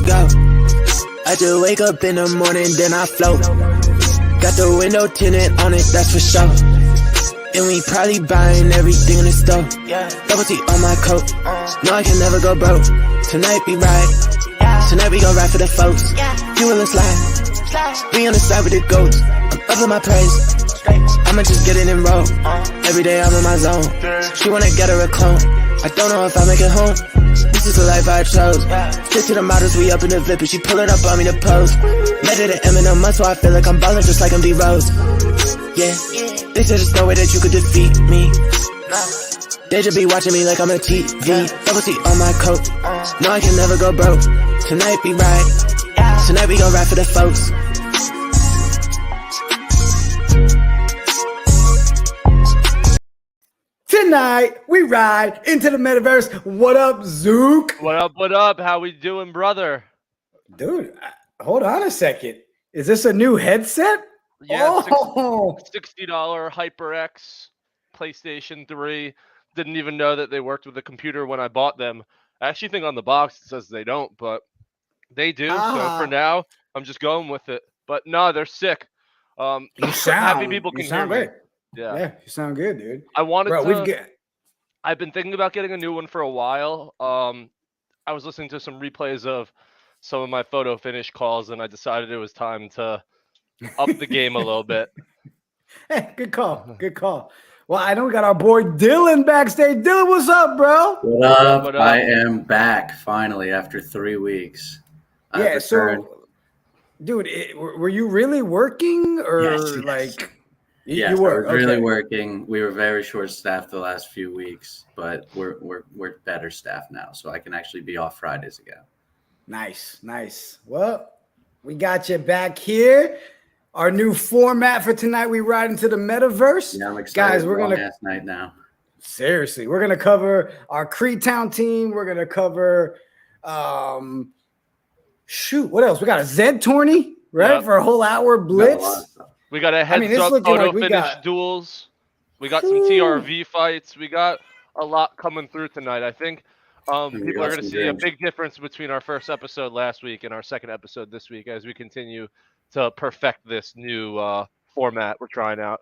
go. I just wake up in the morning, then I float. Got the window tinted on it, that's for sure. And we probably buying everything in the store. Double T on my coat. No, I can never go broke. Tonight we ride. Tonight we gon' ride for the folks. You will slide. We on the side with the goats. I'm up in my praise. I'ma just get it and roll. Every day I'm in my zone. She wanna get her a clone. I don't know if I make it home. This is the life I chose. Stick to the models, we up in the VIP. She pullin' up on me to pose. Met it at Eminem, so I feel like I'm ballin' just like I'm D-Rose. Yeah, they said there's no way that you could defeat me. They just be watching me like I'm a TV. Double T on my coat. No, I can never go broke. Tonight we ride. Tonight we gon' ride for the folks. Tonight we ride into the metaverse. What up, Zook? What up? What up? How we doing, brother? Dude, hold on a second. Is this a new headset? Yeah, oh. $60 HyperX PlayStation 3. Didn't even know that they worked with the computer when I bought them. I actually think on the box it says they don't, but they do. So for now, I'm just going with it. But no, they're sick. You happy people can hear great. me. Yeah, you sound good, dude. I wanted to. I've been thinking about getting a new one for a while. I was listening to some replays of some of my photo finish calls, and I decided it was time to up the game a little bit. Hey, good call. Good call. Well, I know we got our boy Dylan backstage. Dylan, what's up, bro? What up? What up? I am back finally after 3 weeks. Yeah, so, dude, were you really working or yes. like? Yes, you were really working. We were very short-staffed the last few weeks, but we're better staffed now, so I can actually be off Fridays again. Nice. Well, we got you back here. Our new format for tonight, we ride into the metaverse. Yeah, I'm excited. Guys, we're gonna night now. Seriously, we're gonna cover our Creetown team. We're gonna cover shoot, what else? We got a Zed tourney, right? Yep. For a whole hour blitz. We got a heads-up photo finish duels. We got some TRV fights. We got a lot coming through tonight. I think people are going to see a big difference between our first episode last week and our second episode this week as we continue to perfect this new format we're trying out.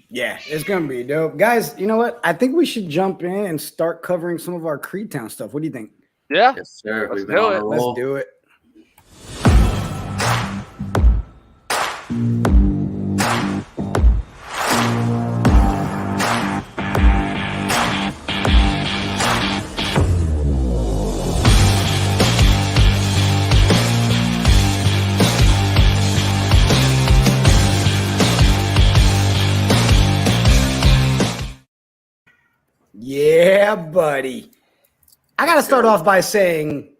Yeah, it's going to be dope. Guys, you know what? I think we should jump in and start covering some of our Creetown stuff. What do you think? Yeah. Yes, sir. Let's do it. Let's do it. Yeah, buddy. I got to start off by saying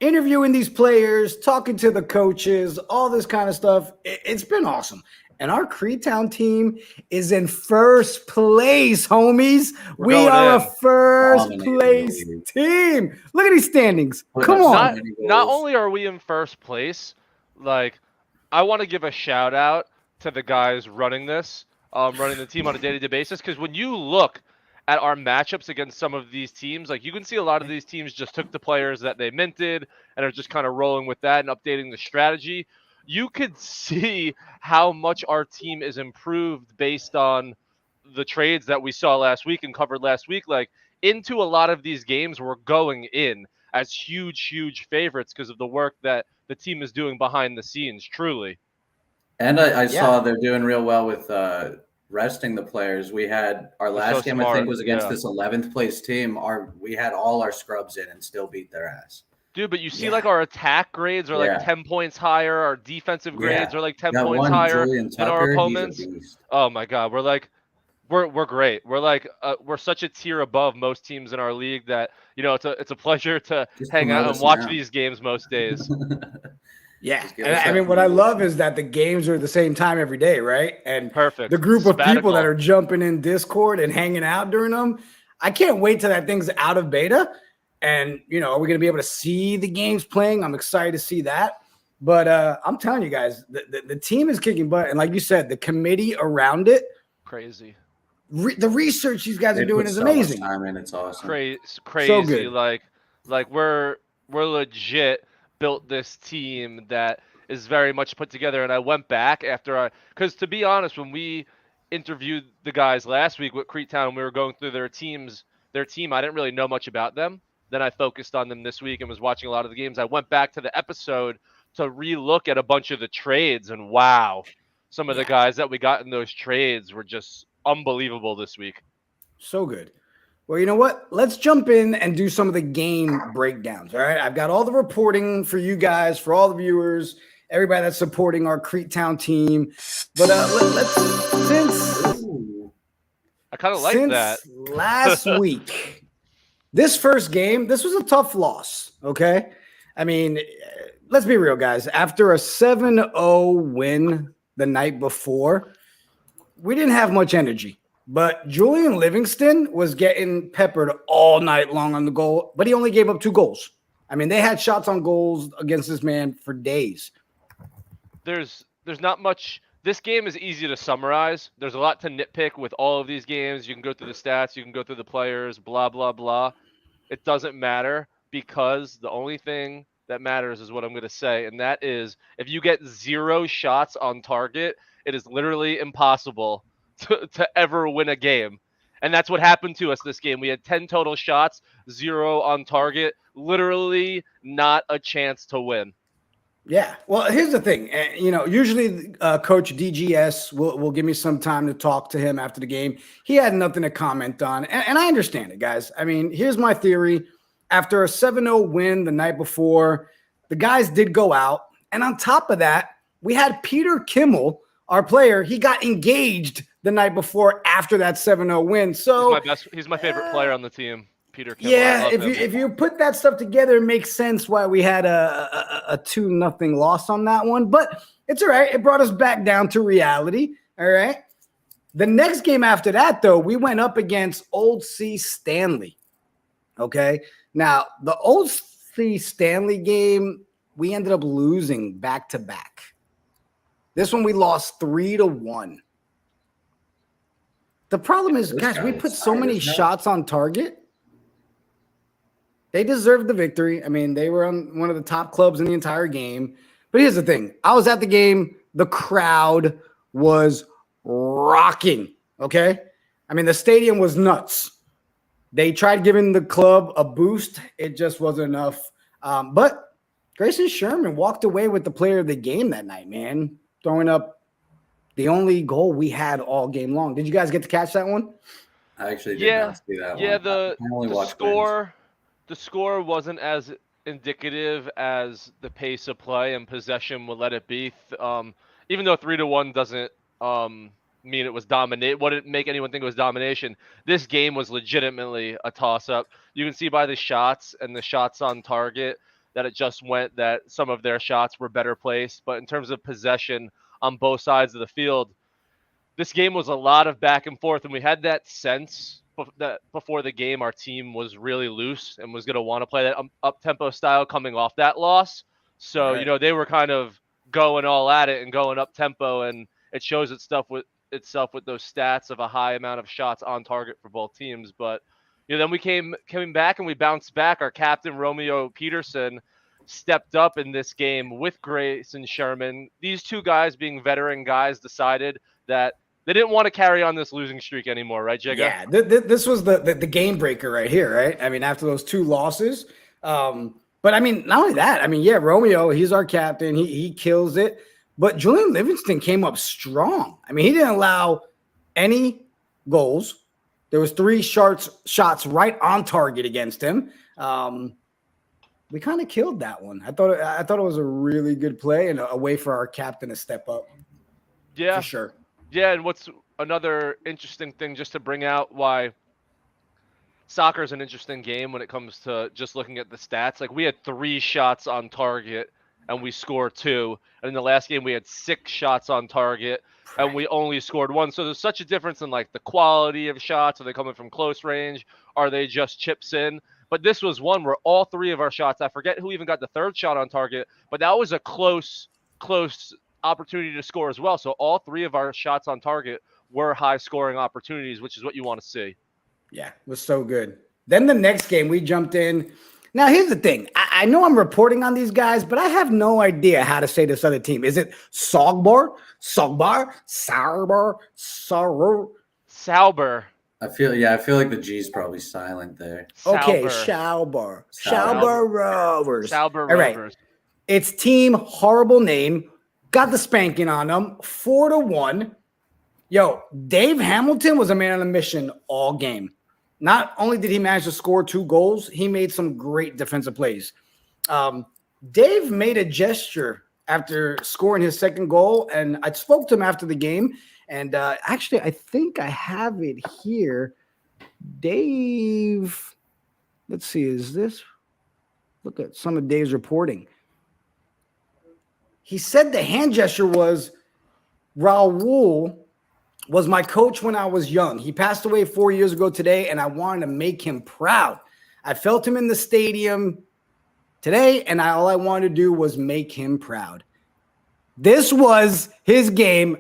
interviewing these players, talking to the coaches, all this kind of stuff. It's been awesome. And our Creetown team is in first place, homies. We are a first place team. Look at these standings. Come on. Not only are we in first place, like, I want to give a shout out to the guys running this, running the team on a day-to-day basis. Because when you look at our matchups against some of these teams, like, you can see a lot of these teams just took the players that they minted and are just kind of rolling with that and updating the strategy. You could see how much our team is improved based on the trades that we saw last week and covered last week. Like, into a lot of these games, we're going in as huge favorites because of the work that the team is doing behind the scenes, truly. And I saw they're doing real well with resting the players. We had our last game, I think, was against this 11th place team. We had all our scrubs in and still beat their ass. Dude, but you see, like, our attack grades are like 10 points higher. Our defensive grades are like 10 points higher than our opponents. Oh my God, we're great. We're like we're such a tier above most teams in our league that, you know, it's a pleasure to hang out and watch these games most days. Yeah, and I mean, what I love is that the games are at the same time every day, right? And perfect. The group of people that are jumping in Discord and hanging out during them, I can't wait till that thing's out of beta. And, you know, we're going to be able to see the games playing. I'm excited to see that. But I'm telling you guys, the team is kicking butt. And like you said, the committee around it. Crazy. The research these guys are doing is amazing. I mean, it's awesome. Crazy. So good. Like we're we're legit built this team that is very much put together. And I went back after because to be honest, when we interviewed the guys last week with Creektown, we were going through their team. I didn't really know much about them. Then I focused on them this week and was watching a lot of the games. I went back to the episode to relook at a bunch of the trades, and wow, some of the guys that we got in those trades were just unbelievable this week. So good. Well, you know what? Let's jump in and do some of the game breakdowns. All right. I've got all the reporting for you guys, for all the viewers, everybody that's supporting our Creektown team. But I kind of like that. Last week, this first game, this was a tough loss. Okay. I mean, let's be real, guys. After a 7-0 win the night before, we didn't have much energy. But Julian Livingston was getting peppered all night long on the goal, but he only gave up 2 goals. I mean, they had shots on goals against this man for days. There's not much. This game is easy to summarize. There's a lot to nitpick with all of these games. You can go through the stats, you can go through the players, blah, blah, blah. It doesn't matter because the only thing that matters is what I'm going to say, and that is if you get 0 shots on target, it is literally impossible to ever win a game. And that's what happened to us this game. We had 10 total shots, 0 on target, literally not a chance to win. Yeah. Well, here's the thing. Usually Coach DGS will give me some time to talk to him after the game. He had nothing to comment on. And I understand it, guys. I mean, here's my theory. After a 7-0 win the night before, the guys did go out. And on top of that, we had Peter Kimmel, our player. He got engaged the night before after that 7-0 win. So he's my favorite player on the team, Peter Kimmel. Yeah, if you put that stuff together, it makes sense why we had a 2-0 loss on that one. But it's all right. It brought us back down to reality. All right. The next game after that, though, we went up against Old C Stanley. Okay. Now, the Old C Stanley game, we ended up losing back-to-back. This one we lost 3-1. The problem is, guys, we put so many shots on target. They deserved the victory. I mean, they were on one of the top clubs in the entire game. But here's the thing. I was at the game. The crowd was rocking, okay? I mean, the stadium was nuts. They tried giving the club a boost. It just wasn't enough. But Grayson Sherman walked away with the player of the game that night, man, throwing up the only goal we had all game long. Did you guys get to catch that one? I actually did not see that one. Yeah, the score wasn't as indicative as the pace of play and possession would let it be. Even though 3-1 doesn't mean it was dominate, wouldn't make anyone think it was domination. This game was legitimately a toss-up. You can see by the shots and the shots on target that it just went that some of their shots were better placed. But in terms of possession on both sides of the field, this game was a lot of back and forth, and we had that sense that before the game our team was really loose and was going to want to play that up-tempo style coming off that loss. So, right. They were kind of going all at it and going up-tempo, and it shows itself with those stats of a high amount of shots on target for both teams. But then we came back and we bounced back. Our captain, Romeo Peterson, stepped up in this game with Grayson Sherman. These two guys, being veteran guys, decided that they didn't want to carry on this losing streak anymore, right, Jigga? Yeah, this was the game breaker right here, right? I mean, after those 2 losses. But, I mean, not only that. I mean, yeah, Romeo, he's our captain. He kills it. But Julian Livingston came up strong. I mean, he didn't allow any goals. There was 3 shots right on target against him. We kind of killed that one. I thought it was a really good play and a way for our captain to step up. Yeah, for sure. Yeah, and what's another interesting thing just to bring out why soccer is an interesting game when it comes to just looking at the stats. Like, we had 3 shots on target and we scored 2. And in the last game, we had 6 shots on target and we only scored 1. So there's such a difference in like the quality of shots. Are they coming from close range? Are they just chips in? But this was one where all 3 of our shots, I forget who even got the 3rd shot on target, but that was a close opportunity to score as well. So all 3 of our shots on target were high scoring opportunities, which is what you want to see. Yeah, it was so good. Then the next game we jumped in. Now, here's the thing. I know I'm reporting on these guys, but I have no idea how to say this other team. Is it Sogbar? Sogbar? Sauber? Sauber. I feel like the G's probably silent there. Okay, Sauber. Sauber Rovers. Sauber All right. Rovers. It's team, horrible name. Got the spanking on them. 4-1. Yo, Dave Hamilton was a man on a mission all game. Not only did he manage to score 2 goals, he made some great defensive plays. Dave made a gesture after scoring his second goal, and I spoke to him after the game. And actually, I think I have it here. Dave, let's see, is this? Look at some of Dave's reporting. He said the hand gesture was, Raul was my coach when I was young. He passed away 4 years ago today, and I wanted to make him proud. I felt him in the stadium today, and all I wanted to do was make him proud. This was his game.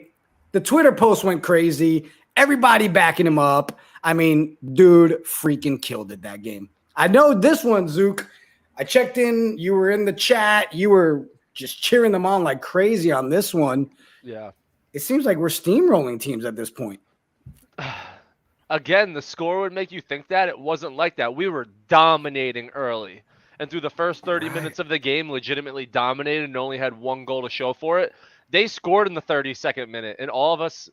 The Twitter post went crazy. Everybody backing him up. I mean, dude freaking killed it that game. I know this one, Zook. I checked in. You were in the chat. You were just cheering them on like crazy on this one. Yeah. It seems like we're steamrolling teams at this point. Again, the score would make you think that. It wasn't like that. We were dominating early. And through the first 30 minutes of the game, legitimately dominated and only had 1 goal to show for it. They scored in the 32nd minute, and all of us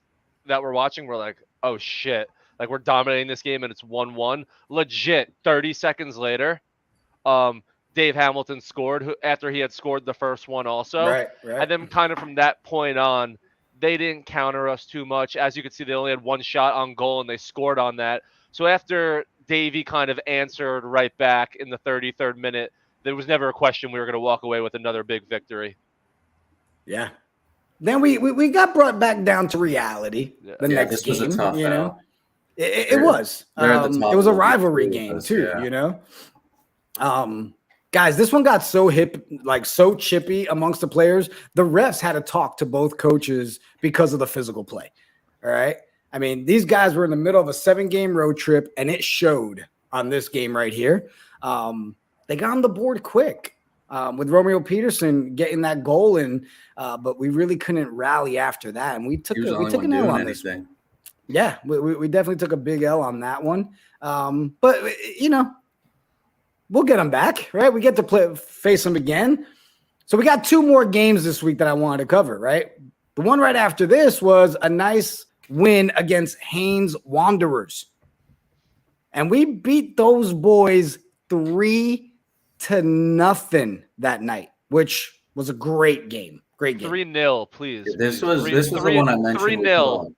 that were watching were like, oh, shit. Like, we're dominating this game, and it's 1-1. Legit, 30 seconds later, Dave Hamilton scored after he had scored the first one also. Right. And then kind of from that point on, they didn't counter us too much. As you can see, they only had 1 shot on goal, and they scored on that. So after Davey kind of answered right back in the 33rd minute, there was never a question we were going to walk away with another big victory. Yeah. Then we got brought back down to reality. The next game, was a tough know, it was. It was a rivalry game too, you know. Guys, this one got so hip, like so chippy amongst the players. The refs had to talk to both coaches because of the physical play. All right. I mean, these guys were in the middle of a 7-game road trip, and it showed on this game right here. They got on the board quick. With Romeo Peterson getting that goal in, but we really couldn't rally after that, and we took an L on this. Yeah, we definitely took a big L on that one. But you know, we'll get them back, right? We get to face them again. So we got 2 more games this week that I wanted to cover, right? The one right after this was a nice win against Haynes Wanderers, and we beat those boys 3-0 that night, which was a great game. Great game. 3-0, please. This was the one I mentioned. 3-0.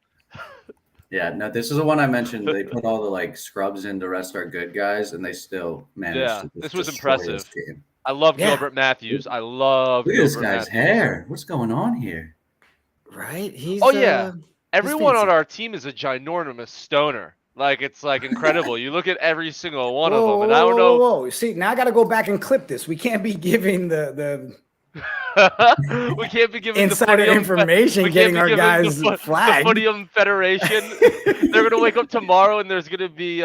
Yeah, no, this is the one I mentioned. They put all the like scrubs in to rest our good guys, and they still managed. Yeah, this was impressive. This game. I love Gilbert Matthews. I love Look at this guy's hair. What's going on here? Right? He's everyone on our team is a ginormous stoner. Like, it's like incredible. You look at every single one of them, and I don't know. Whoa. See, now I got to go back and clip this. We can't be giving the we can't be giving insider information, getting our guys flagged. The Footium Federation. They're gonna wake up tomorrow and there's gonna be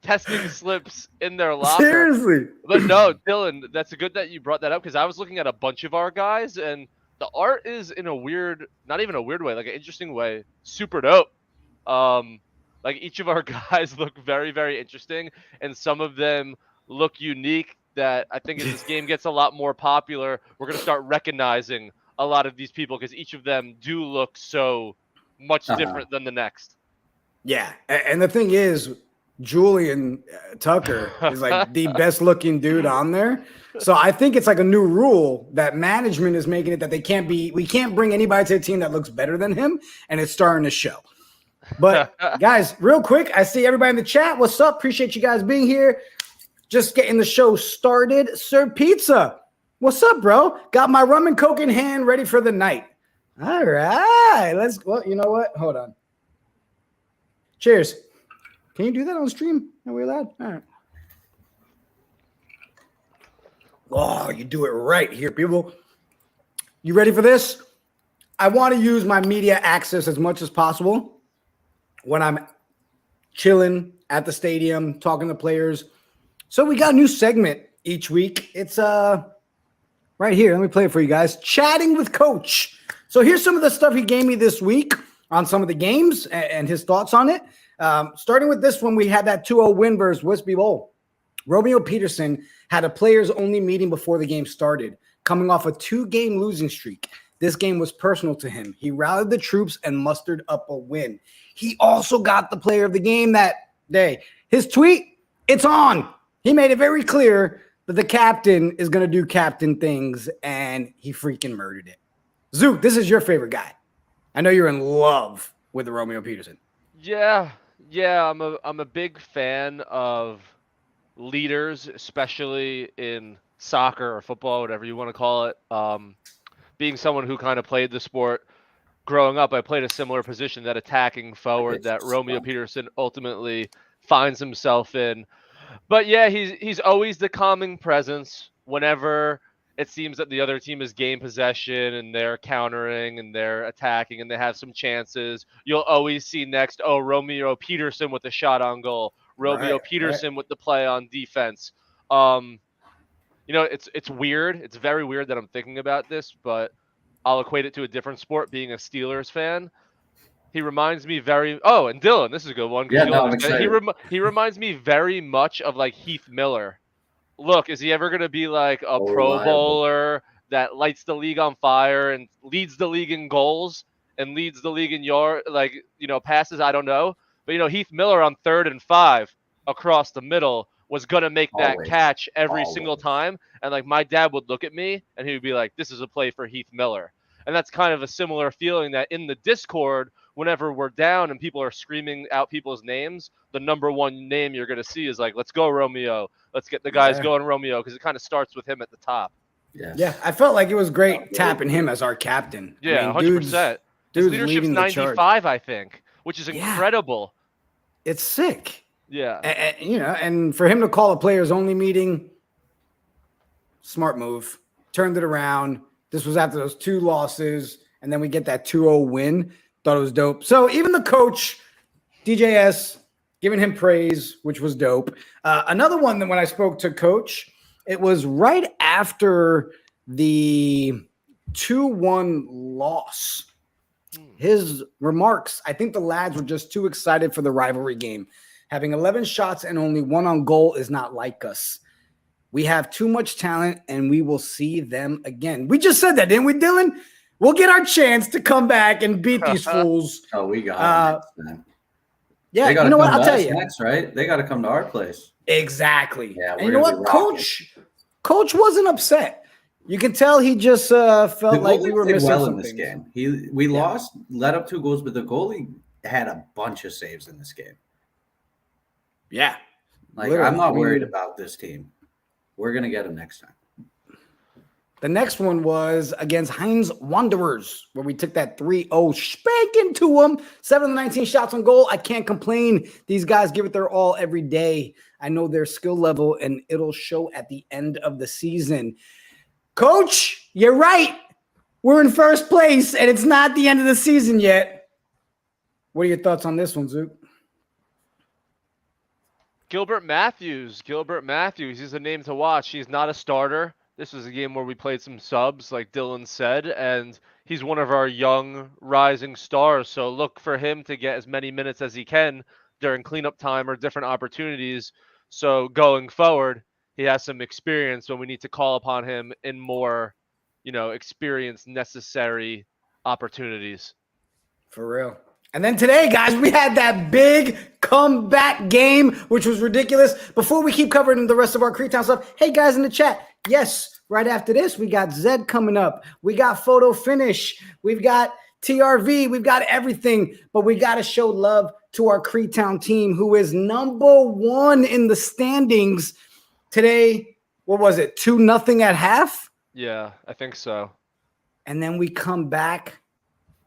testing slips in their locker. Seriously. But no, Dylan, that's good that you brought that up, because I was looking at a bunch of our guys, and the art is in a weird, not even a weird way, like an interesting way, super dope. Like, each of our guys look very, very interesting, and some of them look unique. That I think as this game gets a lot more popular, we're going to start recognizing a lot of these people, because each of them do look so much different than the next. Yeah. And the thing is, Julian Tucker is like the best looking dude on there. So I think it's like a new rule that management is making it that we can't bring anybody to the team that looks better than him. And it's starting to show. But guys, real quick, I see everybody in the chat. What's up? Appreciate you guys being here. Just getting the show started. Sir Pizza, what's up, bro? Got my rum and coke in hand, ready for the night. All right, well, you know what? Hold on. Cheers. Can you do that on stream? Are we allowed? All right. Oh, you do it right here, people. You ready for this? I want to use my media access as much as possible when I'm chilling at the stadium, talking to players. So we got a new segment each week. It's right here. Let me play it for you guys. Chatting with Coach. So here's some of the stuff he gave me this week on some of the games and his thoughts on it. Starting with this one, we had that 2-0 win versus Whispy Bowl. Romeo Peterson had a players-only meeting before the game started, coming off a 2-game losing streak. This game was personal to him. He rallied the troops and mustered up a win. He also got the player of the game that day. His tweet, it's on. He made it very clear that the captain is going to do captain things, and he freaking murdered it. Zook, this is your favorite guy. I know you're in love with Romeo Peterson. Yeah, I'm a big fan of leaders, especially in soccer or football, whatever you want to call it. Being someone who kind of played the sport growing up, I played a similar position, that attacking forward that Romeo Peterson ultimately finds himself in. But yeah, he's always the calming presence whenever it seems that the other team is gain possession and they're countering and they're attacking and they have some chances. You'll always see next, Romeo Peterson with the shot on goal, Romeo Peterson with the play on defense. It's weird. It's very weird that I'm thinking about this, but I'll equate it to a different sport, being a Steelers fan. He reminds me and Dylan, this is a good one. Yeah, no, I'm excited. He reminds me very much of like Heath Miller. Look, is he ever going to be like a Pro Bowler that lights the league on fire and leads the league in goals and leads the league in passes? I don't know. But, Heath Miller on 3rd and 5 across the middle was going to make that catch every single time. And like my dad would look at me and he would be like, this is a play for Heath Miller. And that's kind of a similar feeling that in the Discord, whenever we're down and people are screaming out people's names, the number one name you're going to see is like, let's go, Romeo. Let's get the guys going, Romeo, because it kind of starts with him at the top. Yeah, I felt like it was great tapping him as our captain. Yeah, 100%. His leadership's 95, I think, which is incredible. It's sick. Yeah. And for him to call a players-only meeting, smart move. Turned it around. This was after those 2 losses, and then we get that 2-0 win. Thought it was dope. So even the coach, DJS, giving him praise, which was dope. Another one that when I spoke to Coach, it was right after the 2-1 loss. His remarks, I think the lads were just too excited for the rivalry game. Having 11 shots and only 1 on goal is not like us. We have too much talent, and we will see them again. We just said that, didn't we, Dylan? We'll get our chance to come back and beat these fools. Oh, we got it. Yeah, you know what? I'll tell you. Next, right? They got to come to our place. Exactly. Yeah, and you know what? Coach wasn't upset. You can tell he just felt like we were missing well some in this things. game. We lost, let up 2 goals, but the goalie had a bunch of saves in this game. Yeah. I'm not worried about this team. We're going to get them next time. The next one was against Heinz Wanderers, where we took that 3-0 spanking to them. 7-19 shots on goal. I can't complain. These guys give it their all every day. I know their skill level, and it'll show at the end of the season. Coach, you're right. We're in first place, and it's not the end of the season yet. What are your thoughts on this one, Zook? Gilbert Matthews. He's a name to watch. He's not a starter. This was a game where we played some subs, like Dylan said, and he's one of our young rising stars. So look for him to get as many minutes as he can during cleanup time or different opportunities. So going forward, he has some experience when we need to call upon him in more, experience necessary opportunities. For real. And then today, guys, we had that big comeback game, which was ridiculous. Before we keep covering the rest of our Creetown stuff, hey, guys in the chat, yes, right after this, we got Zed coming up. We got Photo Finish. We've got TRV. We've got everything. But we got to show love to our Creetown team, who is number 1 in the standings. Today, what was it, 2-0 at half? Yeah, I think so. And then we come back.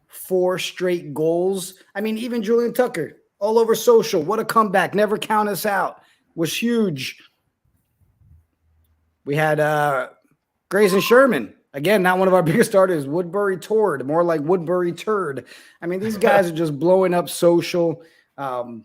4 straight goals. I mean, even Julian Tucker, all over social. What a comeback. Never count us out. Was huge. We had Grayson Sherman. Again, not one of our biggest starters. Woodbury Tord, more like Woodbury Turd. I mean, these guys are just blowing up social. Our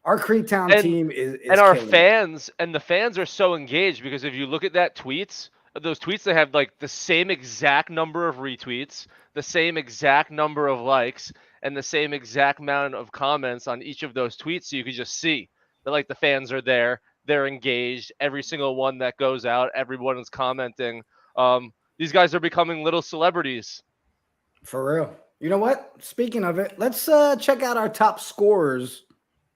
Our Creektown team is and our killing fans and the fans are so engaged because if you look at those tweets, they have like the same exact number of retweets, the same exact number of likes, and the same exact amount of comments on each of those tweets. So you could just see that like the fans are there, they're engaged. Every single one that goes out, everyone is commenting. These guys are becoming little celebrities. For real. You know what? Speaking of it, let's check out our top scorers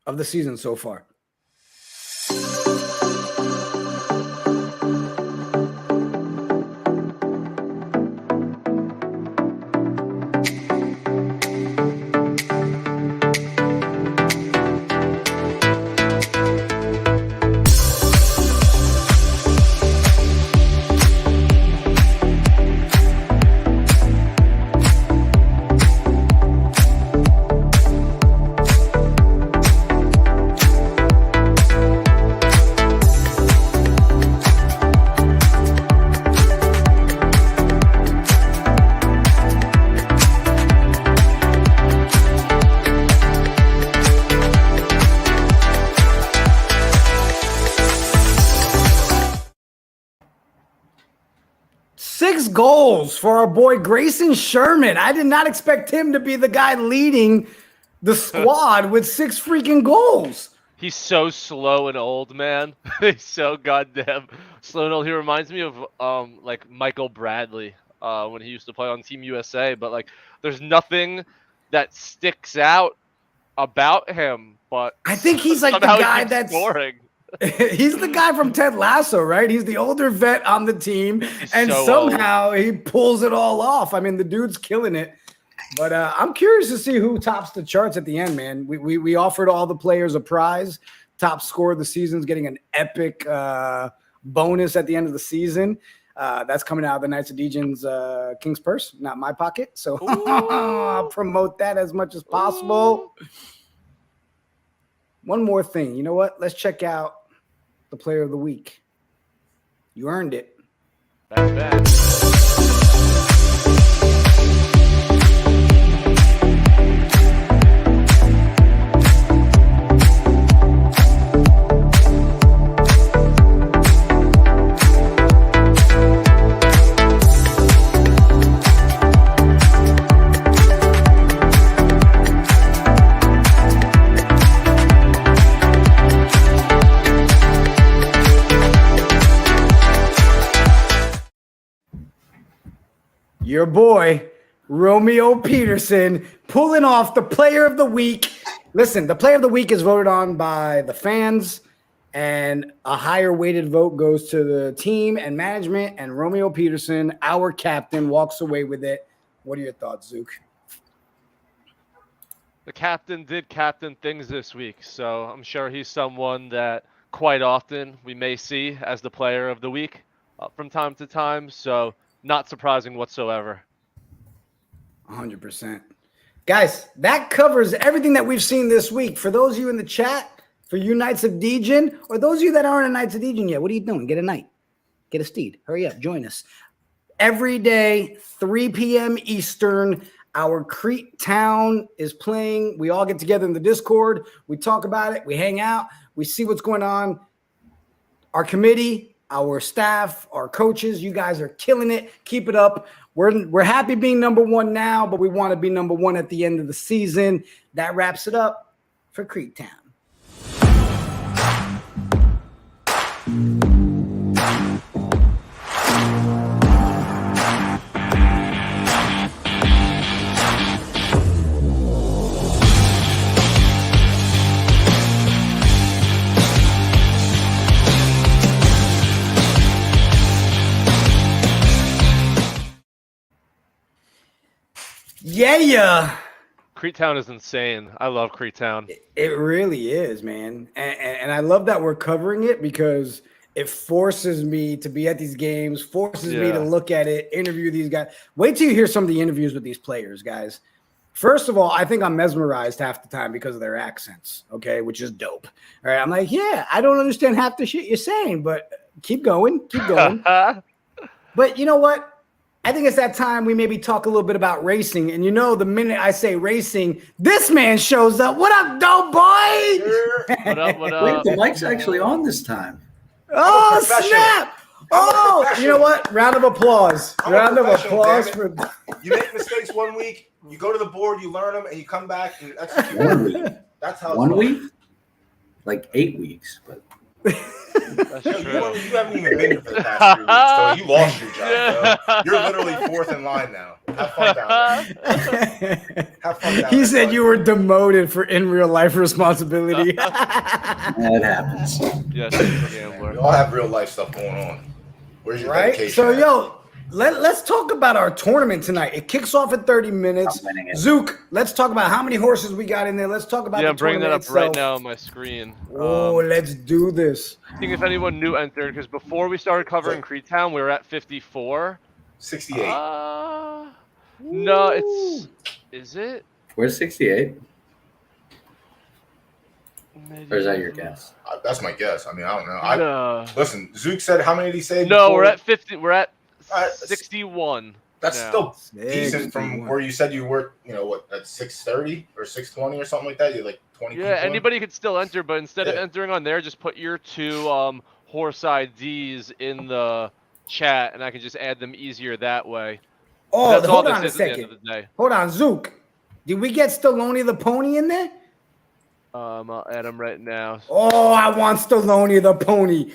of the season so far. Goals for our boy Grayson Sherman. I did not expect him to be the guy leading the squad with 6 freaking goals. He's so slow and old, man. He's so goddamn slow and old. He reminds me of like Michael Bradley when he used to play on Team USA. But like, there's nothing that sticks out about him. But I think he's like the guy that's scoring. He's the guy from Ted Lasso, right? He's the older vet on the team, and so somehow he pulls it all off. I mean, the dude's killing it. But I'm curious to see who tops the charts at the end, man. We offered all the players a prize. Top scorer of the season is getting an epic bonus at the end of the season. That's coming out of the Knights of Degen's King's Purse, not my pocket. So I'll promote that as much as possible. One more thing. You know what? Let's check out the player of the week. You earned it. That's bad. Your boy, Romeo Peterson, pulling off the player of the week. Listen, the player of the week is voted on by the fans, and a higher weighted vote goes to the team and management, and Romeo Peterson, our captain, walks away with it. What are your thoughts, Zook? The captain did captain things this week, so I'm sure he's someone that quite often we may see as the player of the week from time to time, so not surprising whatsoever. 100%. Guys, that covers everything that we've seen this week. For those of you in the chat, for you Knights of Degen, or those of you that aren't a Knights of Degen yet, what are you doing? Get a knight. Get a steed. Hurry up. Join us. Every day, 3 p.m. Eastern, our Crete Town is playing. We all get together in the Discord. We talk about it. We hang out. We see what's going on. Our committee, our staff, our coaches, you guys are killing it. Keep it up. We're happy being number one now, but we want to be number one at the end of the season. That wraps it up for Crete Town. Yeah. Crete Town is insane. I love Crete Town. It really is, man. And I love that we're covering it because it forces me to be at these games, forces me to look at it, interview these guys. Wait till you hear some of the interviews with these players, guys. First of all, I think I'm mesmerized half the time because of their accents, okay, which is dope. All right, I'm like, yeah, I don't understand half the shit you're saying, but keep going, keep going. But you know what? I think it's that time we maybe talk a little bit about racing. And you know, the minute I say racing, this man shows up. What up, DoughBoy? What up? What Wait, up? the mic's actually on this time. Oh, snap. Oh, you know what? Round of applause. Round of applause for. You make mistakes 1 week, you go to the board, you learn them, and you come back and execute. 1 week. That's how. 1 week? Like 8 weeks, but. That's You true. haven't even been here for the past 3 weeks, so you lost your job. Bro. You're literally fourth in line now. Have fun down there. Have fun down He there, said bud. you were demoted for in real life responsibility. That happens. Yes, he's a gambler. We all have real life stuff going on. Where's your Right? dedication? So, at? yo, let's talk about our tournament tonight. It kicks off at 30 minutes. I'm winning it. Zook, let's talk about how many horses we got in there. Let's talk about Yeah, the I'm bringing that tournament up right itself. now on my screen. Oh, let's do this. I think if anyone new entered, because before we started covering Creetown, we were at 54. 68. No, it's. Is it? Where's 68? Maybe. Or is that your guess? That's my guess. I mean, I don't know. No. Listen, Zook said how many did he say? No, before? we're at 50. We're at Alright, 61. That's now. still Six, decent from 61. where you said you worked, you know, what, at 6:30 or 6:20 or something like that? You're like 20 Yeah, people in? anybody could still enter, but instead of Yeah. entering on there, just put your two horse IDs in the chat, and I can just add them easier that way. Oh, That's all hold this on a is at the end second. of the day. Hold on, Zook. Did we get Stallone the Pony in there? I'll add them right now. Oh, I want Stallone the Pony.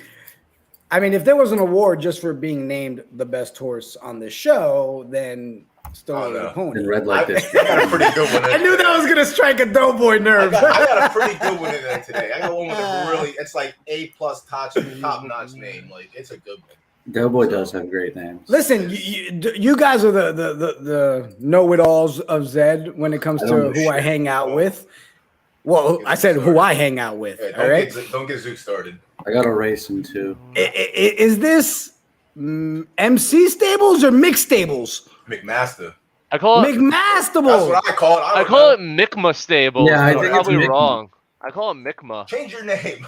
I mean, if there was an award just for being named the best horse on the show, then Stallone the no. Pony. In red like this. I got a pretty good one. I knew that was gonna strike a DoughBoy I nerve. got a pretty good one in there today. I got one with a really, it's like A+ top notch name. Like, it's a good one. DoughBoy does have great names. Listen, you guys are the know-it-alls of Zed when it comes I to don't know who I shit. hang out with. Well, I said who I hang out with. Yeah, All right. don't get Zook started. I got a racing too. Is this MC Stables or Mick Stables? McMaster. I call it. That's McMastables. what I call it. I call it Mi'kmaq Stables. Yeah, I but think I'm it's probably Mi'kmaq. wrong. I call it Mi'kmaq. Change your name.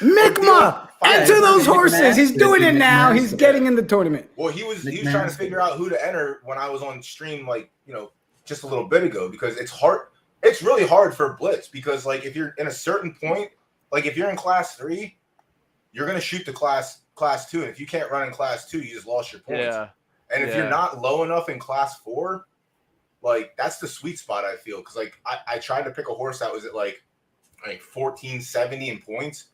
Mi'kmaq. Enter those horses. He's doing it now. McMaster. He's getting in the tournament. Well, he was trying to McMaster. figure out who to enter when I was on stream, like, you know, just a little bit ago, because it's hard. It's really hard for blitz because, like, if you're in a certain point, like if you're in class 3, you're gonna shoot the class 2, and if you can't run in class 2, you just lost your points. Yeah. And if you're not low enough in class 4, like, that's the sweet spot, I feel, because like I tried to pick a horse that was at like 1470 in points,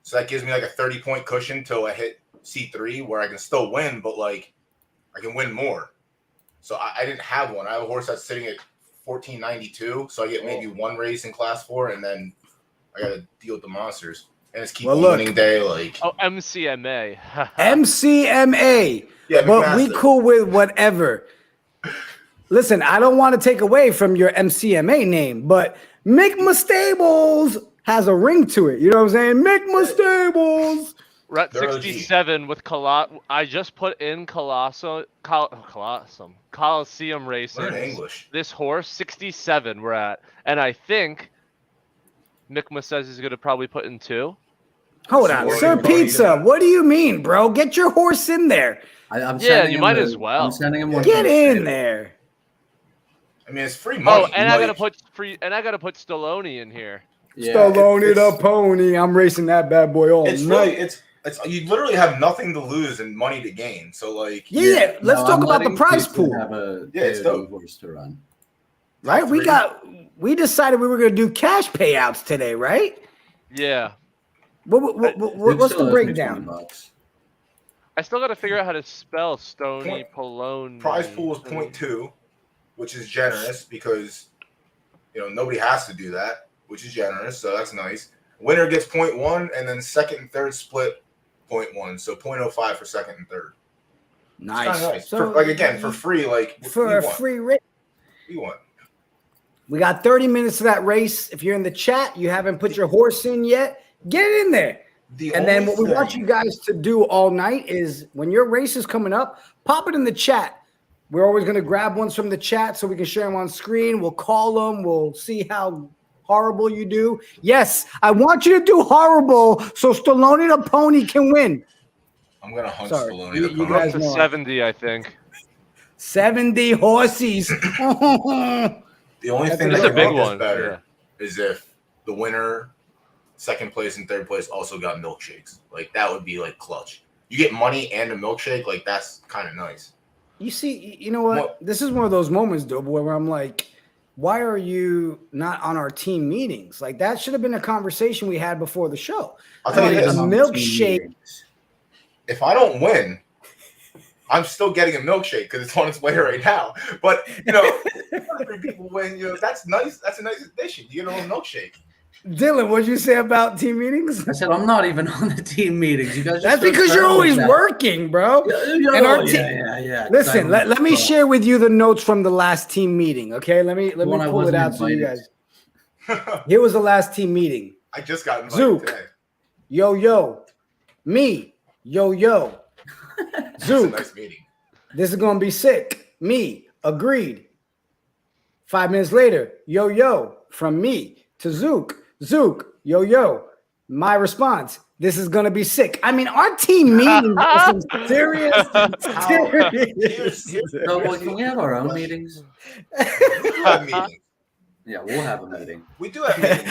so that gives me like a 30-point cushion till I hit C3 where I can still win, but like I can win more. So I didn't have one. I have a horse that's sitting at 1492, so I get maybe one race in class 4, and then I got to deal with the monsters. And it's keep winning day, like Oh, MCMA. MCMA. yeah, But we McMaster. cool with whatever. Listen, I don't want to take away from your MCMA name, but Mi'kmaq Stables has a ring to it. You know what I'm saying? Mi'kmaq Stables. We're at They're OG. 67 with I just put in Coliseum Learn Racing. English. This horse, 67 we're at. And I think Mi'kmaq says he's going to probably put in 2. Hold on, Sir Pizza. What do you mean, bro? Get your horse in there. I'm Yeah, sending you him might the- as well. I'm sending him one. Get from in State. there. I mean, it's free money. Oh, and I like, gotta put Stallone in here. Yeah, Stallone it's- the Pony. I'm racing that bad boy all it's night. really it's you literally have nothing to lose and money to gain. So like Yeah, let's No, talk I'm about the letting prize Houston pool. Have a Yeah, it's KOD dope. horse to run. Right? We decided we were going to do cash payouts today, right? Yeah. What's the breakdown? $20. I still gotta figure out how to spell Stony Polone. prize pool is 0.2, which is generous because you know nobody has to do that, which is generous, so that's nice. Winner gets 0.1, and then second and third split 0.1, so 0.05 for second and third. It's Nice. kind of nice. So, For, like again, for free, like for we a want. free race. We want. We got 30 minutes to that race. If you're in the chat, you haven't put your horse in yet, get it in there. And then what we want you guys to do all night is when your race is coming up, pop it in the chat. We're always going to grab ones from the chat so we can share them on screen. We'll call them. We'll see how horrible you do. Yes, I want you to do horrible so Stallone the Pony can win. I'm gonna hunt Sorry, Stallone. you the guys Up to know. 70, I think. 70 horses. The only thing That's that a big could make this one. better is if the winner, second place, and third place also got milkshakes. Like that would be like clutch. You get money and a milkshake. Like that's kind of nice. You see, you know what? This is one of those moments, DoughBoy, where I'm like, why are you not on our team meetings? Like that should have been a conversation we had before the show. I'll tell you a this: milkshake. If I don't win, I'm still getting a milkshake because it's on its way right now. But you know, three people win. You know, that's nice. That's a nice addition. You get a little milkshake. Dylan, what'd you say about team meetings? I said I'm not even on the team meetings. You guys. That's because you're always working, bro. And our team. Yeah. Listen, let me share with you the notes from the last team meeting. Okay, let me pull it out to you guys. Here was the last team meeting. I just got invited Zook, today. yo, me, yo. Zook, Nice meeting. this is gonna be sick. Me, agreed. 5 minutes later, yo, from me to Zook, yo. My response: this is gonna be sick. I mean, our team meeting is some serious. So, can we have our own meetings? Yeah, we'll have a meeting. We do have meetings.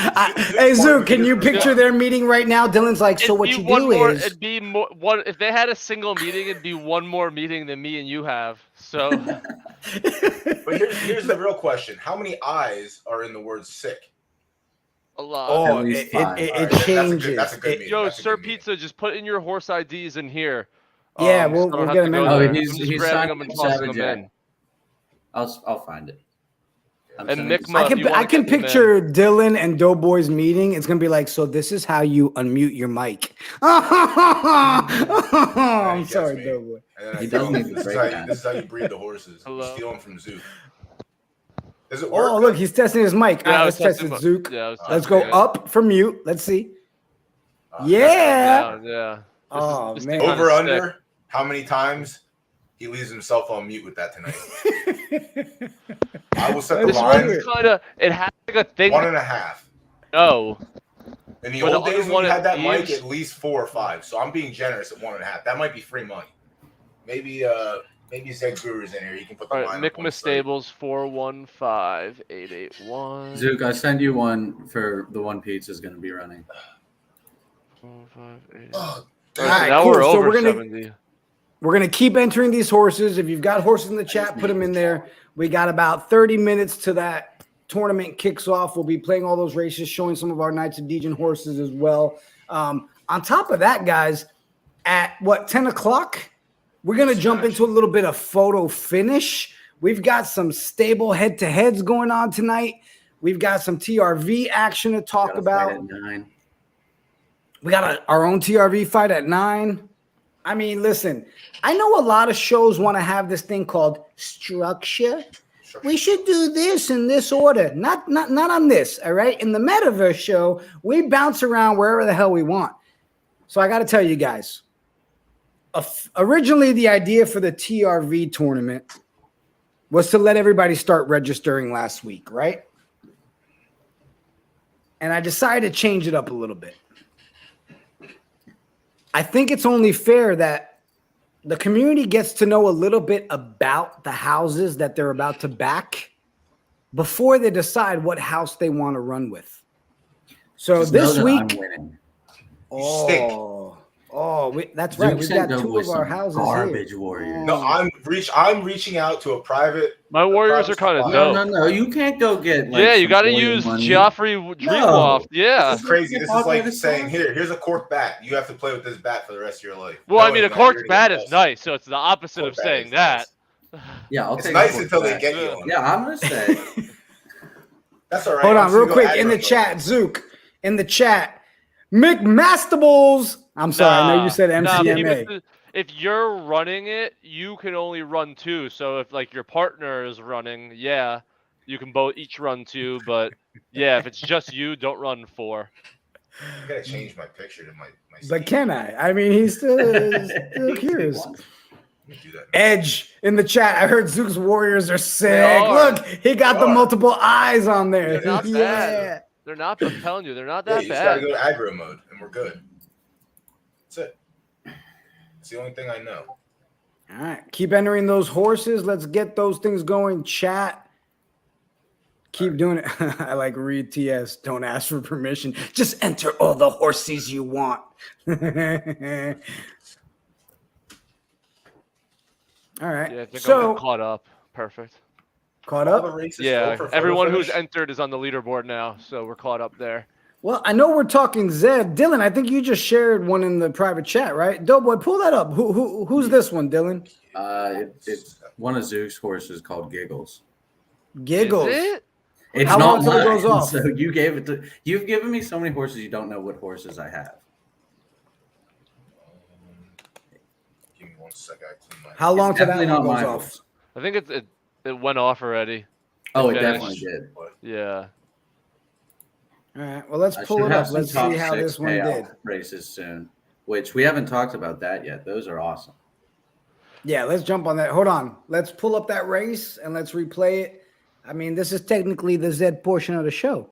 Hey, Zook, can you picture their meeting right now? Dylan's like, so what you do is it'd be more one. If they had a single meeting, it'd be one more meeting than me and you have. So, but here's the real question: how many eyes are in the word "sick"? a lot. Oh, it changes. That's a good meeting. Yo, That's a Sir good meeting. Pizza, just put in your horse IDs in here. Yeah, so we'll I don't have get to him go in. there. Oh, I'm he's just grabbing them and tossing Savage them in. I'll find it. And Mick, I can picture Dylan and DoughBoy's meeting. It's gonna be like, so this is how you unmute your mic. I'm sorry, DoughBoy. He doesn't even This is how you breed the horses. Hello? Stealing from Zook. Does it work? Oh, look, he's testing his mic. Yeah, I Let's was test testing it, Zook. Yeah, I was Let's testing go it. up for mute. Let's see. Yeah. Oh, This man. thing kinda Over sick. under how many times he leaves himself on mute with that tonight? I will set the This line one's kind of. It has like a thing. 1.5. No. In the But old the days other when one you had that it mic, is- at least 4 or 5. So I'm being generous at 1.5. That might be free money. Maybe Zed Guru's in here. You can put the All line. right, up Mick on the site. Mistables 415881. Zook, I sent you one for the one pizza's going to be running. 4588. Oh, All right, Now cool. we're So over we're gonna 70. We're going to keep entering these horses. If you've got horses in the chat, put them in there. We got about 30 minutes to that tournament kicks off. We'll be playing all those races, showing some of our Knights of Degen horses as well. On top of that, guys, at 10 o'clock, we're going to jump into a little bit of photo finish. We've got some stable head-to-heads going on tonight. We've got some TRV action to talk about. At 9. We got our own TRV fight at 9. I mean, listen, I know a lot of shows want to have this thing called structure. We should do this in this order. Not on this, all right? In the Metaverse show, we bounce around wherever the hell we want. So I got to tell you guys, originally the idea for the TRV tournament was to let everybody start registering last week, right? And I decided to change it up a little bit. I think it's only fair that the community gets to know a little bit about the houses that they're about to back before they decide what house they want to run with. So Just know this that week, I'm winning. that's right. We've got Zook two of our houses garbage here. warriors. No, I'm reaching out to a private. My Warriors are kind of dope. No. You can't go get. Yeah, you got to some use money. Geoffrey Dreamloft. Yeah. This is crazy. This is like saying, here's a cork bat. You have to play with this bat for the rest of your life. Well, I mean, a Knowing that corked you're bat gonna is get nice, so it's the opposite Cork of bat saying is that. nice. Yeah, I'll It's take. nice a until they back. get you on. Yeah, I'm gonna say. That's all right. Hold I'm on, real single quick. In the aggro chat, mode. Zook, in the chat, McMastables. I'm sorry, I know you said MCMA. If you're running it, you can only run 2. So if like your partner is running, yeah, you can both each run 2. But yeah, if it's just you, don't run 4. I gotta change my picture to my. But can I? I mean, he's still curious. Do that. Edge in the chat. I heard Zook's Warriors are sick. They are. Look, he got They the are. multiple eyes on there. They're not Yeah. bad. They're not. I'm telling you, they're not Yeah, that you just gotta bad. go to aggro mode, and we're good. That's it. It's the only thing I know. All right. Keep entering those horses. Let's get those things going. Chat. Keep doing it. I like Reed TS. Don't ask for permission. Just enter all the horses you want. All right. Yeah, I think so I'm caught up. Perfect. Caught All the up? races Yeah, go for everyone photo who's finish? entered is on the leaderboard now, so we're caught up there. Well, I know we're talking Zed. Dylan, I think you just shared one in the private chat, right? DoughBoy, pull that up. Who's this one, Dylan? It's one of Zook's horses called Giggles. Giggles. Is it? It's How not long till it mine, goes off? So you gave it to. You've given me so many horses. You don't know what horses I have. Give me 1 second. How long till that Definitely one not goes my off? horse. I think it went off already. Oh, it finished. definitely did. Yeah. All right. Well, let's I pull should it have up. some Let's top see how 6 this one payout did. races soon, which we haven't talked about that yet. Those are awesome. Yeah, let's jump on that. Hold on. Let's pull up that race and let's replay it. I mean, this is technically the Zed portion of the show.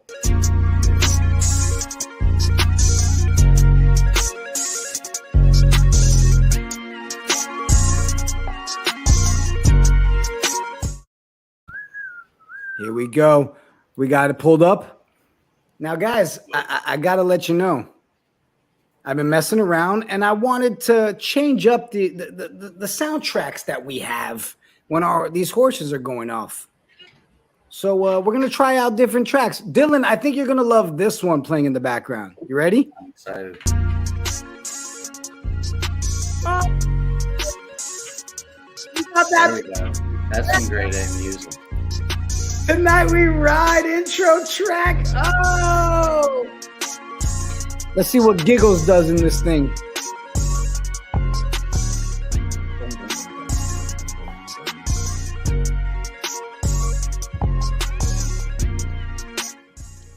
Here we go. We got it pulled up. Now, guys, I got to let you know. I've been messing around, and I wanted to change up the soundtracks that we have when these horses are going off. So we're going to try out different tracks. Dylan, I think you're going to love this one playing in the background. You ready? I'm excited. There we go. That's some great A music. Tonight We Ride intro track. Oh! Let's see what Giggles does in this thing.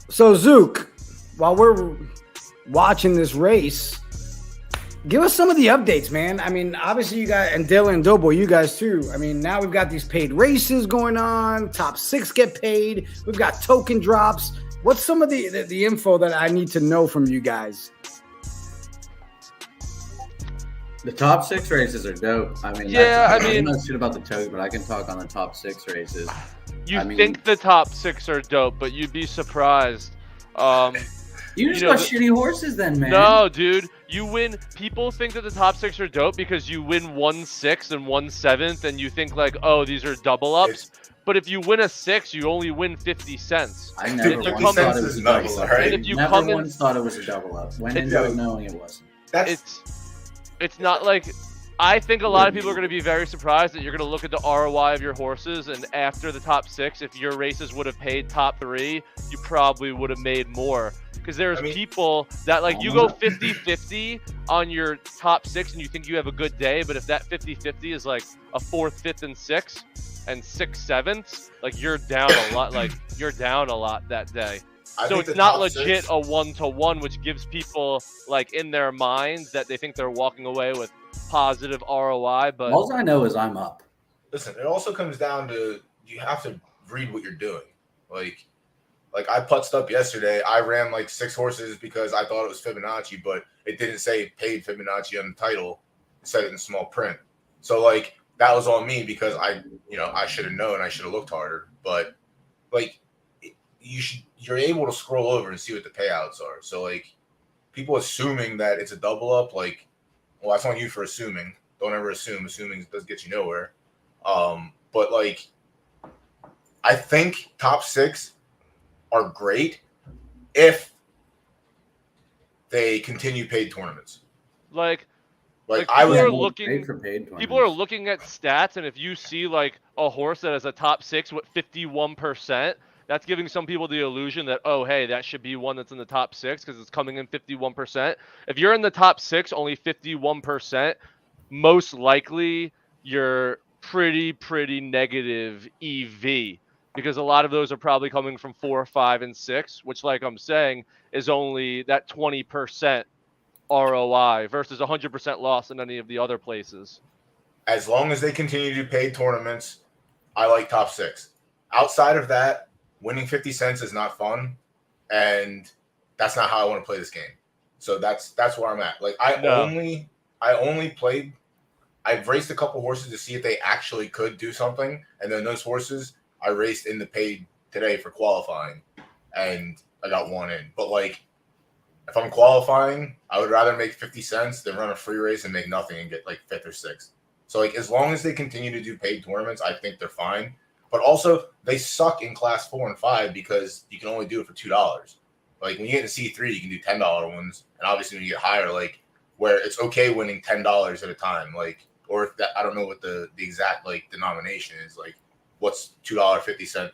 So, Zook, while we're watching this race, give us some of the updates, man. I mean, obviously you got, and Dylan and DoughBoy, you guys too. I mean, now we've got these paid races going on. Top 6 get paid. We've got token drops. What's some of the info that I need to know from you guys? The top 6 races are dope. I mean, Yeah, I I mean- don't know shit about the tokens, but I can talk on the top 6 races. You I mean- think the top 6 are dope, but you'd be surprised. You just You know, got shitty horses then, man. No, dude. You win. People think that the top 6 are dope because you win 1/6 and 1/7, and you think like, oh, these are double ups. But if you win a 6, you only win 50 cents. I never If you once come thought in- it was a nice, double up. alright? And if you Never come in- once thought it was a double up. Went into it knowing it wasn't. It's not like. I think a lot of people are going to be very surprised that you're going to look at the ROI of your horses, and after the top 6, if your races would have paid top 3, you probably would have made more. Because there's people that, like, you go 50-50 on your top 6 and you think you have a good day, but if that 50-50 is like a 4th, 5th, and 6th, and 6 7ths, like, you're down a lot. Like, you're down a lot that day. So it's not legit a 1-to-1, which gives people, like, in their minds that they think they're walking away with positive ROI. But All I know is I'm up. Listen, it also comes down to you have to read what you're doing. Like I putzed up yesterday. I ran like 6 horses because I thought it was Fibonacci, but it didn't say paid Fibonacci on the title. It said it in small print. So like that was on me because I should have known. I should have looked harder. But like you're able to scroll over and see what the payouts are. So like people assuming that it's a double up, like, well, that's on you for assuming. Don't ever assume. Assuming does get you nowhere. But like, I think top 6 are great if they continue paid tournaments. like I was looking. People are looking at stats, and if you see like a horse that has a top 6 with 51%, that's giving some people the illusion that, oh, hey, that should be one that's in the top 6 because it's coming in 51%. If you're in the top 6, only 51%, most likely you're pretty negative EV, because a lot of those are probably coming from 4, 5, and 6, which, like I'm saying, is only that 20% ROI versus 100% loss in any of the other places. As long as they continue to do paid tournaments, I like top 6. Outside of that, winning 50 cents is not fun, and that's not how I want to play this game. So that's where I'm at. Like I only played I've raced a couple horses to see if they actually could do something, and then those horses I raced in the paid today for qualifying, and I got one in. But like, if I'm qualifying, I would rather make 50 cents than run a free race and make nothing and get like 5th or 6th. So like, as long as they continue to do paid tournaments, I think they're fine. But also, they suck in class 4 and 5 because you can only do it for $2. Like when you get to C3, you can do $10 ones, and obviously when you get higher, like where it's okay winning $10 at a time, like, or if that, I don't know what the exact like denomination is, like what's $2.50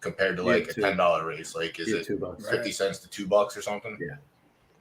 compared to like a $10 race, like is it $2, 50 cents to $2 or something?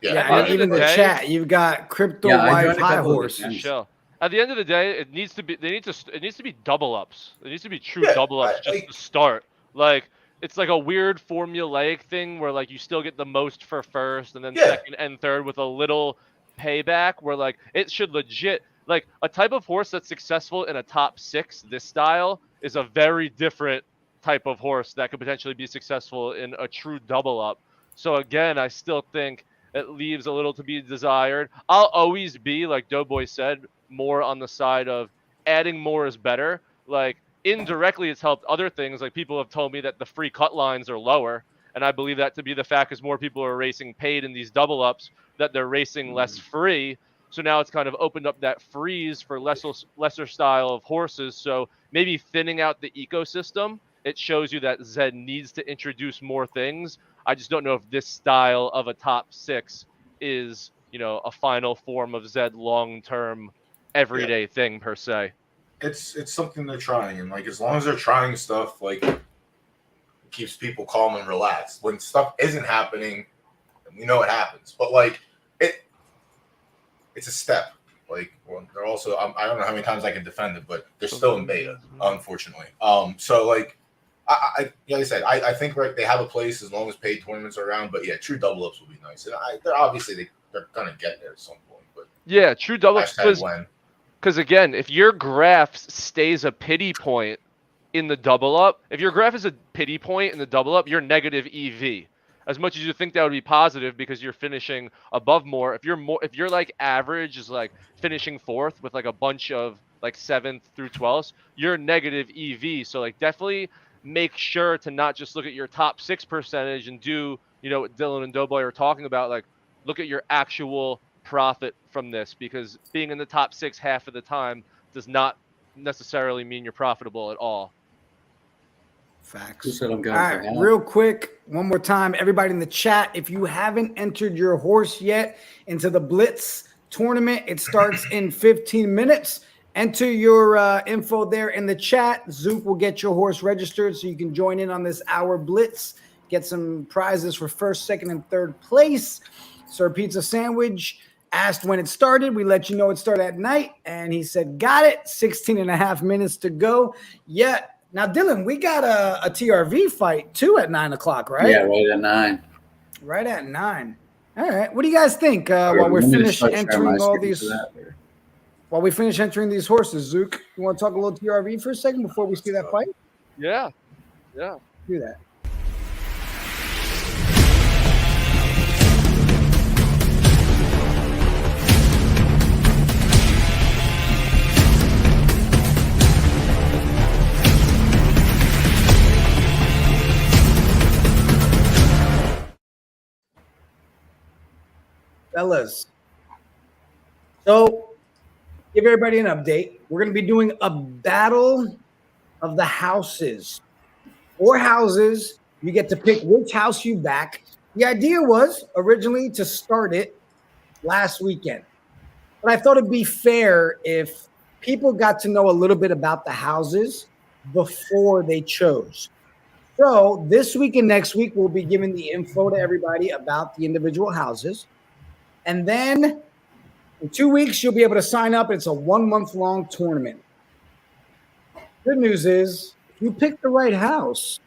Yeah. And even the chat, you've got Crypto Wife High Horse. At the end of the day, it needs to be double ups. It needs to be true double ups just to start. Like it's like a weird formulaic thing where like you still get the most for first and then second and third with a little payback, where like it should legit, like a type of horse that's successful in a top 6 this style is a very different type of horse that could potentially be successful in a true double up. So again, I still think it leaves a little to be desired. I'll always be, like DoughBoy said, more on the side of adding more is better. Like indirectly it's helped other things. Like people have told me that the free cut lines are lower, and I believe that to be the fact because more people are racing paid in these double ups, that they're racing less free. So now it's kind of opened up that freeze for lesser style of horses. So maybe thinning out the ecosystem, it shows you that Zed needs to introduce more things. I just don't know if this style of a top 6 is, you know, a final form of Zed long-term everyday thing per se. It's something they're trying, and like as long as they're trying stuff, like it keeps people calm and relaxed. When stuff isn't happening, we know it happens, but like it's a step. Like, well, they're also I don't know how many times I can defend it, but they're still in beta, unfortunately. So like like I said, I think like they have a place as long as paid tournaments are around. But yeah, true double ups will be nice, and they're obviously they're gonna get there at some point. But yeah, true double ups. Because again, if your graph stays a pity point in the double up, if your graph is a pity point in the double up, you're negative EV. As much as you think that would be positive because you're finishing above more, if you're like average is like finishing 4th with like a bunch of like 7th through 12th, you're negative EV. So like definitely make sure to not just look at your top 6 percentage and do, you know, what Dylan and DoughBoy are talking about, like look at your actual profit from this, because being in the top 6 half of the time does not necessarily mean you're profitable at all. Facts. All right, real quick, one more time, everybody in the chat, if you haven't entered your horse yet into the Blitz tournament, it starts in 15 minutes. Enter your info there in the chat. Zook will get your horse registered so you can join in on this hour Blitz, get some prizes for 1st, 2nd, and 3rd place. Sir Pizza Sandwich asked when it started. We let you know it started at night, and he said, got it. 16 and a half minutes to go. Yeah. Now, Dylan, we got a TRV fight, too, at 9 o'clock, right? Yeah, right at 9. Right at 9. All right. What do you guys think while we're finished entering all these? While we finish entering these horses, Zook, you want to talk a little TRV for a second before we see that fight? Yeah. Do that. Fellas, so give everybody an update. We're going to be doing a battle of the houses. 4 houses. You get to pick which house you back. The idea was originally to start it last weekend, but I thought it'd be fair if people got to know a little bit about the houses before they chose. So this week and next week, we'll be giving the info to everybody about the individual houses. And then in 2 weeks, you'll be able to sign up. It's a 1-month-long tournament. Good news is, if you pick the right house,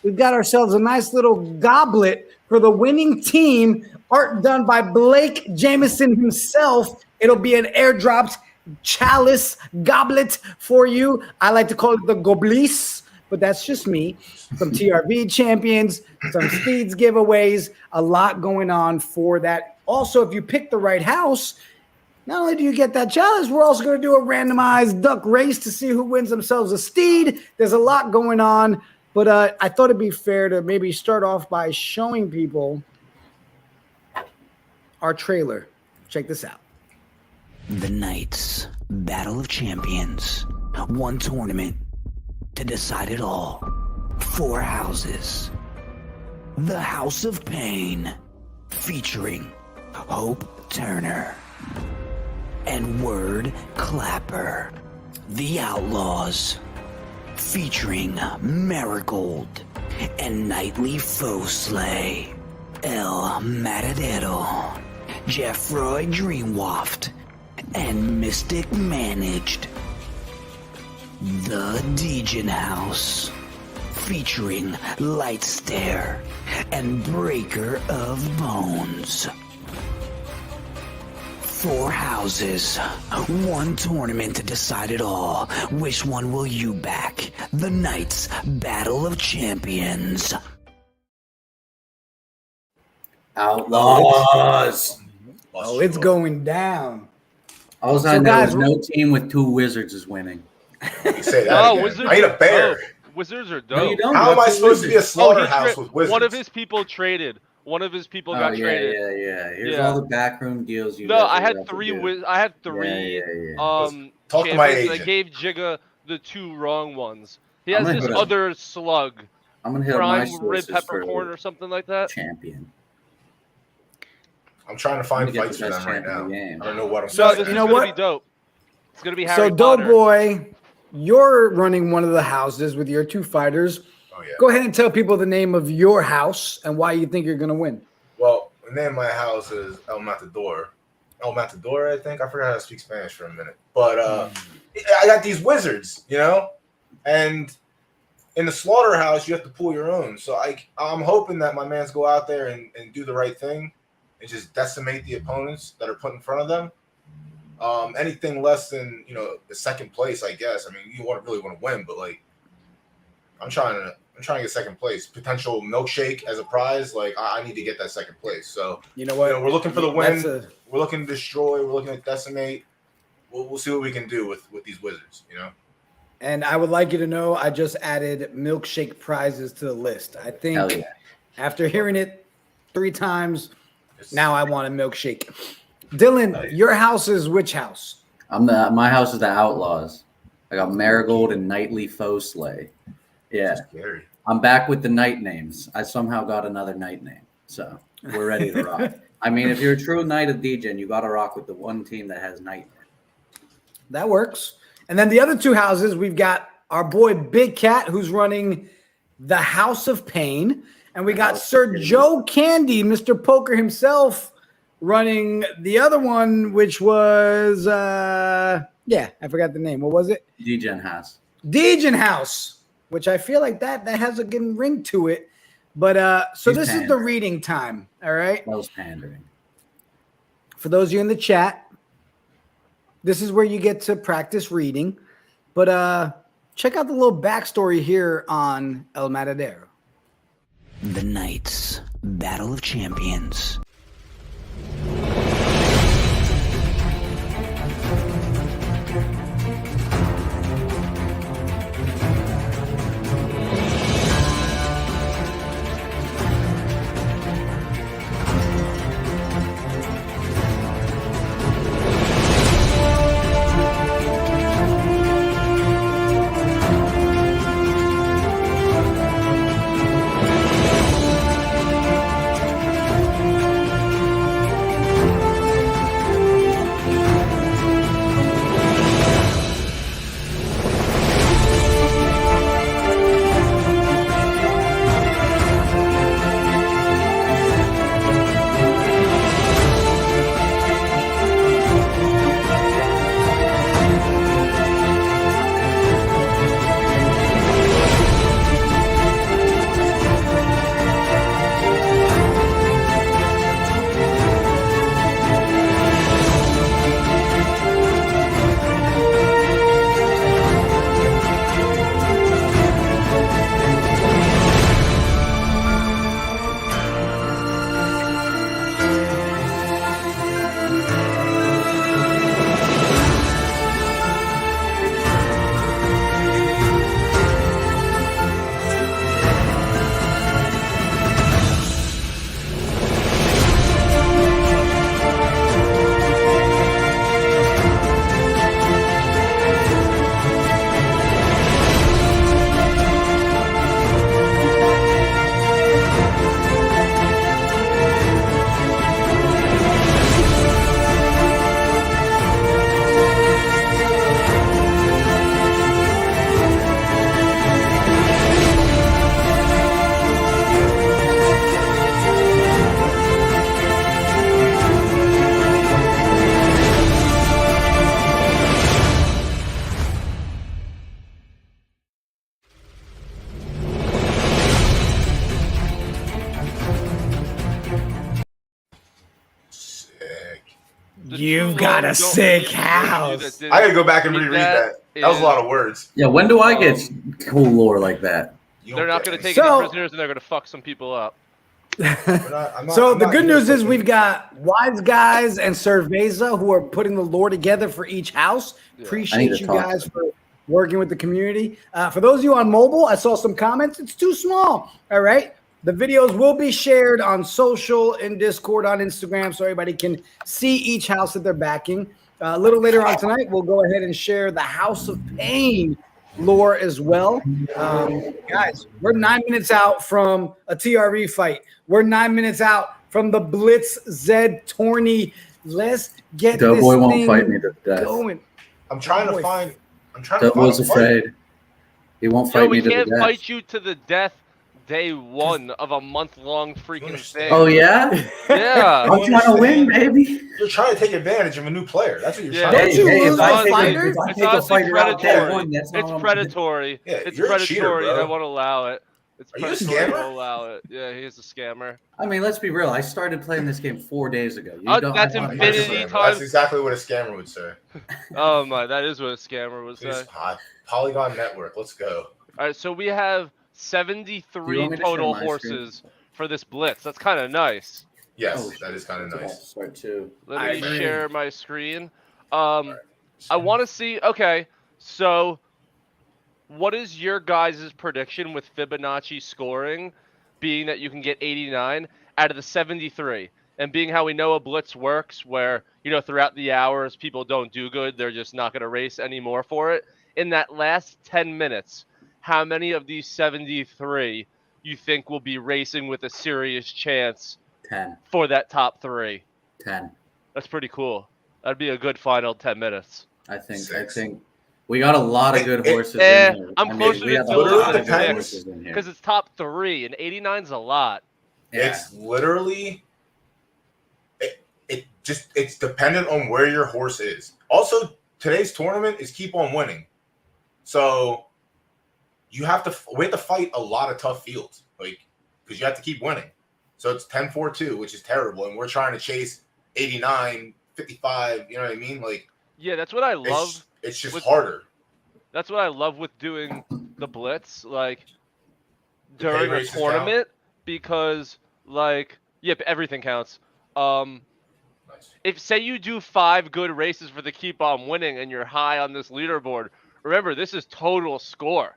we've got ourselves a nice little goblet for the winning team, art done by Blake Jameson himself. It'll be an airdropped chalice goblet for you. I like to call it the Goblis, but that's just me. Some TRV champions, some speeds giveaways, a lot going on for that. Also, if you pick the right house, not only do you get that challenge, we're also going to do a randomized duck race to see who wins themselves a steed. There's a lot going on, but I thought it'd be fair to maybe start off by showing people our trailer. Check this out. The Knights Battle of Champions. One tournament to decide it all. 4 houses. The House of Pain, featuring Hope Turner and Word Clapper. The Outlaws, featuring Marigold and Nightly Foeslay. El Matadero, Jeffroy Dreamwaft, and Mystic Managed. The Degen House, featuring Lightstare and Breaker of Bones. 4 houses, 1 tournament to decide it all. Which one will you back? The Knights Battle of Champions. Outlaws. Oh, it's going down. All I know is no team with 2 wizards is winning. You say that again. Wizards I need a bear. dope. Wizards are dope. No, you don't. How am I supposed to be a slaughterhouse with wizards? One of his people traded. One of his people got traded. Yeah. Here's all the backroom deals you. No, I had 3. I had 3. Talk to my agent. I gave Jigga the 2 wrong ones. He has this other slug. I'm gonna hit my red peppercorn or something like that. Champion. I'm trying to find fights for them right now. I don't know what I'm saying. saying. So, you know what? Be dope. It's gonna be Harry So, Potter. DoughBoy, you're running one of the houses with your 2 fighters. Oh, yeah. Go ahead and tell people the name of your house and why you think you're going to win. Well, the name of my house is El Matador. El Matador, I think. I forgot how to speak Spanish for a minute. But I got these wizards, you know? And in the slaughterhouse, you have to pull your own. So I'm hoping that my mans go out there and do the right thing and just decimate the opponents that are put in front of them. Anything less than, the second place, I guess. I mean, you really want to win, but I'm trying to get second place. Potential milkshake as a prize. I need to get that second place. So you know what? We're looking for the win. We're looking to destroy. We're looking to decimate. We'll see what we can do with these wizards. And I would like you to know I just added milkshake prizes to the list. I think after hearing it 3 times, now I want a milkshake. Dylan, your house is which house? My house is the Outlaws. I got Marigold and Nightly Foeslay. Yeah. Scary. I'm back with the knight names. I somehow got another knight name. So we're ready to rock. I mean, if you're a true knight of Degen, you got to rock with the one team that has knight. That works. And then the other 2 houses, we've got our boy Big Cat, who's running the House of Pain. And we got Sir Joe Candy, Mr. Poker himself, running the other one, which was, I forgot the name. What was it? Degen House. Degen House, which I feel like that has a good ring to it. But so this is the reading time, all right? That was pandering. For those of you in the chat, this is where you get to practice reading. But check out the little backstory here on El Matadero. The Knights Battle of Champions. You've got a sick house. I gotta go back and reread that. That was a lot of words. Yeah, when do I get cool lore like that? They're not going to take any prisoners, and they're going to fuck some people up. So the good news is we've got Wise Guys and Cerveza who are putting the lore together for each house. Appreciate you guys for working with the community. For those of you on mobile, I saw some comments. It's too small. All right. The videos will be shared on social, in Discord, on Instagram, so everybody can see each house that they're backing. A little later on tonight, we'll go ahead and share the House of Pain lore as well. Guys, we're 9 minutes out from a TRE fight. We're 9 minutes out from the Blitz Zed tourney. Let's get this DoughBoy won't thing fight me to death. going. I'm trying to find. DoughBoy's afraid. He won't fight me to the death. We can't fight you to the death day one of a month-long freaking thing. Oh, yeah? Yeah. I'm trying to win, baby. You're trying to take advantage of a new player. That's what you're trying Don't to you do. lose a fighter? It's honestly predatory. It's predatory. Yeah, it's you're a predatory, cheater, and I bro. won't allow it. It's Are you a predatory. I scammer? won't allow it. Yeah, he is a scammer. I mean, let's be real. I started playing this game 4 days ago. That's infinity times. That's exactly what a scammer would say. Oh my, that is what a scammer would say. It's hot. Polygon Network. Let's go. All right, so we have 73 to total share my horses for this blitz. That's kind of nice. Yes, that is kind of nice. Start too. Let me share my screen. I want to see. Okay, so what is your guys' prediction with Fibonacci scoring, being that you can get 89 out of the 73, and being how we know a blitz works, where throughout the hours people don't do good, they're just not going to race anymore for it. In that last 10 minutes, how many of these 73 you think will be racing with a serious chance 10 for that top 3? 10. That's pretty cool. That'd be a good final 10 minutes. I think. 6. I think we got a lot of good horses in here. I'm closer to a lot of good 6 horses in here. because it's top 3, and 89's a lot. Yeah. It's literally. It's dependent on where your horse is. Also, today's tournament is keep on winning, so we have to fight a lot of tough fields, because you have to keep winning. So it's 10-4-2, which is terrible, and we're trying to chase 89, 55. You know what I mean? Yeah, that's what I love. It's just harder. That's what I love with doing the blitz, during a tournament, because everything counts. Nice. If say you do 5 good races for the keep on winning, and you're high on this leaderboard, remember this is total score.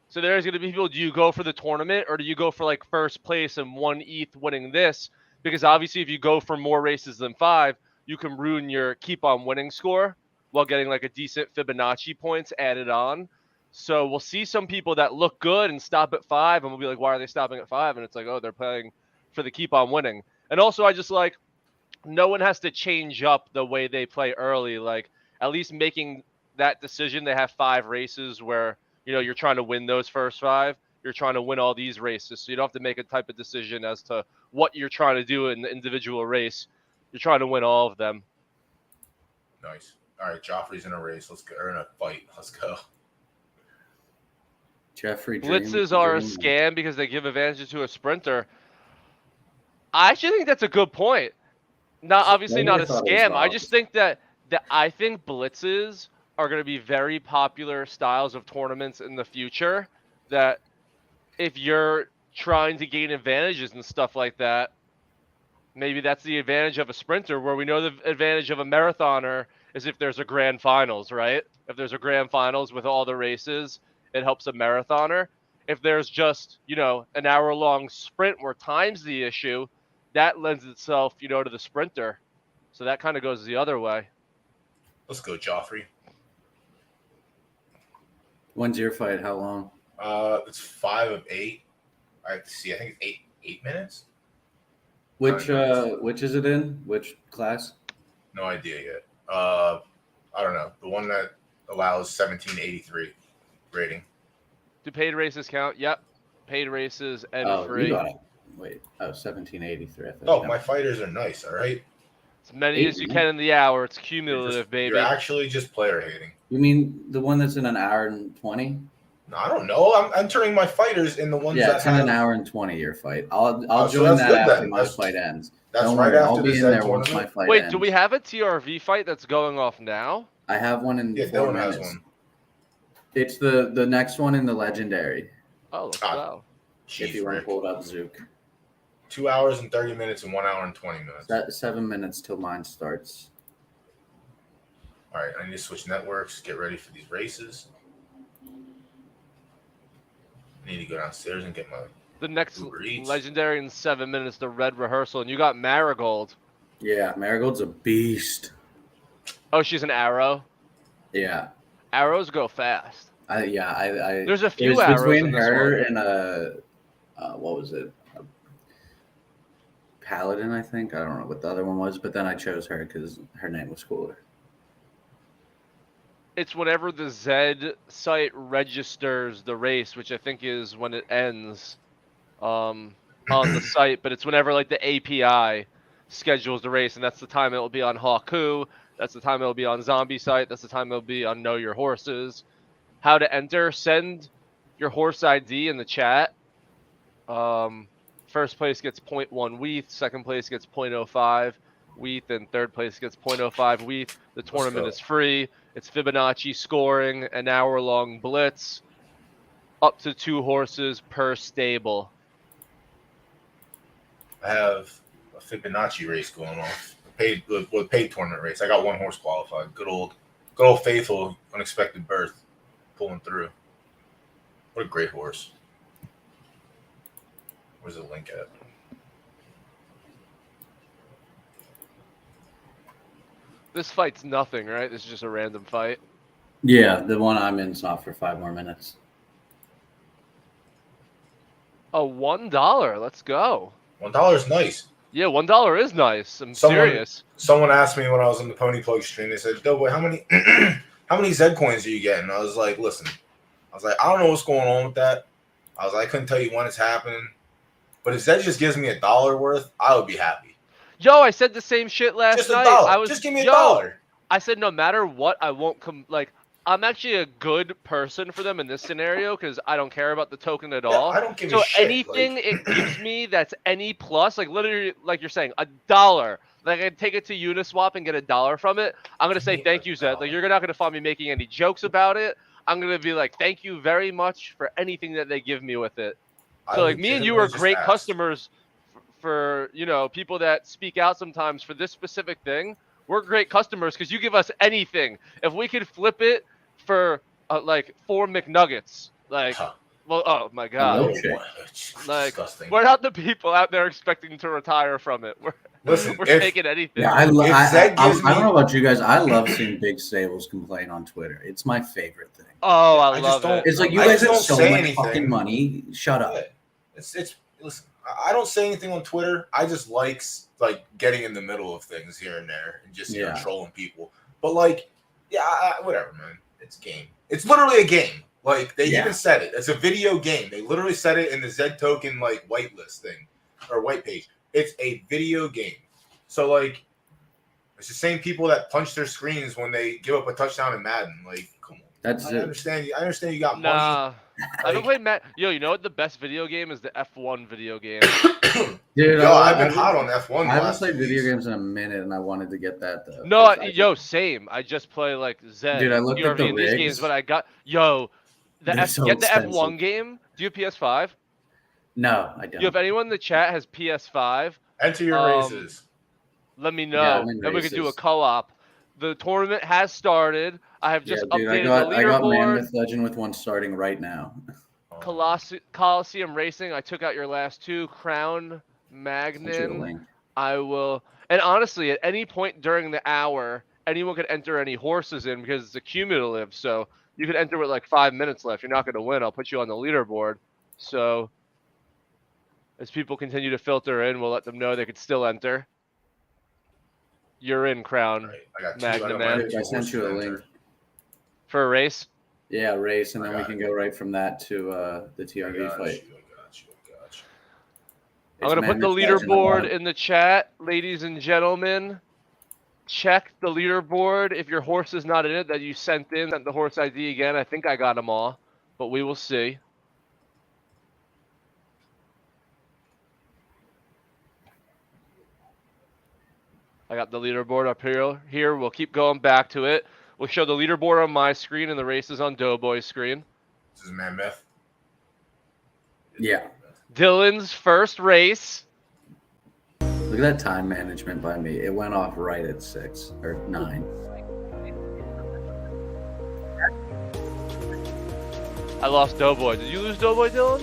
So there's going to be people, do you go for the tournament or do you go for first place and 1 ETH winning this? Because obviously if you go for more races than 5, you can ruin your keep on winning score while getting a decent Fibonacci points added on. So we'll see some people that look good and stop at 5, and we'll be like, why are they stopping at 5? And it's oh, they're playing for the keep on winning. And also I just no one has to change up the way they play early. At least making that decision, they have 5 races where you're trying to win those first 5. You're trying to win all these races. So you don't have to make a type of decision as to what you're trying to do in the individual race. You're trying to win all of them. Nice. All right, Joffrey's in a race. Let's go. Or in a fight. Let's go. Jeffrey. Blitzes are a scam because they give advantages to a sprinter. I actually think that's a good point. Obviously not a scam. I just think that I think blitzes are going to be very popular styles of tournaments in the future, that if you're trying to gain advantages and stuff like that, maybe that's the advantage of a sprinter, where we know the advantage of a marathoner is if there's a grand finals, right? If there's a grand finals with all the races, it helps a marathoner. If there's just, an hour-long sprint where time's the issue, that lends itself, to the sprinter. So that kind of goes the other way. Let's go, Joffrey. When's your fight? How long? It's 5 of 8. I have to see. I think it's 8 minutes. Which is it in? Which class? No idea yet. I don't know. The one that allows 1783 rating. Do paid races count? Yep. Paid races and free. You got it. Wait. 1783. Oh, my fighters are nice. All right. As many as you can in the hour. It's cumulative, baby. You're actually just player hating. You mean the one that's in an hour and 20? No, I don't know. I'm entering my fighters in the ones that it's in an hour and 20 your fight. I'll so join that's that good after then. my fight ends. That's Don't right worry, after I'll the be in Zed there once my tournament. fight Wait, ends. do we have a TRV fight that's going off now? I have one in 4 Dylan minutes. has one. It's the next one in the legendary. Oh, let's go. If you want to pull it up, Zook. 2 hours and 30 minutes and 1 hour and 20 minutes. That's 7 minutes till mine starts. All right, I need to switch networks, get ready for these races. I need to go downstairs and get my The next Uber Eats. legendary in 7 minutes, the red rehearsal, and you got Marigold. Yeah, Marigold's a beast. Oh, she's an arrow. Yeah. Arrows go fast. There's a few arrows between in this her one. and what was it? A Paladin, I think. I don't know what the other one was, but then I chose her because her name was cooler. It's whenever the Zed site registers the race, which I think is when it ends on the site, but it's whenever like the API schedules the race, and that's the time it will be on Haku, that's the time it will be on Zombie site, that's the time it will be on Know Your Horses. How to enter, send your horse ID in the chat. First place gets 0.1 WETH, second place gets 0.05 WETH, and third place gets 0.05 WETH. The tournament is free. It's Fibonacci scoring, an hour-long blitz, up to 2 horses per stable. I have a Fibonacci race going on. Paid tournament race. I got 1 horse qualified. Good old faithful unexpected birth pulling through. What a great horse. Where's the link at? This fight's nothing, right? This is just a random fight. Yeah, the one I'm in's not for 5 more minutes. Oh, $1. Let's go. $1 is nice. Yeah, $1 is nice. I'm serious. Someone asked me when I was on the Pony Plug stream. They said, "DoughBoy, how many Zed coins are you getting?" I was like, "Listen, I don't know what's going on with that. I couldn't tell you when it's happening. But if Zed just gives me $1 worth, I would be happy." Yo, I said the same shit last Just night. $1. Just give me $1. I said no matter what, I won't come. Like, I'm actually a good person for them in this scenario because I don't care about the token at all. I don't give a shit. So anything it gives me that's any plus, like literally, like you're saying, $1. Like I take it to Uniswap and get $1 from it. I'm gonna say thank you, Zed. Like you're not gonna find me making any jokes about it. I'm gonna be like, thank you very much for anything that they give me with it. So like me and you are great customers for people that speak out sometimes for this specific thing. We're great customers because you give us anything. If we could flip it for like 4 McNuggets, like, well, oh my god, like disgusting. We're not the people out there expecting to retire from it. We're taking anything. Yeah, I don't know about you guys. I love seeing big stables complain on Twitter. It's my favorite thing. Oh, I love it. It's like you guys have so much fucking money. Shut up. It's listen. I don't say anything on Twitter. I just like getting in the middle of things here and there and just trolling people. But like, whatever, man. It's a game. It's literally a game. Like they even said it. It's a video game. They literally said it in the Zed token like whitelist thing or white page. It's a video game. So like, it's the same people that punch their screens when they give up a touchdown in Madden. Like, come on. I understand you got money. I haven't played Yo, you know what? The best video game is the F1 video game. Dude, I've been hot on F1. I haven't played video games in a minute, and I wanted to get that though. No, same. I just play like Zed. Dude, I looked at the in these games, but I got get the F1 game. Do you have PS5? No, I don't. If anyone in the chat has PS5, enter your races. Let me know, and we can do a co-op. The tournament has started. I have just updated the leaderboard. I got Mammoth Legend with one starting right now. Coliseum Racing. I took out your last 2. Crown Magnin. I will. And honestly, at any point during the hour, anyone could enter any horses in because it's a cumulative. So you could enter with like 5 minutes left. You're not going to win. I'll put you on the leaderboard. So as people continue to filter in, we'll let them know they could still enter. You're in, Crown. Right. I got Magna Man. I sent you a link. For a race? Yeah, race, and then we can go right from that to the TRV fight. I'm going to put the leaderboard in the chat, ladies and gentlemen. Check the leaderboard. If your horse is not in it that you sent the horse ID again. I think I got them all. but we will see. I got the leaderboard up here. We'll keep going back to it. We'll show the leaderboard on my screen and the races on DoughBoy's screen. This is Man Myth. Yeah. Dylan's first race. Look at that time management by me. It went off right at 6 or 9. I lost DoughBoy. Did you lose DoughBoy, Dylan?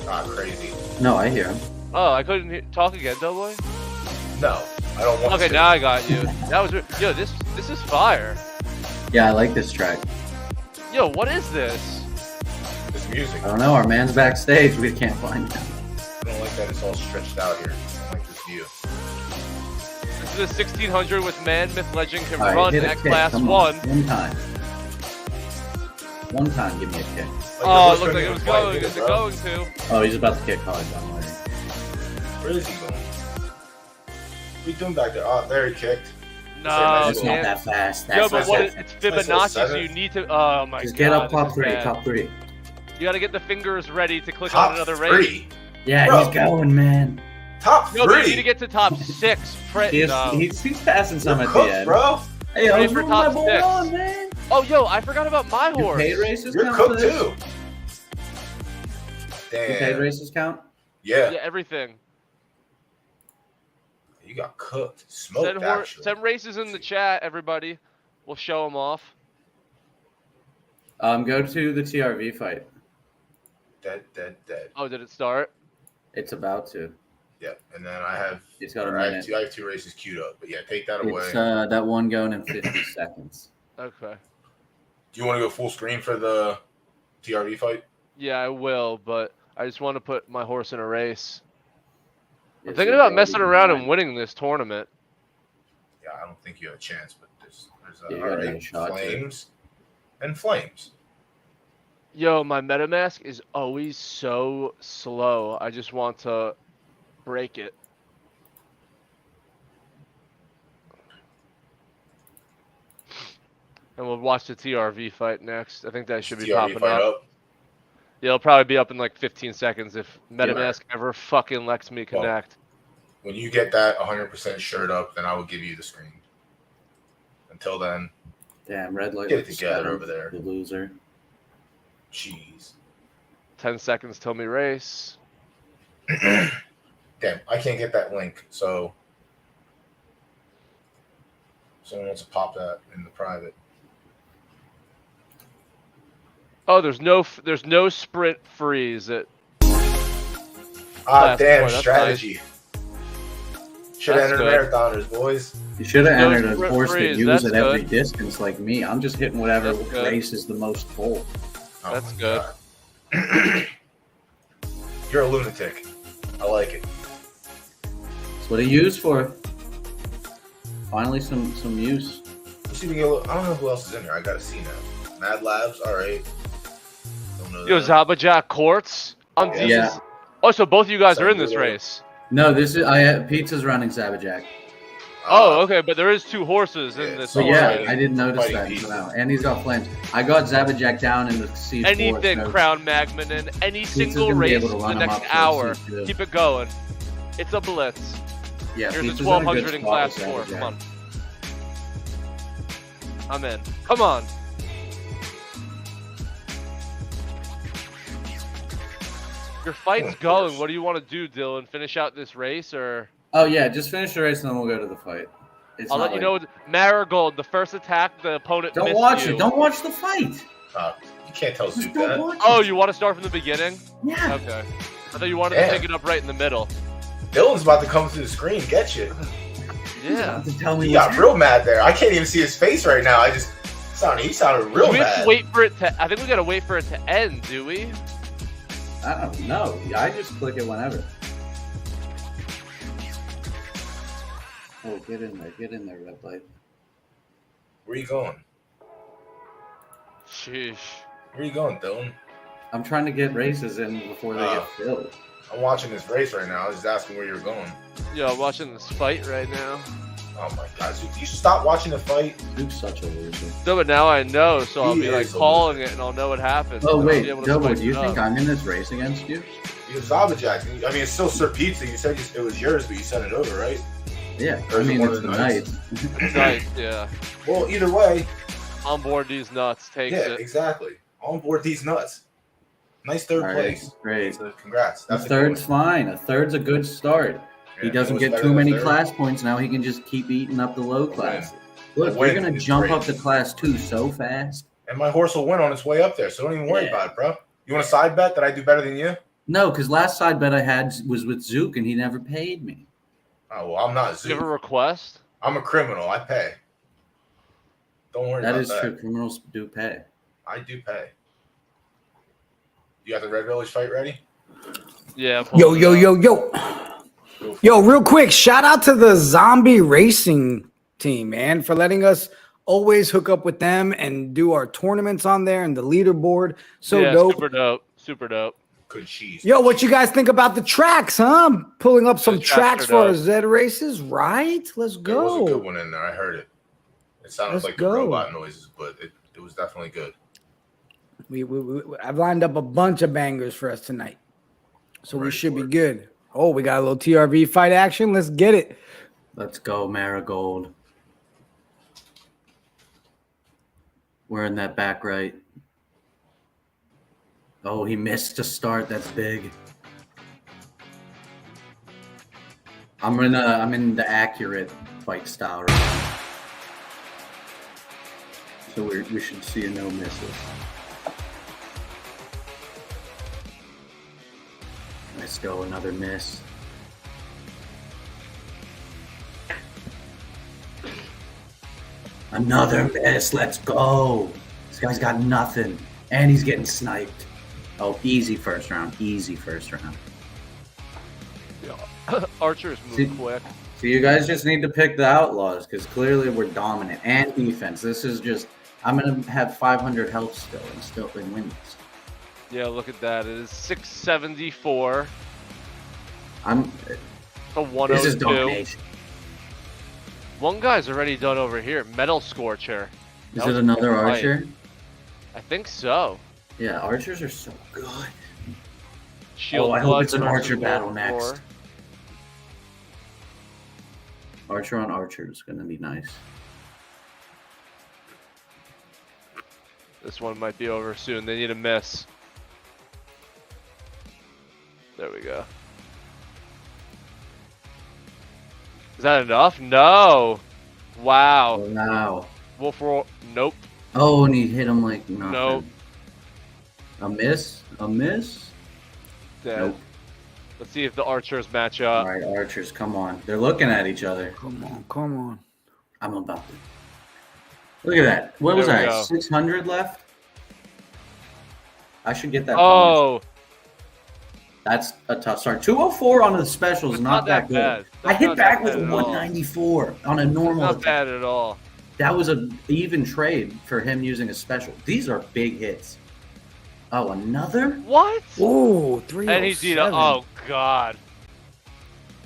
Ah, crazy. No, I hear him. Oh, I couldn't talk again, DoughBoy? No, I don't want to. Okay, now I got you. That was yo. This is fire. Yeah, I like this track. Yo, what is this? This music. I don't know. Our man's backstage. We can't find him. I don't like that it's all stretched out here. I don't like this view. This is a 1600 with Man Myth Legend can All right, run hit a at kick. class Come 1. on. One time. One time, give me a kick. Oh, it looked like it was going. Is it going to? Oh, he's about to kick hard. I'm waiting. Where is he going? What are you doing back there? Oh, there he kicked. No, It's not that fast. Yo, That's but not what? that It's fast. Fibonacci, so seven. you need to. Oh my god. Just get up top this is 3. bad. Top 3. You gotta get the fingers ready to click Top on another 3. race. Yeah, Bro. he's going, man. Top 3. No, but you need to get to top 6. He's passing some You're at cooked, the end. bro. Hey, I Ready was for moving my top boy 6. on, man. Oh, yo, I forgot about my Do horse. paid races You're count for cooked this? too. Do paid Damn. races count? Yeah. Yeah, everything. You got cooked. Smoked, actually. Send races in the chat, everybody. We'll show them off. Go to the TRV fight. Dead. Oh, did it start? It's about to. Yeah, and then I have. It's got a I minute. have 2 races queued up, but yeah, take that away. It's that one going in 50 seconds. Okay. Do you want to go full screen for the TRV fight? Yeah, I will, but I just want to put my horse in a race. I'm Yes, thinking it's about messing already around done. and winning this tournament. Yeah, I don't think you have a chance, but there's Yeah, you all got a right, shot to. flames and flames. Yo, my MetaMask is always so slow. I just want to break it. And we'll watch the TRV fight next. I think that should be TRV popping fight up. Yeah, it'll probably be up in like 15 seconds if MetaMask Yeah. ever fucking lets me Well, connect. When you get that 100% shirt up, then I will give you the screen. Until then, Damn, red light. Get it with together seven, over there. The loser. jeez. 10 seconds till me race. Damn, I can't get that link, so someone wants to pop that in the private. Oh, there's no sprint freeze at Ah, damn, That's strategy. Should That's enter good. marathoners, boys. You should have No entered a sprint horse that freeze, uses that's at every good. distance like me. I'm just hitting whatever That's good. race is the most full. Oh That's my good. God. You're a lunatic. I like it. That's what he used for. Finally, some use. Let's see if we get I don't know who else is in there. I gotta see now. Mad Labs, all right. Don't know Yo, that. Zabajack Courts. Yeah. Oh, so both of you guys are in this Sabudo. race. No, this is Pizza's running Zabajack. Oh, okay, but there is 2 horses in Yeah, this. So Oh, yeah, fighting- I didn't notice fighting that pizza. until now. And he's got flames. I got Zabajack down in the C4. Anything so Crown Magman in any single gonna be race able to in run the him next up to hour. C2. Keep it going. It's a blitz. Yeah, Here's Pizza's a in a 1200 good in spot class with 4. Zabajack. Come on. I'm in. Come on. Your fight's Of going. course. What do you want to do, Dylan? Finish out this race, or Oh yeah, just finish the race and then we'll go to the fight. It's I'll not let you like- know. Marigold, the first attack, the opponent Don't missed watch you. it. Don't watch the fight. You can't tell Just Zook don't that. watch Oh, it. you want to start from the beginning? Yeah. Okay. I thought you wanted to Damn. pick it up right in the middle. Dylan's about to come through the screen, get you. Yeah. To tell me He what's got real mad there. I can't even see his face right now. He sounded real Do we have mad. to wait for it to? I think we gotta wait for it to end. Do we? I don't know. I just click it whenever. Oh, get in there. Get in there, red light. Where you going? Sheesh. Where you going, Dylan? I'm trying to get races in before they get filled. I'm watching this race right now. I was just asking where you're going. Yo, I'm watching this fight right now. Oh my God, Zook, you stop watching the fight. Zook's such a loser. No, but now I know, so I'll He be like is a calling loser. it, and I'll know what happens. Oh and wait, I'll be able to Double, spice do you it think up. I'm in this race against you? You Zabajack. I mean, it's still Sir Pizza. You said it was yours, but you sent it over, right? Yeah, Or I is it mean one it's of the the Knights. Nice, yeah. Well, either way, On board these nuts, takes yeah, it. exactly. On board these nuts. Nice third All right, place. great. So congrats. A That's third's a fine. A third's a good start. good He one. doesn't It was get better too than many third. class points. Now he can just keep eating up the low class. Look, win we're gonna is jump great. up to class 2 so fast. And my horse will win on its way up there, so don't even worry Yeah. about it, bro. You want a side bet that I do better than you? No, because last side bet I had was with Zook and he never paid me. Oh, well, I'm not You have a Zook. request? I'm a criminal. I pay. Don't worry That about is that. true. Criminals do pay. I do pay. You got the Red Village fight ready? Yeah. Yo, real quick, shout out to the Zombie Racing team, man, for letting us always hook up with them and do our tournaments on there and the leaderboard. So Yeah, dope. super dope. Super dope. Good cheese. Yo, what you guys think about the tracks, huh? I'm pulling up some Those tracks tracks are for our dope. Zed races, right? Let's There was a good go. one in there. I heard it. It sounded Let's like go. the robot noises, but it was definitely good. I've lined up a bunch of bangers for us tonight. So we Ready should for be it. good. Oh, we got a little TRV fight action. Let's get it. Let's go, Marigold. We're in that back right. Oh, he missed to start. That's big. I'm in the accurate fight style right now. So we should see a no misses. Let's go, another miss. Another miss. Let's go. This guy's got nothing. And he's getting sniped. Oh, easy first round. Easy first round. Archers move quick. So you guys just need to pick the outlaws because clearly we're dominant. And defense. This is just... I'm going to have 500 health still and win this. Yeah, look at that. It is 674 I'm... to This is 102. domination. One guy's already done over here. Metal Scorcher. Is That it was another a fight. archer? I think so. Yeah, archers are so good. Shield I hope Blood it's an versus archer battle Wolf next. Roar. Archer on archer is going to be nice. This one might be over soon. They need a miss. There we go. Is that enough? No. Wow. Wow. Wolf Roar. Nope. Oh, and he hit him like nothing. Nope. A miss? A miss? Dead. Nope. Let's see if the archers match up. All right, archers, come on. They're looking at each other. Come on, come on. I'm about to. Look at that. What was There we that? go. 600 left? I should get that. bonus. Oh, That's a tough start. 204 on the special is That's not not that that good. bad. I That's hit not back that with bad a at all. 194 on a normal not attack. bad at all. That was an even trade for him using a special. These are big hits. Oh, another? What? Ooh, 307. And he did. Oh God.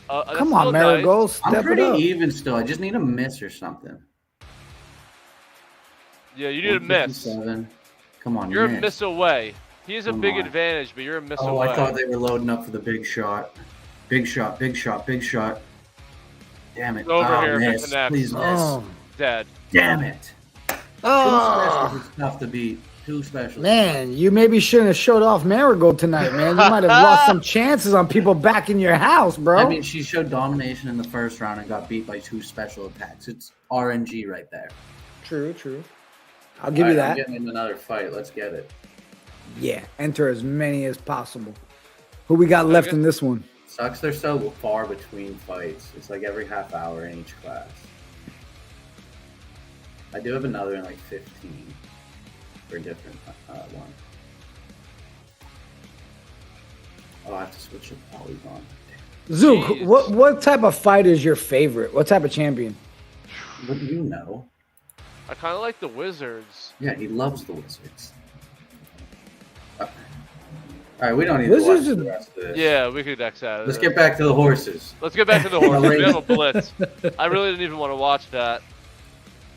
That's Come on, still Marigold. nice. I'm Step it pretty up. even still. I just need a miss or something. Yeah, you need a miss. 157. Come on, You're miss. a miss away. He has a Come big on. advantage, but you're a miss Oh, away. I thought they were loading up for the big shot. Big shot, big shot, big shot. Damn it. Over oh, here if it miss. connects. Please miss. Oh, Dead. Damn it. oh. 2 specials is tough to beat. 2 specials. Man, you maybe shouldn't have showed off Marigold tonight, man. You might have lost some chances on people back in your house, bro. I mean, she showed domination in the first round and got beat by 2 special attacks. It's RNG right there. True, true. I'll give you I'm that. getting in another fight. Let's get it. Yeah, enter as many as possible. Who we got left in this one? Sucks they're so far between fights. It's like every half hour in each class. I do have another in like 15 for a different one. Oh, I have to switch to Polygon. Zook, Jeez. what type of fight is your favorite? What type of champion? What do you know? I kind of like the Wizards. Yeah, he loves the Wizards. All All right, we don't need This to watch is the rest of this. Yeah, we could X out of Let's it. get back to the horses. Let's get back to the horses. We have a blitz. I really didn't even want to watch that.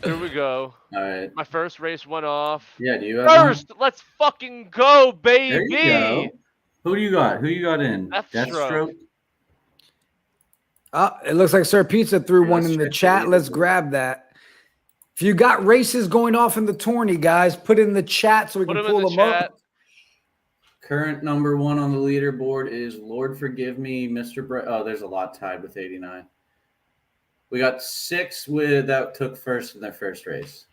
Here we go. All right. My first race went off. Yeah, do you have First, let's fucking go, one? baby. There you go. Who do you got? Who you got in? Deathstroke. It looks like Sir Pizza threw one in the chat. Let's grab that. If you got races going off in the tourney, guys, put it in the chat so we can pull them up. Current number 1 on the leaderboard is Lord Forgive Me, Mr. Oh, there's a lot tied with 89. We got 6 that took first in their first race.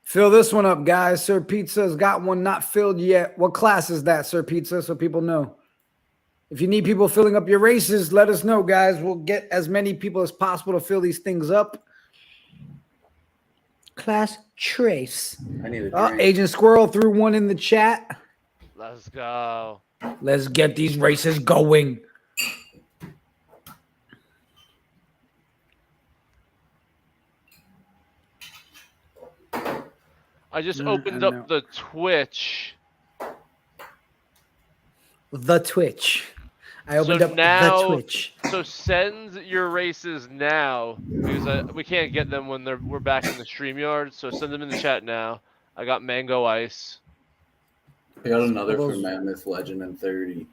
Fill this one up, guys. Sir Pizza's got one not filled yet. What class is that, Sir Pizza, so people know? If you need people filling up your races, let us know, guys. We'll get as many people as possible to fill these things up. Class Trace. I need a drink. Agent Squirrel threw one in the chat. Let's go. Let's get these races going. I just opened up the Twitch. The Twitch. I opened up the Twitch. So send your races now because we can't get them when we're back in the StreamYard. So send them in the chat now. I got Mango Ice. I got another for Mammoth Legend and 30.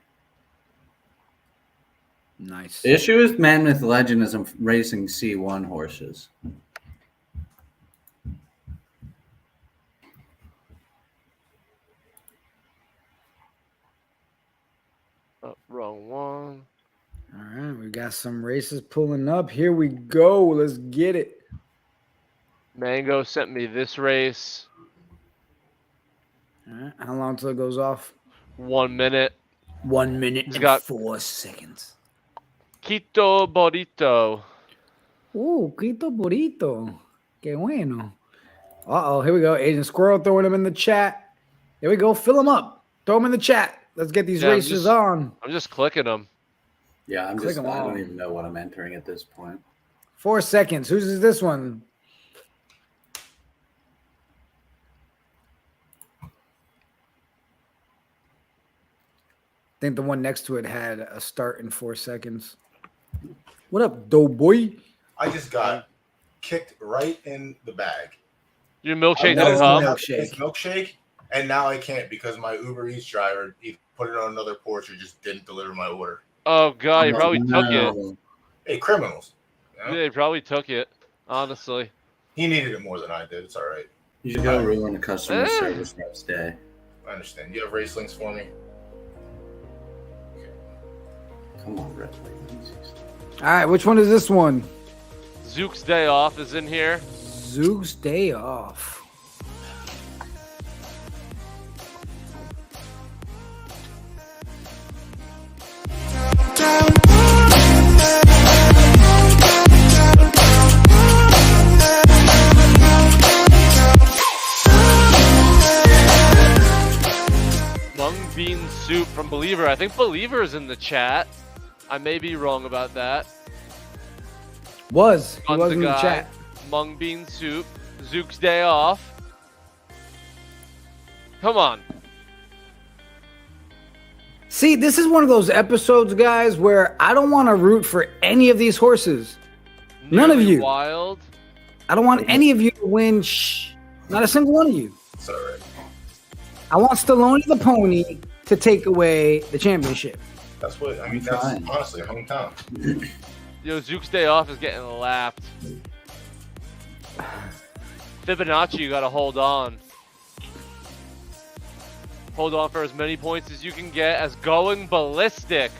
Nice. The issue with Mammoth Legend is I'm racing C1 horses. Oh, wrong one. All right, we got some races pulling up. Here we go. Let's get it. Mango sent me this race. All right, how long till it goes off? 1 minit. 1 minute and 4 seconds. Quito Burrito. Quito Burrito. Qué bueno. Uh-oh, here we go. Agent Squirrel throwing them in the chat. Here we go. Fill them up. Throw them in the chat. Let's get these races on. I'm just clicking them. Yeah, I don't even know what I'm entering at this point. 4 seconds. Whose is this one? I think the one next to it had a start in 4 seconds. What up, DoughBoy? I just got kicked right in the bag. Your milkshake didn't come? It's milkshake, and now I can't because my Uber Eats driver either put it on another porch or just didn't deliver my order. Oh, God, he probably took it. Hey, criminals. You know? Yeah, he probably took it, honestly. He needed it more than I did. It's all right. You should go ruin the customer service rep's day. I understand. You have race links for me? Come on, Red. All right, which one is this one? Zook's Day Off is in here. Zook's Day Off. Mung Bean Soup from Believer. I think Believer is in the chat. I may be wrong about that. He was in the chat. Mung Bean Soup. Zook's Day Off. Come on. See, this is one of those episodes, guys, where I don't want to root for any of these horses. None of you. Wild. I don't want any of you to win. Not a single one of you. It's all right. I want Stallone the pony to take away the championship. That's what I mean. That's honestly hometown. Yo, Zook's Day Off is getting lapped. Fibonacci, you gotta hold on. Hold on for as many points as you can get as Going Ballistic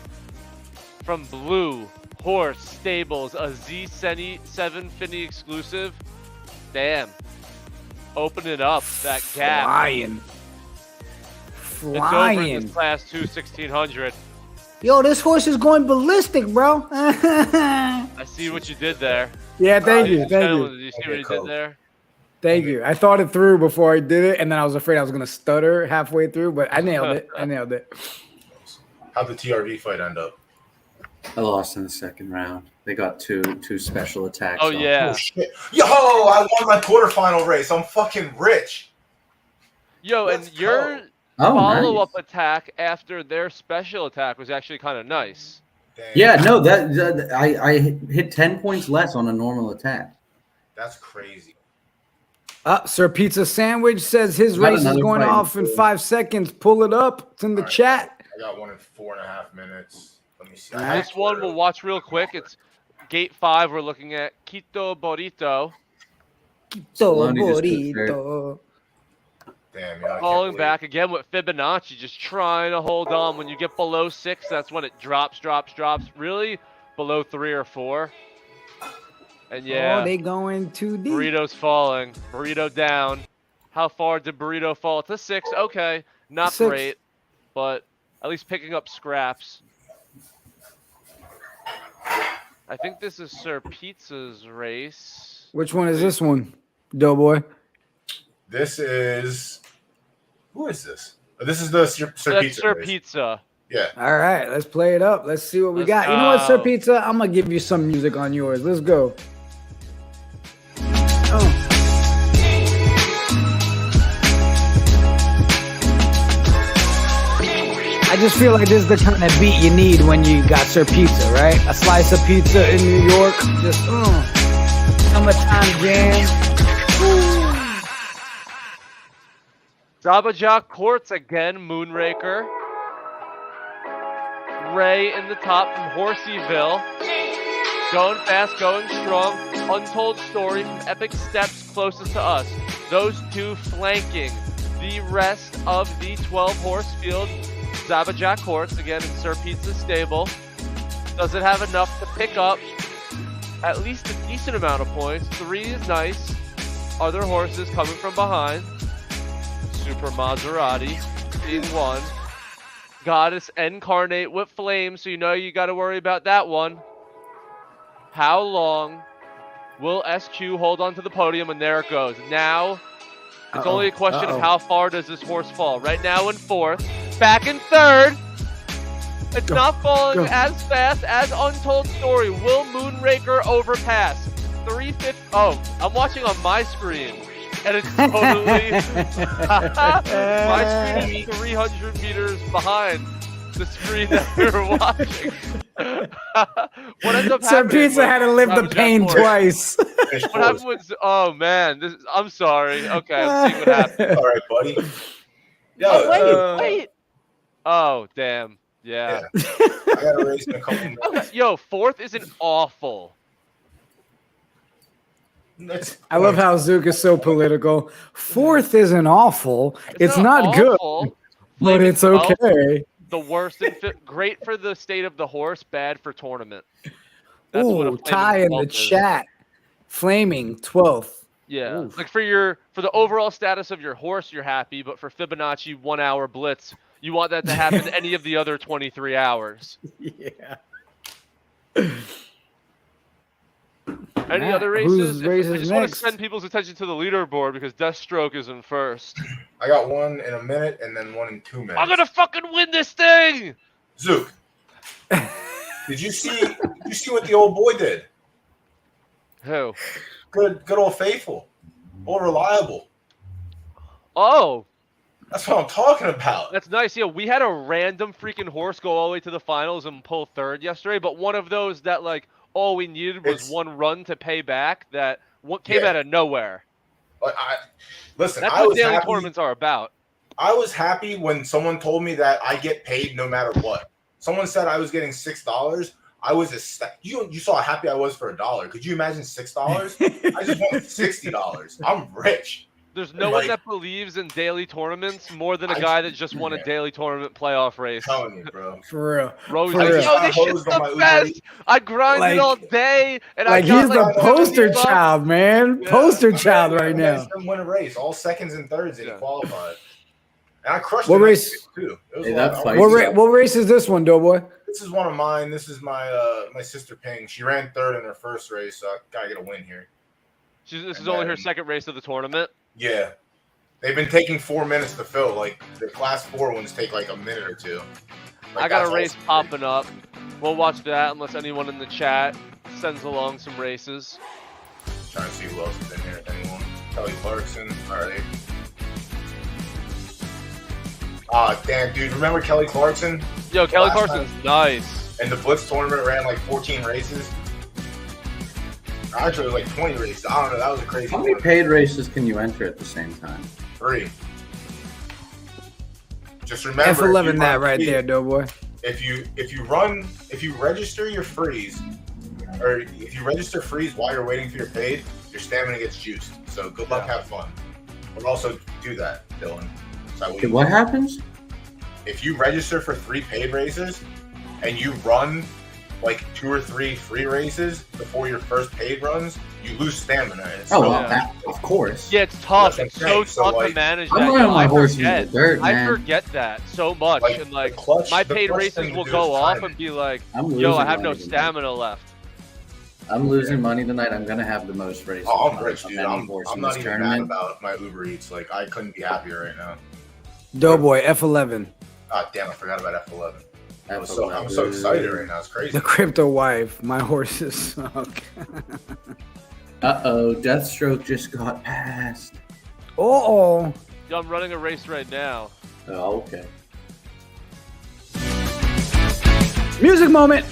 from Blue Horse Stables, a Z7 Finny exclusive. Damn. Open it up, that gap. Flying. It's over in this class 2 1600. Yo, this horse is going ballistic, bro. I see what you did there. Yeah, thank you. Thank you. Did you see what he did there? Thank you. I thought it through before I did it, and then I was afraid I was going to stutter halfway through, but I nailed it. I nailed it. How'd the TRV fight end up? I lost in the second round. They got two special attacks. Oh, yeah. Oh, shit. Yo, I won my quarterfinal race. I'm fucking rich. Yo, Let's and you're... I'm follow-up attack after their special attack was actually kind of nice. Dang. Yeah, no, that I hit 10 points less on a normal attack. That's crazy. Sir Pizza Sandwich says his Got race is another going fight. off in 5 seconds. Pull it up. It's in the All right. chat. I got one in 4.5 minutes. Let me see. This one we'll watch real quick. It's Gate 5. We're looking at Quito Burrito. Saloni just took Damn, yeah. Falling back again with Fibonacci, just trying to hold on. When you get below 6, that's when it drops. Really, below 3 or 4. And yeah, Oh, they going too deep. Burrito's falling. Burrito down. How far did Burrito fall? To 6. Okay, not 6. great, but at least picking up scraps. I think this is Sir Pizza's race. Which one is this one, Doughboy? This is. Who is this? Oh, this is the Sir That's Pizza. Sir race. Pizza. Yeah. All right, let's play it up. Let's see what we Let's got. You know what, Sir go. Pizza? I'm going to give you some music on yours. Let's go. Oh. I just feel like this is the kind of beat you need when you got Sir Pizza, right? A slice of pizza in New York. Just, summertime jam. Zabajak Courts again, Moonraker. Ray in the top from Horseyville. Going fast, going strong. Untold Story from Epic Steps closest to us. Those two flanking the rest of the 12-horse field. Zabajak Courts again in Sir Pizza's stable. Does it have enough to pick up at least a decent amount of points? 3 is nice. Other horses coming from behind. Super Maserati being 1. Goddess Incarnate with Flame, so you know you got to worry about that one. How long will SQ hold on to the podium? And there it goes. Now, it's only a question of how far does this horse fall. Right now in 4th. Back in 3rd. It's not falling as fast as Untold Story. Will Moonraker overpass? 350. Oh, I'm watching on my screen. And it's totally my screen is 300 meters behind the screen that we were watching. What ends up Sir happening? Pizza had to live the pain twice. What happened was, oh man, I'm sorry. Okay, I'm seeing what happened. All right, buddy. Yo, Oh, wait. Oh, damn. Yeah. I got to race in a couple minutes. Yo, 4th isn't awful. I love how Zook is so political. 4th isn't awful. It's not awful. good, but it's okay. The worst in great for the state of the horse, bad for tournament. That's what a Ooh, Flaming tie in the 12th is. chat. Flaming 12th. Yeah, like for the overall status of your horse, you're happy, but for Fibonacci 1 hour blitz, you want that to happen any of the other 23 hours. Yeah. Any Matt, other whose races? race I is just want to next? send people's attention to the leaderboard because Deathstroke is in 1st. I got one in a minute and then one in 2 minutes. I'm gonna fucking win this thing! Zook. Did you see what the old boy did? Who? Good old faithful. Old reliable. Oh, That's what I'm talking about. that's nice. Yeah, we had a random freaking horse go all the way to the finals and pull 3rd yesterday, but one of those that like all we needed was one run to pay back that came out of nowhere. Like, listen, That's I what was daily happy. tournaments are about. I was happy when someone told me that I get paid no matter what. Someone said I was getting $6. I was you saw how happy I was for $1. Could you imagine $6? I just wanted $60. I'm rich. There's no one that believes in daily tournaments more than a guy that just won a daily tournament playoff race. I'm telling you, bro. For real. Rose, For like, real. yo, this shit's the best. I grinded all day, and I got he's the poster child, man. Poster child right now. I win a race, all seconds and thirds, and he qualified. And I crushed What it race? too. It was Hey, a that's lot. feisty. What race is this one, Doughboy? This is one of mine. This is my my sister Ping. She ran 3rd in her first race, so I gotta get a win here. This is only her 2nd race of the tournament. Yeah. They've been taking 4 minutes to fill. Like the class 4 ones take like a minute or two. Like, I got that's a race awesome. popping up. We'll watch that unless anyone in the chat sends along some races. Trying to see who else is in here. Anyone? Kelly Clarkson. All right. Damn, dude. Remember Kelly Clarkson? Yo, Kelly Last Clarkson's time. nice. And the Blitz tournament ran like 14 races. Actually, it was like 20 races. I don't know. That was a crazy How many one. paid races can you enter at the same time? 3. Just remember. F11 that right there, doughboy. If you register your freeze, or if you register freeze while you're waiting for your paid, your stamina gets juiced. So good luck, have fun. But also do that, Dylan. So Okay, what happens? if you register for 3 paid races and you run like 2 or 3 free races before your first paid runs, you lose stamina. And it's Oh, so- well, that, of course. Yeah, it's tough. That's It's what so I'm saying. So, tough to like, manage I'm that. riding Yo, my I horse in the forget. dirt, I man. forget that so much, Like, and like the clutch- my the paid first races thing will to do go is off time and it. be like, I'm "Yo, losing I have no money tonight. stamina left." I'm losing money tonight. I'm gonna have the most races. Oh, I'm of rich, dude. any I'm horse in not this even mad tournament. about my Uber Eats. Like, I couldn't be happier right now. Doughboy F11. God damn, I forgot about F11. I'm so F11. excited right now. It's crazy. The crypto wife. My horses suck. Uh-oh, Deathstroke just got passed. Oh. Yo, I'm running a race right now. Oh, okay. Music moment.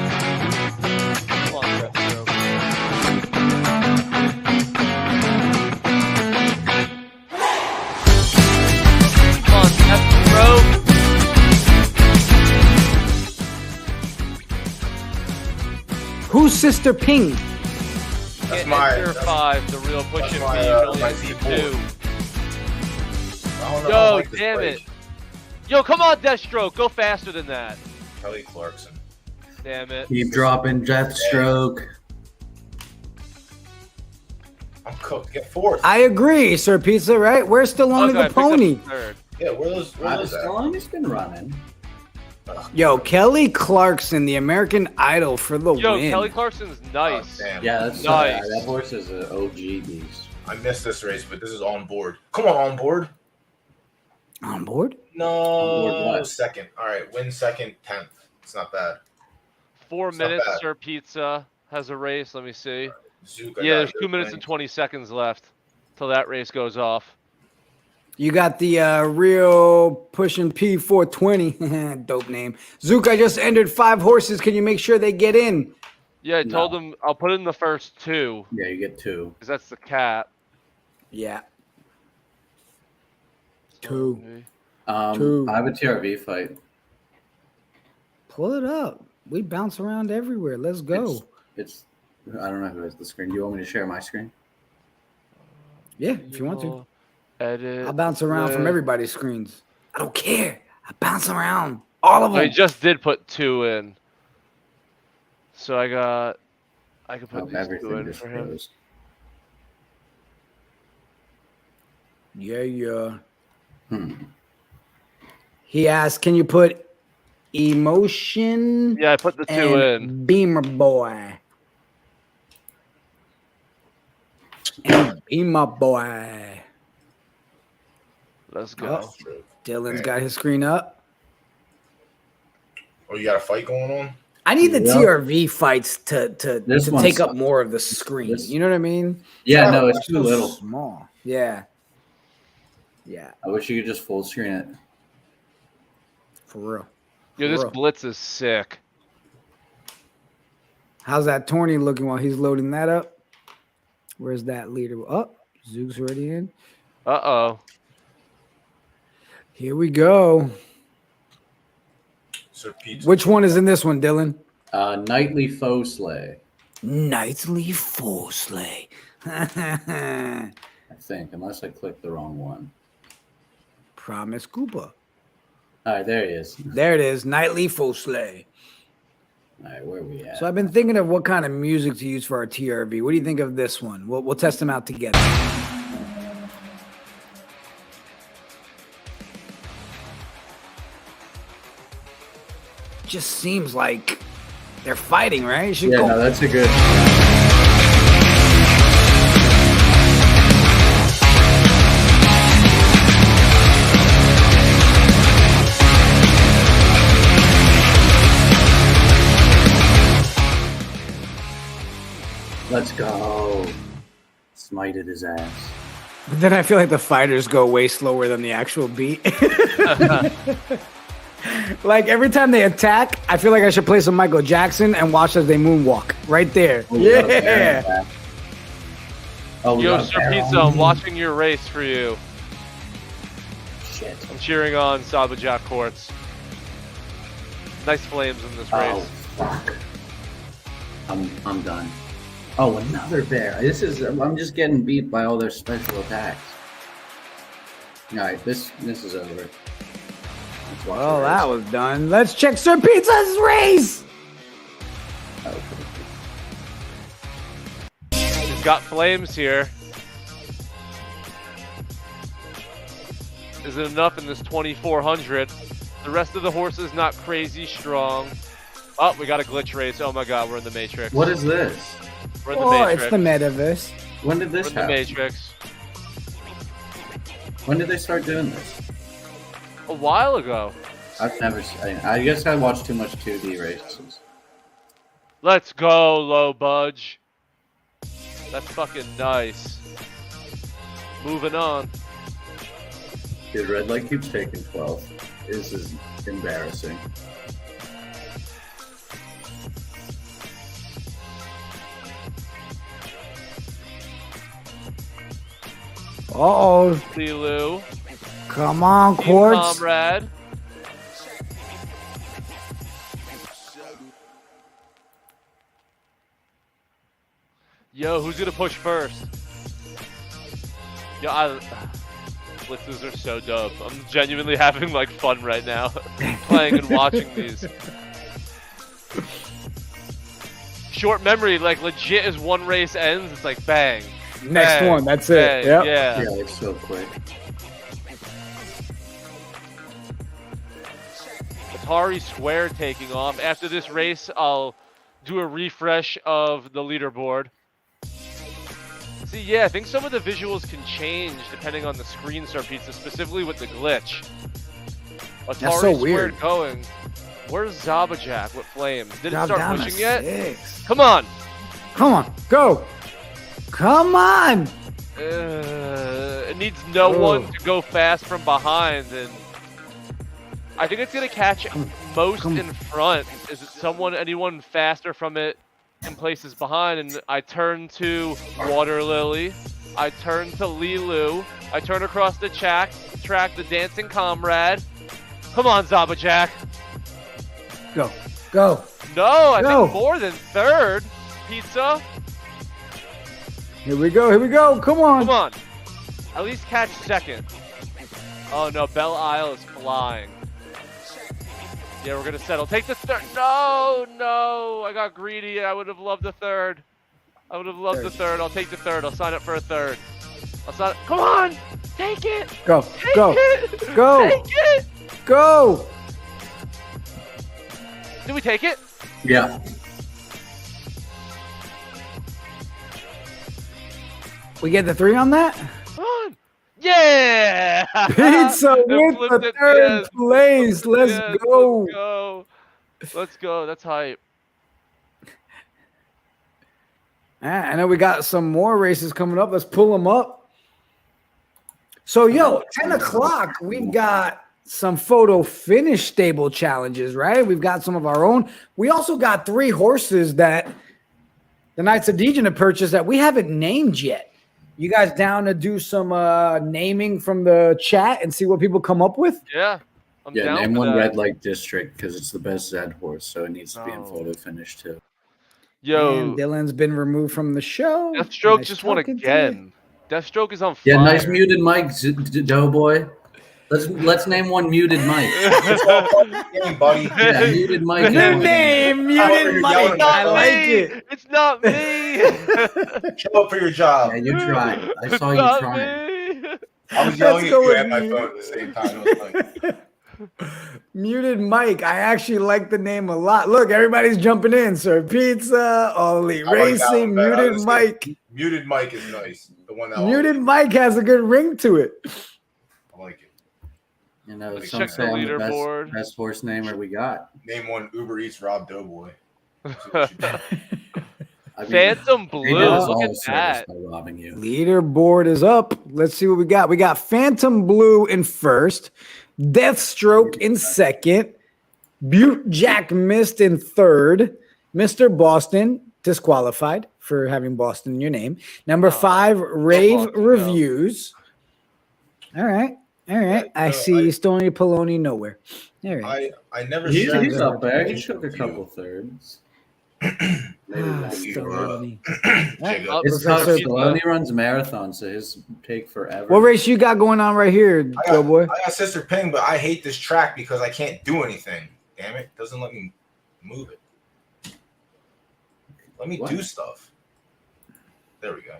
Come on, Deathstroke. Come on, Deathstroke. Who's Sister Ping? That's Get my. enter That's, 5, the real pushing my, B. You can only my see Z4. 2. I don't know. I Yo, like this damn place. it. Yo, come on, Deathstroke. Go faster than that. Kelly Clarkson. Damn it. Keep dropping Deathstroke. I'm cooked. Get 4th. I agree, Sir Pizza, right? Where's Stallone Okay, I the picked up pony? third. Yeah, where those? Stallone's been running. Yo, Kelly Clarkson, the American Idol for the Yo, win. Kelly Clarkson's nice. Oh, damn. Yeah, that's Nice. that horse is an OG beast. I missed this race, but this is on board. Come on board. On board? No, board what? second. All right, win second, 10th. It's not bad. 4 It's not minutes, bad. Sir Pizza has a race. Let me see. Zook, I Yeah, got there's you. 2 minutes and 20 seconds left till that race goes off. You got the real pushing P420. Dope name. Zook, I just entered 5 horses. Can you make sure they get in? Yeah, I told No. him I'll put in the first 2 Yeah, you get 2. because that's the cap. Yeah. 2. 2. I have a TRV fight. Pull it up. We bounce around everywhere. Let's go. It's I don't know who has the screen. Do you want me to share my screen? Yeah, if you want to. Edit. I'll bounce around from list. everybody's screens. I don't care. I bounce around. All of I them. just did put 2 in. So I could put Oh, these 2 everything in just for him. froze. Yeah. Hmm. He asked, can you put Emotion Yeah, I put the 2 and in. Beamer Boy? And Beamer Boy. Let's go. Oh, Dylan's got his screen up. Oh, you got a fight going on? I need the Yep. TRV fights to This one take up sucks. more of the screen. This- You know what I mean? Yeah, no, it's It's too so little. small. Yeah. Yeah, I wish you could just full screen it. for real. Yo, this Bro. blitz is sick. How's that tourney looking while he's loading that up? Where's that leader? Oh, Zook's already in. Uh-oh. Here we go. Sir Pete. Which one is in this one, Dylan? Nightly Foe Slay, Nightly Foe Slay. I think, unless I clicked the wrong one. Promise Koopa. All right, there he is. There it is. Nightly Foe Slay. All right, where are we at? So I've been thinking of what kind of music to use for our TRV. What do you think of this one? We'll test them out together. Just seems like they're fighting, right? It should Yeah, go. no, that's a good. Let's go. Smited his ass. But then I feel like the fighters go way slower than the actual beat. Like every time they attack, I feel like I should play some Michael Jackson and watch as they moonwalk. Right there. Yeah. Oh, Yo, Sir Pizza, I'm watching your race for you. Shit. I'm cheering on Sabajak Courts. Nice flames in this Oh, race. fuck. I'm done. Oh, another bear. I'm just getting beat by all their special attacks. Alright, this is over. Let's watch Well, the race. that was done. Let's check Sir Pizza's race. Oh, He's got flames here. Is it enough in this 2400? The rest of the horses not crazy strong. Oh, we got a glitch race. Oh my god, we're in the Matrix. what is this? We're in the Oh, Matrix. it's the Metaverse. When did We're this in the happen? Matrix. When did they start doing this? A while ago. I've never seen. I guess I watched too much 2D races. Let's go, low budge. That's fucking nice. Moving on. Dude, red light keeps taking 12. This is embarrassing. Uh-oh. Lilu. Come on, Team Quartz. Comrade. Yo, who's gonna push first? Yo, blitzes are so dope. I'm genuinely having like fun right now, playing and watching these. Short memory, like legit, as one race ends, it's like bang. Next bang, one, that's bang, it. Yep. Yeah. Yeah, it's so quick. Atari Square taking off. After this race, I'll do a refresh of the leaderboard. See, yeah, I think some of the visuals can change depending on the screen, Sir Pizza, specifically with the glitch. Atari That's so Square weird. going. Where's Zabajak with flames? Did it Drop start down to pushing yet? 6. Come on! Come on, go. Come on. It needs no Oh. one to go fast from behind, and I think it's gonna catch most come. in front. Is it anyone faster from it in places behind? And I turn to Water Lily. I turn to Lilu. I turn across the track, the dancing comrade. Come on, Zabajak. Go. Go. No, I Go. think more than third. Pizza. Here we go. Here we go. Come on. Come on. At least catch second. Oh no, Belle Isle is flying. Yeah, we're gonna settle. Take the third. No, no. I got greedy. I would have loved the third. I would have loved the third. I'll take the third. I'll sign up for a third. I'll sign up. Come on. Take it. Go. Take Go. it. Go. Take it. Go. Did we take it? Yeah. We get the 3 on that? Come on. Yeah. Pizza It with flipped the it. third Yes. place. Let's Yes, go. Let's go. Let's go. That's hype. I know we got some more races coming up. Let's pull them up. So, yo, 10 o'clock, we got some photo finish stable challenges, right? We've got some of our own. We also got 3 horses that the Knights of Degen have purchased that we haven't named yet. You guys down to do some naming from the chat and see what people come up with? Yeah. I'm Yeah, down name for one that. red light district because it's the best Zed horse, so it needs to be in Oh. photo finish too. Yo, And Dylan's been removed from the show. Deathstroke Nice just won talking to you. again. Deathstroke is on fire. Yeah, nice muted mic, Doughboy. Let's name one muted mic. It's all fucking buddy. Yeah, muted mic. is Good one. name, muted You're Mike. yelling I at like me. it. It's not me. Show up for your job. Yeah, you tried. I saw you Not trying. me. I was yelling at go you with and my me. phone at the same time. It was like, Muted Mike. I actually like the name a lot. Look, everybody's jumping in. Sir Pizza, Ollie I like that Racing, one better. I Muted was Mike. muted mic is nice. The one that Muted Mike has a good ring to it. I like it. You know, Let me some check the say I'm the leaderboard. best horse namer we got. Name one Uber Eats Rob Doughboy. Phantom they Blue. did us Look all at a service that. by robbing you. Leaderboard is up. Let's see what we got. We got Phantom Blue in first, Deathstroke in second, Butte Jack Mist in third, Mr. Boston disqualified for having Boston in your name. Number 5, Rave Boston, Reviews. All right. I see Stony Poloni nowhere. All right. I never He's shared up there. He information took a with couple you. thirds. Stony. Jigga. It's Professor tough. Pizza. Stallone runs marathons, so his take forever. What race you got going on right here, I Doughboy? got Sister Ping, but I hate this track because I can't do anything. Damn it. Doesn't let me move it. Let me do stuff. There we go.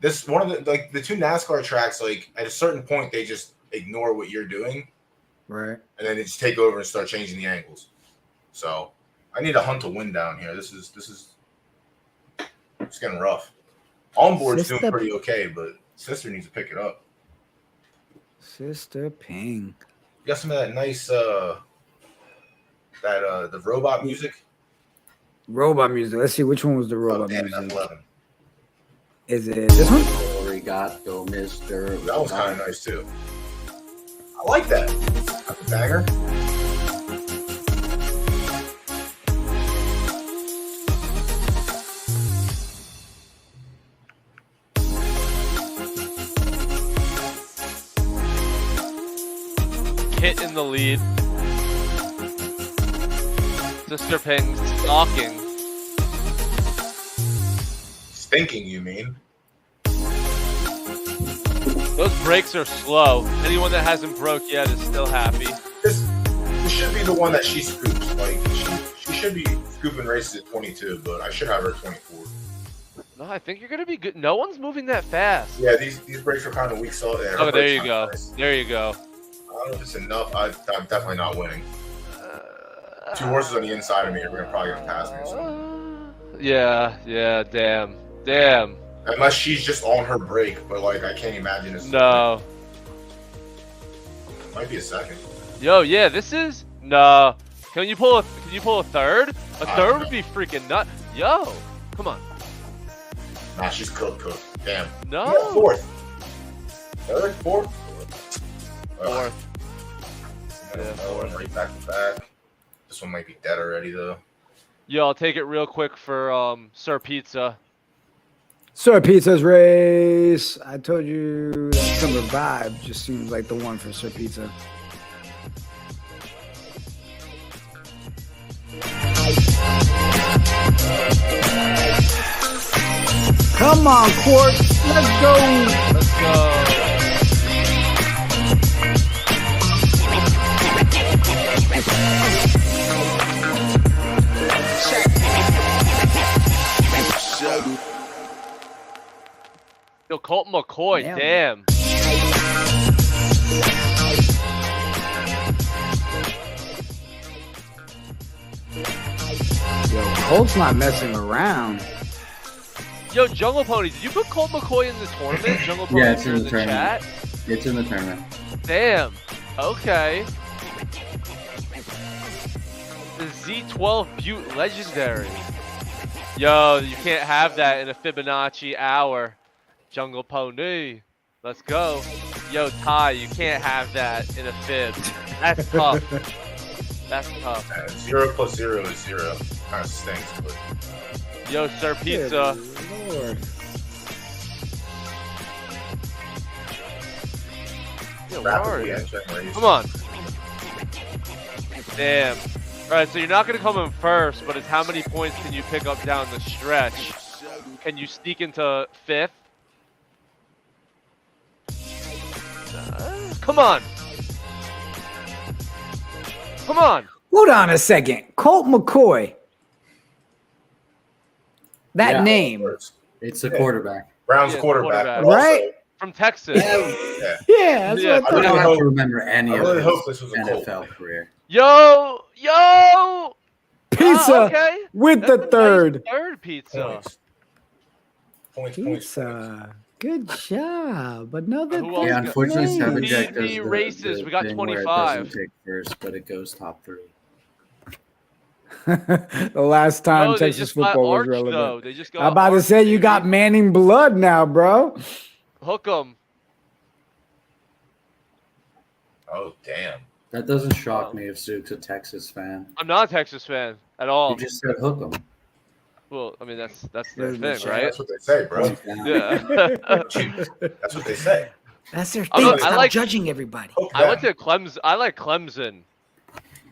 This one of the two NASCAR tracks, like at a certain point, they just ignore what you're doing, Right. and then they just take over and start changing the angles. So I need to hunt a win down here. This is it's getting rough. Onboard's doing pretty okay, but Sister needs to pick it up. Sister Ping. You got some of that nice the robot music. Robot music. Let's see which one was the Oh, robot damn, music. that's 11. Is it this one? Arigato, Mr. That was kind of nice too. I like that. That's a banger. Kit in the lead. Sister Ping stalking. Stinking, you mean? Those brakes are slow. Anyone that hasn't broke yet is still happy. This should be the one that she scoops. Like she should be scooping races at 22, but I should have her at 24. No, I think you're gonna be good. No one's moving that fast. Yeah, these brakes are kind of weak. So yeah, Oh, there you go. There you go. I don't know if it's enough. I'm definitely not winning. Two horses on the inside of me are gonna probably gonna pass me or something. Yeah. Damn. Unless she's just on her brake, but like I can't imagine it's No. Might be a second. Yo, yeah, this is no. Can you pull a third? A third would be freaking nut. Yo, come on. Nah, she's cooked. Damn. No. Yeah, fourth. Third, fourth. Fourth. Right back to back. This one might be dead already though. Yo, I'll take it real quick for Sir Pizza. Sir Pizza's race. I told you that Summer Vibe just seems like the one for Sir Pizza. Come on, Quartz. Let's go. Let's go. Yo, Colt McCoy, damn. Yo, Colt's not messing around. Yo, Jungle Pony, did you put Colt McCoy in the tournament? Jungle Pony, Yeah, it's you're in the tournament. chat. It's in the tournament. Damn. Okay. The Z12 Butte Legendary. Yo, you can't have that in a Fibonacci hour. Jungle Pony. Let's go. Yo, Ty, you can't have that in a fib. That's tough. That's tough. 0 plus 0 is 0. Kind of stinks, but Yo, Sir Pizza. Good Lord. Yo, where are rapidly you? entering race. Come on. Damn. Alright, so you're not going to come in first, but it's how many points can you pick up down the stretch? Can you sneak into fifth? Come on. Come on. Hold on a second. Colt McCoy. That Yeah. name. It's the quarterback. Brown's Yeah, quarterback, quarterback. but also- Right? From Texas. Yeah. Yeah, that's Yeah, what I I really don't have hope- to remember any I of really his hope this was a Colt. NFL career. Yo! Pizza Okay. with That's the a nice third. third pizza. Points. Pizza. Good job. Another Who else Yeah, got- unfortunately, thing. Savage Jack does PB races, we got thing where it 25. doesn't take first, but it goes top 3. The last time No, they Texas just got football was Arch, relevant. though. They just got I'm about to Arch, say you baby. got Manning blood now, bro. Hook 'em. Oh damn. That doesn't shock me if Zook's a Texas fan. I'm not a Texas fan at all. You just said hook 'em. Well, I mean that's their There's thing, no right? That's what they say, bro. Yeah. That's what they say. That's their I'm thing. not- I Stop like- judging everybody. Hook I went them. to Clemson. I like Clemson.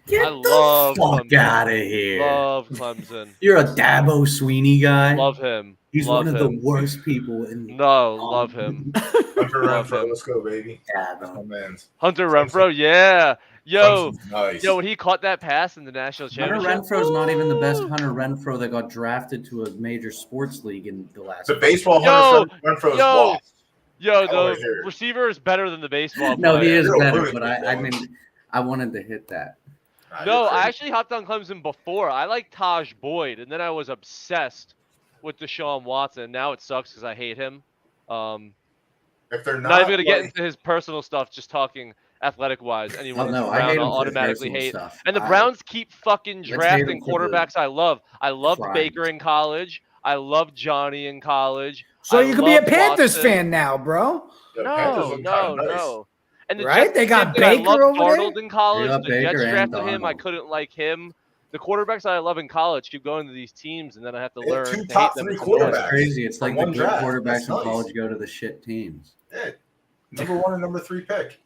Get I the love fuck Clemson. out of here. Love Clemson. You're a Dabo Sweeney guy. Love him. He's love one of him. the worst people in No, love him. Hunter Love Renfro, him. let's go, baby. Dabo. Oh man. Hunter Renfro, yeah. Yo, Clemson's nice. yo, when he caught that pass in the national Hunter championship. Renfro's not even the best Hunter Renfro that got drafted to a major sports league in the last. The baseball Yo, Hunter Renfro's yo. lost. Yo, Oh, right the here. receiver is better than the baseball No, he player. is You're better, rude, but I mean, I wanted to hit that. Nah, No, you're I crazy. actually hopped on Clemson before. I like Taj Boyd, and then I was obsessed with Deshaun Watson. Now it sucks because I hate him. If they're Not even gonna get like- into his personal stuff. Just talking athletic-wise. Anyone Oh, no, who's I Brown, hate him I'll for the automatically personal hate. stuff. And the I- Browns keep fucking Let's hate drafting him for the quarterbacks I love. I loved crimes. Baker in college. I loved Johnny in college. So I you could be a loved Panthers Watson. fan now, bro. The Panthers No, look no, kinda nice. no. And the Right? Jets They got same thing. I Baker loved over there? Darnold in college. They got The Baker Jets and drafted him. I Darnold. couldn't like him. The quarterbacks I love in college keep going to these teams, and then I have to They have learn two to hate top them. three and support That's them. quarterbacks. crazy. It's from like the one good draft. quarterbacks That's in nice. college go to the shit teams. Yeah. Number 1 and number 3 pick.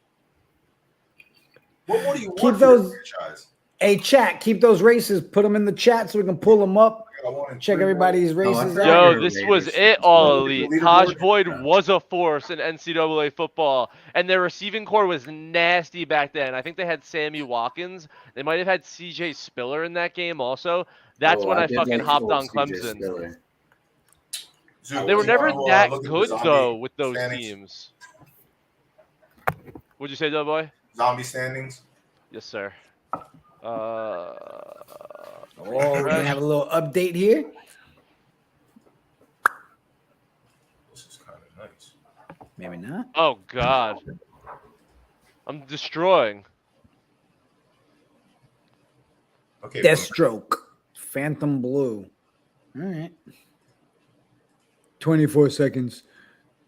What more do you want Keep from your those- franchise? Hey, chat, keep those races. Put them in the chat so we can pull them up. I got 1 and Check 3 everybody's Oh, I races forgot out. Yo, Raiders. this was it, all elite. Leaderboard? Taj Boyd Yeah. was a force in NCAA football, and their receiving core was nasty back then. I think they had Sammy Watkins. They might have had CJ Spiller in that game also. That's Oh, when I did fucking like hopped old on CJ Clemson. Spiller. Zook, They were you never wanna, that look at the good zombie though with those standings? teams. What'd you say, DoughBoy? Zombie standings. Yes, sir. Oh, we're gonna have a little update here. This is kind of nice. Maybe not. Oh God, I'm destroying. Okay. Deathstroke, Phantom Blue. All right. 24 seconds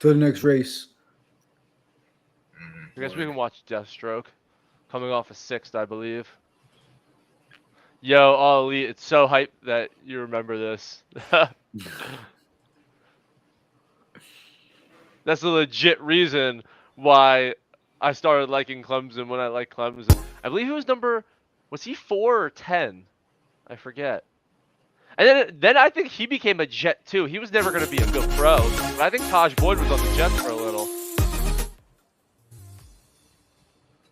to the next race. I guess we can watch Deathstroke, coming off a 6th, I believe. Yo, all elite! It's so hype that you remember this. That's a legit reason why I started liking Clemson when I liked Clemson. I believe he was was he 4 or 10? I forget. And then I think he became a Jet too. He was never going to be a good pro. But I think Taj Boyd was on the Jets for a little.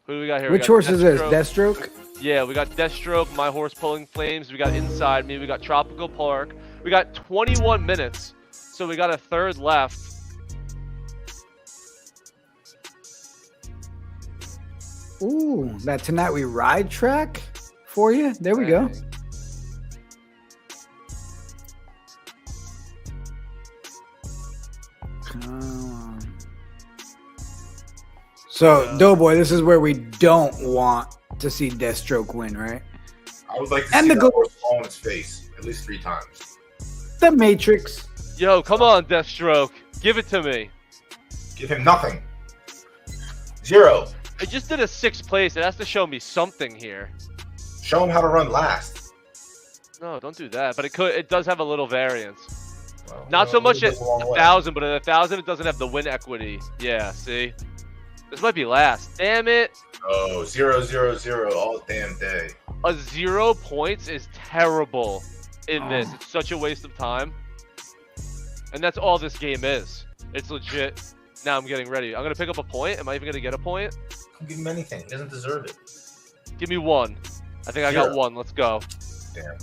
Who do we got here? We Which got horse is this? Deathstroke. Deathstroke? Yeah, we got Deathstroke, My Horse Pulling Flames. We got Inside Me. We got Tropical Park. We got 21 minutes. So we got a third left. Ooh, that Tonight We Ride track for you. There we go. Dang. Come on. So, Doughboy, this is where we don't want to see Deathstroke win, right? I would like to And see the that goal- horse fall on its face at least 3 times. The Matrix. Yo, come on, Deathstroke. Give it to me. Give him nothing. 0. I just did a 6th place. It has to show me something here. Show him how to run last. No, don't do that. But it does have a little variance. Well, Not so much it at goes a long way. 1,000, but at 1,000 it doesn't have the win equity. Yeah, see? This might be last. Damn it. Oh, 0, 0, 0 all damn day. A 0 points is terrible in this. It's such a waste of time. And that's all this game is. It's legit. Now I'm getting ready. I'm going to pick up a point. Am I even going to get a point? Don't give him anything. He doesn't deserve it. Give me 1. I think I got 1. Let's go. Damn.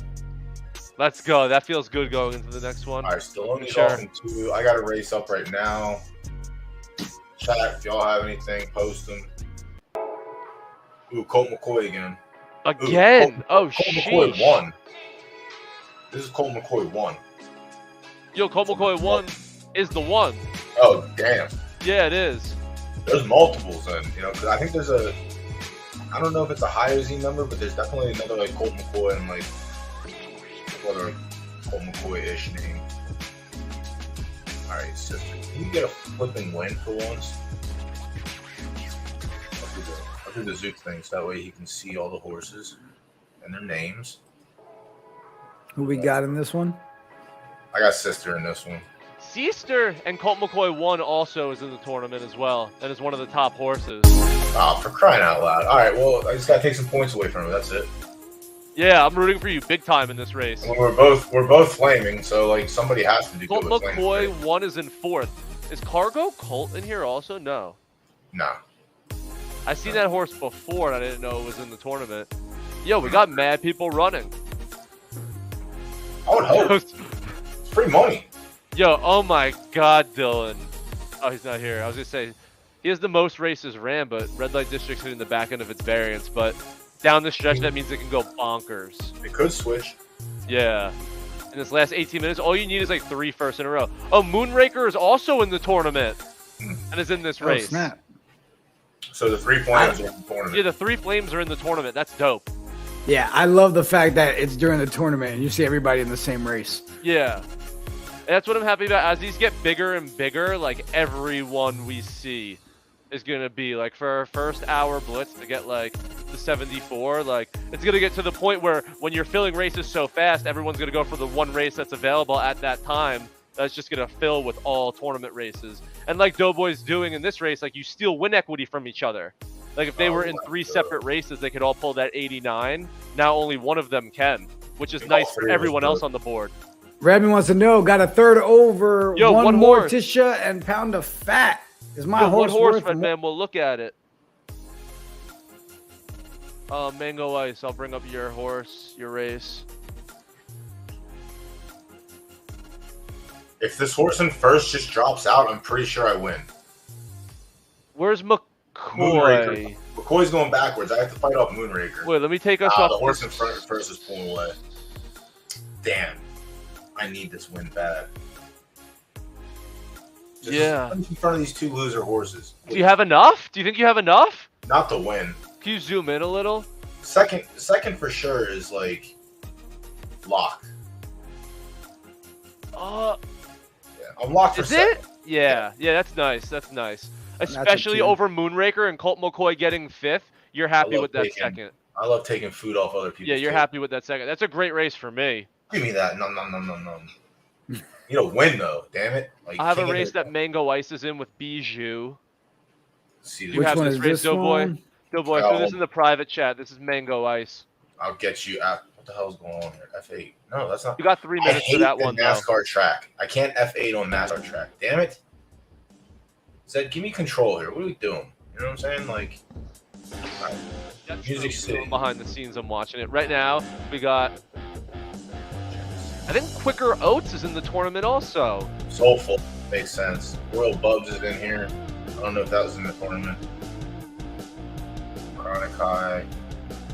Let's go. That feels good going into the next one. All right, still only Sure. off in 2. I got a race up right now. Chat, if y'all have anything, post them. Ooh, Colt McCoy again. Again? Oh, Colt McCoy sheesh. 1. This is Colt McCoy 1. Yo, Colt McCoy 1 is the 1. Oh, damn. Yeah, it is. There's multiples then, you know, because I think there's I don't know if it's a higher Z number, but there's definitely another like Colt McCoy and like what a Colt McCoy-ish name. All right, sister, can you get a flipping win for once? I'll do the Zook thing so that way he can see all the horses and their names. Who we got in this one? I got sister in this one. Seaster and Colt McCoy 1 also is in the tournament as well, and is one of the top horses. Oh, for crying out loud. All right, well, I just got to take some points away from him. That's it. Yeah, I'm rooting for you big time in this race. Well, we're both flaming, so like somebody has to do Colt good with McCoy flaming. 1 is in 4th. Is Cargo Colt in here also? No. Nah. I seen that horse before and I didn't know it was in the tournament. Yo, we got mad people running. I would hope. It's free money. Yo, oh my god, Dylan. Oh, he's not here. I was gonna say, he has the most races ran, but Red Light District's hitting the back end of its variance. But down the stretch, that means it can go bonkers. It could switch. Yeah. In this last 18 minutes, all you need is like 3 firsts in a row. Oh, Moonraker is also in the tournament and is in this race. Snap. So the 3 flames are in the tournament. Yeah, the 3 flames are in the tournament. That's dope. Yeah, I love the fact that it's during the tournament and you see everybody in the same race. Yeah. And that's what I'm happy about. As these get bigger and bigger, like everyone we see is going to be like, for our first hour blitz to get like the 74, like it's going to get to the point where when you're filling races so fast, everyone's going to go for the one race that's available at that time. That's just going to fill with all tournament races. And like DoughBoy's doing in this race, like you steal win equity from each other. Like if they were in 3 separate races, they could all pull that 89. Now only one of them can, which is nice for everyone else on the board. Rabby wants to know, got a third over, Yo, one horse. Morticia and pound of fat. Is my Yo, horse one horse, worth Fred more? man, we'll look at it. Mango Ice, I'll bring up your horse, your race. If this horse in first just drops out, I'm pretty sure I win. Where's McCoy? Moonraker. McCoy's going backwards. I have to fight off Moonraker. Wait, let me take us off. The horse in front first is pulling away. Damn. I need this win bad. Yeah. Just in front of these 2 loser horses. Do you have enough? Do you think you have enough? Not to win. Can you zoom in a little? Second for sure is like lock. Yeah, I'm locked for Is second. it? Yeah, that's nice. That's nice. Especially over Moonraker and Colt McCoy getting 5th. You're happy with that second. I love taking food off other people. Yeah, you're happy with that second. That's a great race for me. Give me that. No. You don't win though. Damn it. Like, I have a race that Mango Ice is in with Bijou. See, You have this race, DoughBoy. DoughBoy, throw this in the private chat. This is Mango Ice. I'll get you out. What the hell is going on here? F8. No, that's not. You got 3 minutes for that one, though. NASCAR track. I can't F8 on NASCAR track. Damn it. Zed, give me control here. What are we doing? You know what I'm saying? Like, all right. That's Music true. City. Behind the scenes, I'm watching it. Right now, we got... I think Quicker Oats is in the tournament also. Soulful. Makes sense. Royal Bubs is in here. I don't know if that was in the tournament. Chronic High.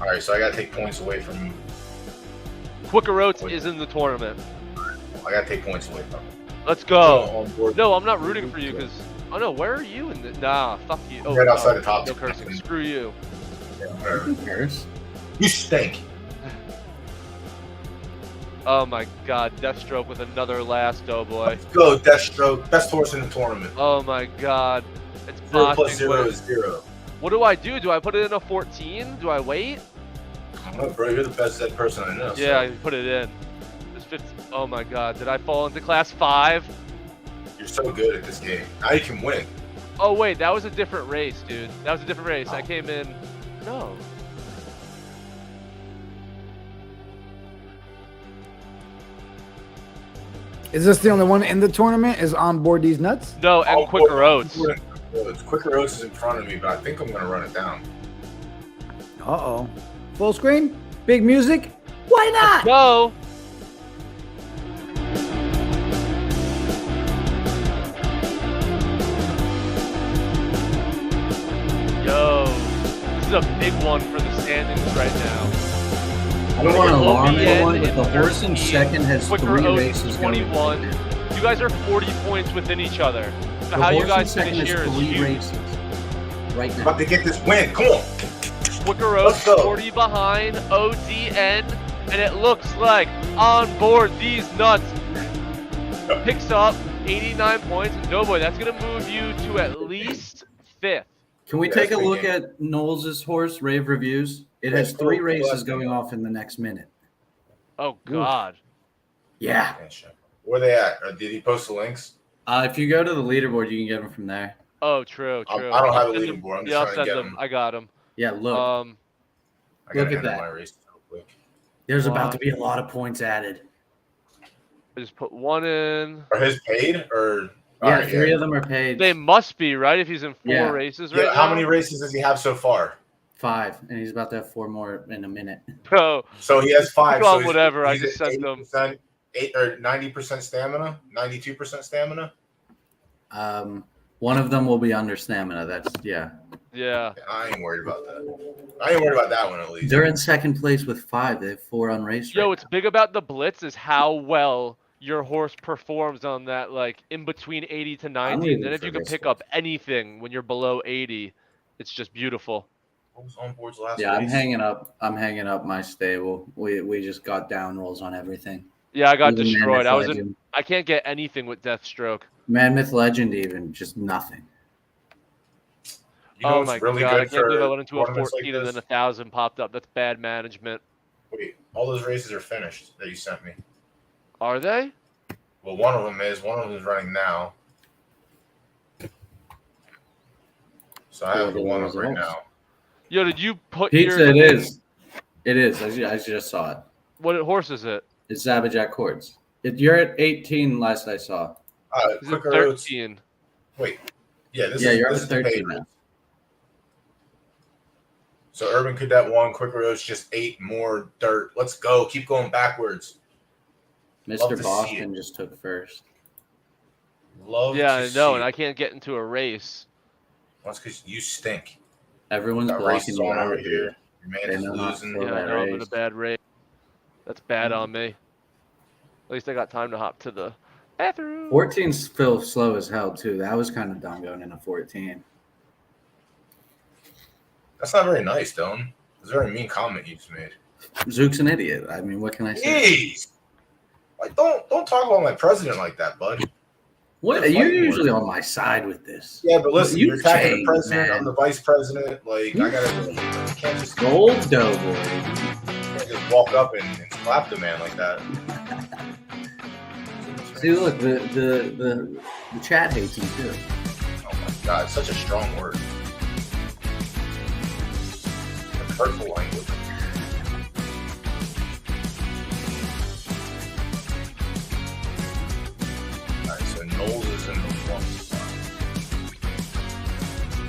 All right, so I got to take points away from... Quicker Oats is in the tournament. I got to take points away from him. Let's go. On board. No, I'm not rooting for you because... Oh, no, where are you in the... Nah, fuck you. Oh, Right outside the top no two. cursing. Screw you. Yeah, whatever. Who cares? You stink. Oh my god, Deathstroke with another last DoughBoy. Let's go, Deathstroke. Best horse in the tournament. Oh my god. It's 0 plus botching 0 with- is 0. What do I do? Do I put it in a 14? Do I wait? I don't know, bro. You're the best Zed person I know. Yeah, I put it in. There's 50. Oh my god, did I fall into class 5? You're so good at this game. Now you can win. Oh wait, that was a different race, dude. That was a different race. I came in... No. Is this the only one in the tournament? Is on board these nuts? No, and Quicker Oats. Quicker Oats is in front of me, but I think I'm going to run it down. Uh-oh. Full screen? Big music? Why not? No! Yo, this is a big one for the standings right now. I don't want to alarm OBN anyone, but in the horse in 13, second has Quicker 3 Oats races going. 21. You guys are 40 points within each other. So The how you horse in guys second finish has here is 3 huge. races right I'm now. about to get this win. Come on. Quicker Oats Let's go. 40 behind. ODN and it looks like on board these nuts picks up 89 points. DoughBoy, that's gonna move you to at least 5th. Can we take a look at Knowles' horse, Rave Reviews? It has 3 races going off in the next minute. Oh God. Yeah. Where they at? Or did he post the links? If you go to the leaderboard, you can get them from there. Oh, true. I don't have a leaderboard. I'm just trying to get them. I got them. Yeah, look. I Look gotta at enter that. my race real quick. There's about to be a lot of points added. I just put 1 in. Are his paid or? Yeah, Alright, 3 of them are paid. They must be, right? If he's in 4 races right now. How many races does he have so far? 5, and he's about to have 4 more in a minute. Bro. So he has 5. Well, So whatever. I he's just at sent them. 8 or 90% stamina, 92% stamina. One of them will be under stamina. That's Yeah. I ain't worried about that. I ain't worried about that one at least. They're in second place with 5. They have 4 on race. Yo, right what's big about the blitz is how well your horse performs on that, like in between 80 to 90. And then if you can pick up anything when you're below 80, it's just beautiful. What was on board's last Yeah, race? I'm hanging up my stable. We just got down rolls on everything. Yeah, I got Even destroyed. Mammoth Legend. I can't get anything with Deathstroke. Mammoth Legend, even just nothing. You know Oh what's my really God! I good can't believe I for went into a tournaments 14 like and this? then 1,000 popped up. That's bad management. Wait, all those races are finished that you sent me. Are they? Well, one of them is. One of them is running now. So I have the one up right now. Yo, did you put Pizza, your... it is. It is. I just saw it. What horse is it? It's Zabajack Courts. You're at 18 last I saw. Is it Quicker Roads. 13? Wait. Yeah, this Yeah, is, you're this at is the 13 paid now. race. So Urban Cadet 1, Quicker Roads just 8 more dirt. Let's go. Keep going backwards. Love Mr. to see Boston it. just took first. Love Yeah, to I know, see and it. I can't get into a race. That's because you stink. Everyone's Got blocking races you on out over here. here. Your man They is know not losing. to Yeah, I bad know I'm in a race. bad race. That's bad on me. At least I got time to hop to the bathroom. 14's still slow as hell too. That was kind of dumb going into 14. That's not very nice, Dylan. It's a very mean comment you just made. Zook's an idiot. I mean, what can I say? Jeez. Like, don't talk about my president like that, bud. What? You're usually on my side with this. Yeah, but listen, You've you're attacking the changed, president. man. I'm the vice president. Like, I gotta. Can't just, Gold Doughboy. can't just walk up and slap the man like that. See, look, the chat hates him too. Oh my god, it's such a strong word. Like, hurtful language. Alright, so Knowles is in the one spot.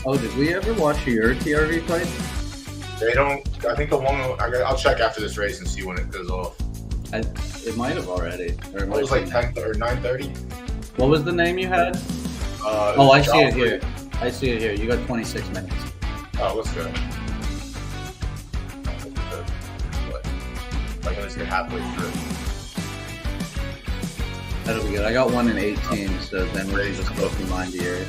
Oh, did we ever watch your TRV play? They don't. I think the one. I'll check after this race and see when it goes off. It might have already. Or It was like 10 or 9:30. What was the name you had? Oh, I see it here. I see it here. You got 26 minutes. Oh, let's go. What? Like, let's get halfway through. That'll be good. I got one in 18, so then we can just go from mine to yours.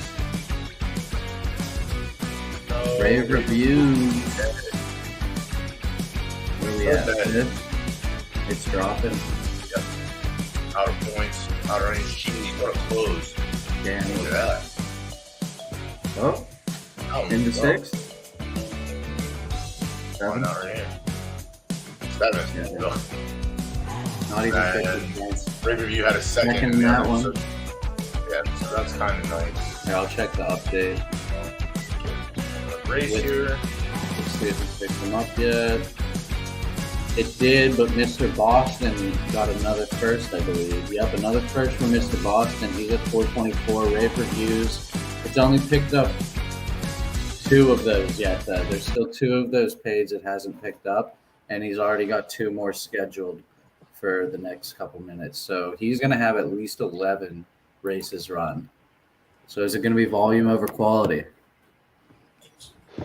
No, Rave reviews. Where we at? Okay. Fifth? It's dropping. Out of points, out of range. Jeez, what a close. Damn. Look at that. Oh, Oh, into oh, 6. Oh, 7. not right here. 7. Yeah. Ugh. Not even And 50 points. Rave Review had a second. Second in in there, that one. so- yeah, so that's kind of nice. Here, I'll check the update. Race here. Let's see if it picked them up yet. It did, but Mr. Boston got another first, I believe. Yep, another first for Mr. Boston. He's at 424 rave reviews. It's only picked up 2 of those yet. There's still 2 of those paids it hasn't picked up, and he's already got 2 more scheduled for the next couple minutes. So he's going to have at least 11 races run. So is it going to be volume over quality?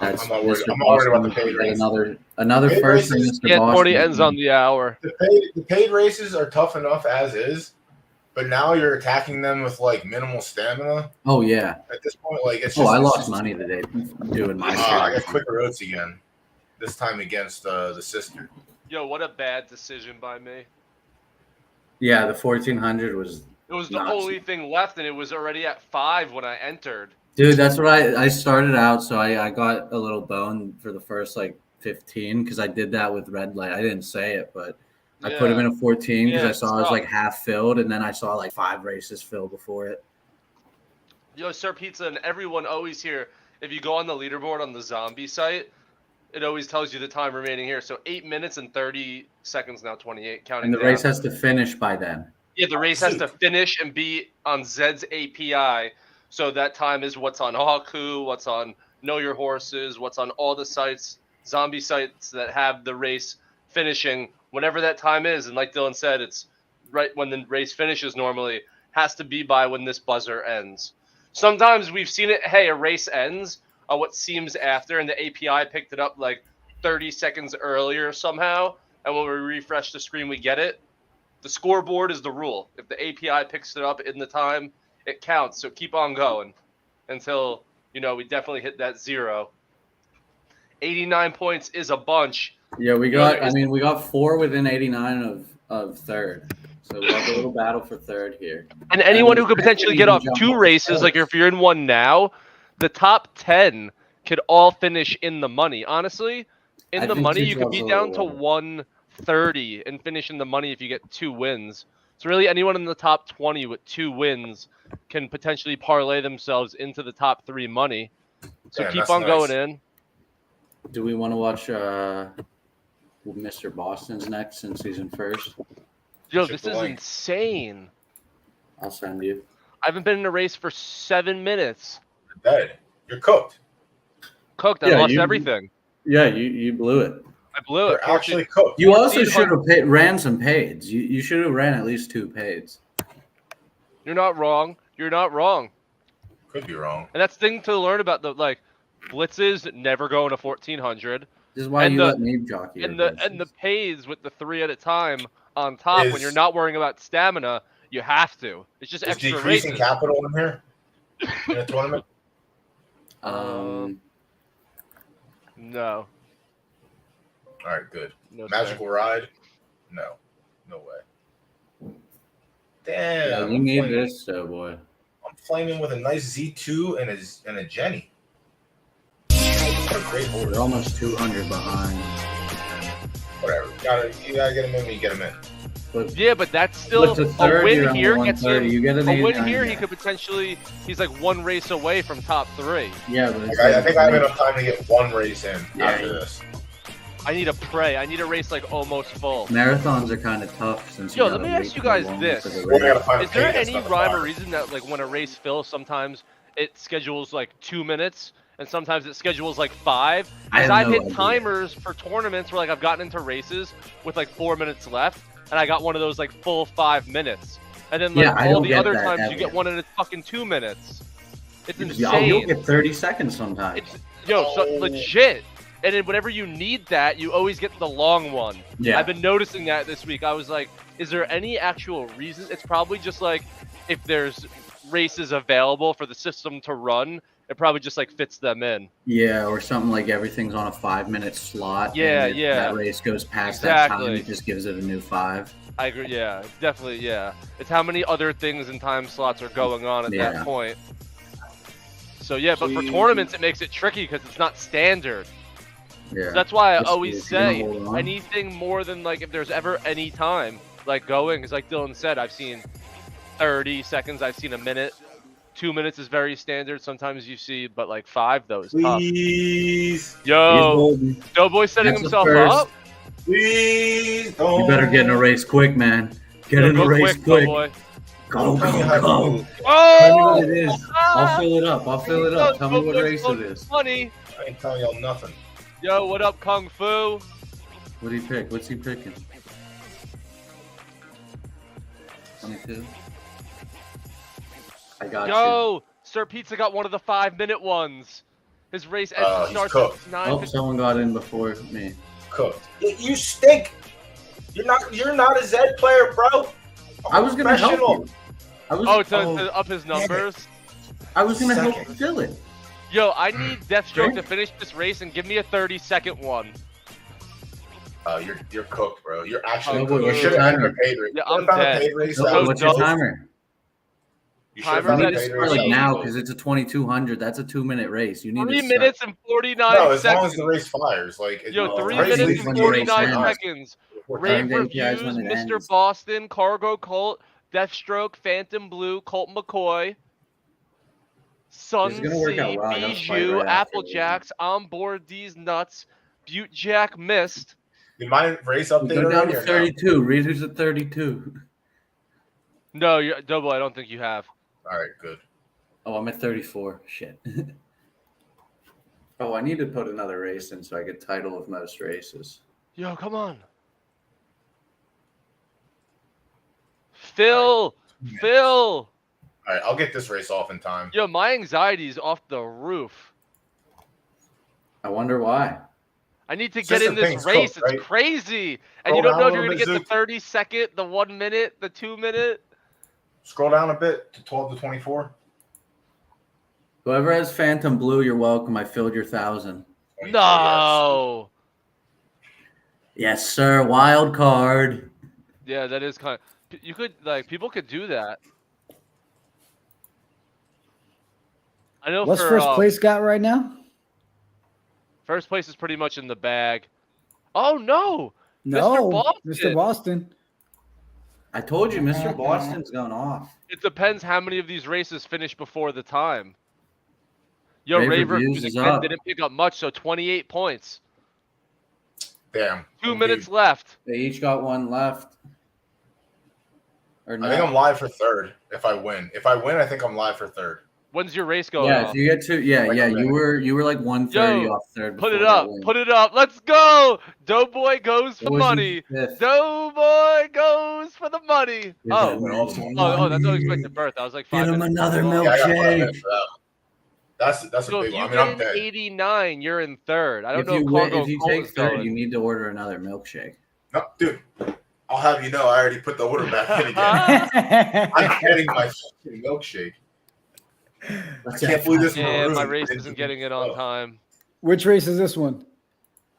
That's I'm not worried. Mr. I'm not worried about the Boston. paid race. Another Paid first from races- Mr. Yeah, Boston. 40 ends on the hour. The paid races are tough enough as is, but now you're attacking them with like minimal stamina. Oh yeah. At this point, like it's just. Oh, I it's lost just- money today doing my I got shit. quicker roads again. This time against the sister. Yo, what a bad decision by me. Yeah, the 1400 was. It was the nuts. only thing left, and it was already at 5 when I entered. Dude, that's what I started out. So I got a little bone for the first like 15 because I did that with red light. I didn't say it, but I put him in a 14 because I saw it was like half filled, and then I saw like 5 races filled before it. Yo, Sir Pizza and everyone always here, if you go on the leaderboard on the zombie site, it always tells you the time remaining here. So 8 minutes and 30 seconds now, 28 counting And the down. race has to finish by then. Yeah, the race has to finish and be on Zed's API. So that time is what's on Haku, what's on Know Your Horses, what's on all the sites, zombie sites that have the race finishing whenever that time is. And like Dylan said, it's right when the race finishes normally, has to be by when this buzzer ends. Sometimes we've seen it, hey, a race ends what seems after, and the API picked it up like 30 seconds earlier somehow. And when we refresh the screen, we get it. The scoreboard is the rule. If the API picks it up in the time, it counts. So keep on going until, you know, we definitely hit that 0. 89 points is a bunch. Yeah, we got 4 within 89 of third. So we have a little battle for third here. And anyone who could potentially get off 2 races, like if you're in one now, the top 10 could all finish in the money. Honestly, in the money, you could be down to 130 and finish in the money if you get 2 wins. So really, anyone in the top 20 with 2 wins can potentially parlay themselves into the top 3 money. So Damn, keep on going in. Do we want to watch Mr. Boston's next since he's in first? Yo, this is insane. I'll send you. I haven't been in a race for 7 minutes. You're dead. You're cooked. Cooked. I lost everything. Yeah, you blew it. I blew it. You're actually cooked. You also should have ran some paids. You should have ran at least 2 paids. You're not wrong. You're not wrong. Could be wrong. And that's the thing to learn about the blitzes never go into 1400. This is why you let me jockey. And the pays with the 3 at a time on top when you're not worrying about stamina, you have to. It's just extra decreasing races. capital in here in a tournament. No. All right, good. No, Magical ride? No way. Damn. Yeah, you need this, though, boy. I'm flaming with a nice Z2 and a Jenny. Great order. We're almost 200 behind. Whatever. You gotta get him in when you get him in. But that's still a win here gets him. A win here, yeah. he could potentially. He's like 1 race away from top 3. Yeah, but I think I have enough time to get 1 race in after this. I need a pray. I need a race like almost full. Marathons are kind of tough since. Yo, let me ask you guys this: Is there any rhyme or reason that like when a race fills, sometimes it schedules like 2 minutes? And sometimes it schedules like 5. Because I've hit timers for tournaments where like I've gotten into races with like 4 minutes left, and I got one of those like full 5 minutes. And then like all the other times you get one in fucking 2 minutes. It's insane. You'll get 30 seconds sometimes. So legit. And then whenever you need that, you always get the long one. Yeah. I've been noticing that this week. I was like, is there any actual reason? It's probably just like if there's races available for the system to run, it probably just like fits them in. Yeah, or something like everything's on a 5-minute slot. Yeah, and that race goes past that time, it just gives it a new 5. I agree. Yeah, definitely. Yeah, it's how many other things and time slots are going on at that point. So yeah, but for tournaments it makes it tricky because it's not standard. Yeah, so that's why I always say anything more than like if there's ever any time like going, because like Dylan said, I've seen 30 seconds, I've seen a minute. 2 minutes is very standard. Sometimes you see, but like 5 though is tough. Please. Yo, DoughBoy setting himself up. Please don't. You better get in a race quick, man. Get in a race quick. Go. Oh! Tell me what it is. I'll fill it up. Tell me what race it is. Funny. I ain't telling y'all nothing. Yo, what up, Kung Fu? What do you pick? What's he picking? 22. I got you. Sir Pizza got one of the 5-minute ones. His race starts at 9. Oh, someone got in before me. Cooked. You stink. You're not a Zed player, bro. I was gonna help you. To up his numbers. I was gonna help you fill it. Yo, I need Deathstroke to finish this race and give me a 30-second one. You're cooked, bro. You're actually Oh, cooked. You what's should your have had a timer? paid race. Yeah, You I'm should have found a dead. paid race. So That was What's your dope. timer? You should have Timer found a You need to paid start race. like Three- now because it's a 2200. That's a 2-minute race. You need 3 to start. minutes and 49 No, as seconds. long as the race fires. Like, Yo, Oh, 3 the race minutes leads and when the race 49 ends. seconds. What Rave time the API is reviews, when it Mr. ends. Boston, Cargo Colt, Deathstroke, Phantom Blue, Colt McCoy, Sun gonna work out C, well. I gotta fight Bijou, right after Applejacks, On Board These Nuts, Butte Jack Mist. Did my race update Go down already to or no? 32. Read who's at 32. No, Doughboy, I don't think you have. All right, good. Oh, I'm at 34. Shit. Oh, I need to put another race in so I get title of most races. Yo, come on. Phil! Phil! All right, I'll get this race off in time. Yo, my anxiety's off the roof. I wonder why. I need to get System in this thing's race. cooked, right? It's crazy. And Scroll you don't down know a if you're going to little get bit, the 30-second, the 1 minute, the 2 minute. Scroll down a bit to 12 to 24. Whoever has Phantom Blue, you're welcome. I filled your 1,000. 24, No. Yes, sir. Wild card. Yeah, that is kind of. You could, like, people could do that. I know What's for first place got right now? first place is pretty much in the bag. Oh, no. No, Boston. Mr. Boston. I told you, Mr. Boston's going off. It depends how many of these races finish before the time. Yo, Rave Rave Reviews Reviews is again up. didn't pick up much, so 28 points. Damn. 2 minutes left. They each got one left. Or no? I think I'm live for third if I win. If I win, I think I'm live for third. When's your race going Yeah, off? if you get to Like a you were like 130 Yo, off third. Put it before that up. win. Put it up. Let's go. Doughboy goes for What was money. he fifth? Doughboy goes for the money. Is Oh, that Oh, some oh, that's money? unexpected birth. I was like 5 Get him minutes. another below. Yeah, I got 5 milkshake. minutes for that. That's a So big if you one. I mean, I'm get dead. 89, you're in third. I don't If know you if win, Cargo if you Colt take is third, going. you need to order another milkshake. No, dude, I'll have you know I already put the order back in again. I'm getting my fucking milkshake. I can't believe this. Yeah, my Maroon race didn't isn't getting it on time. Which race is this one?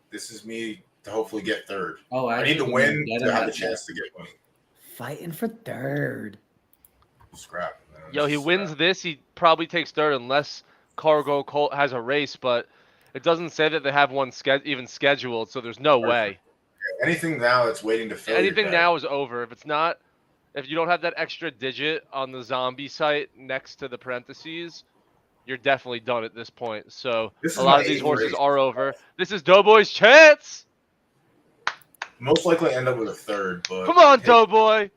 This is me to hopefully get third. Oh, I need to actually, win get to him have the that- chance to get money. Fighting for third. Scrap. Man. Yo, he Scrap. wins this, he probably takes third unless Cargo Colt has a race, but it doesn't say that they have one even scheduled, so there's no way. Anything now that's waiting to fill. your Anything bag. now is over. If you don't have that extra digit on the zombie site next to the parentheses, you're definitely done at this point. So This is a lot my of these eighth horses race. are over. This is Doughboy's chance. Most likely end up with a third, but Come on, take, Doughboy.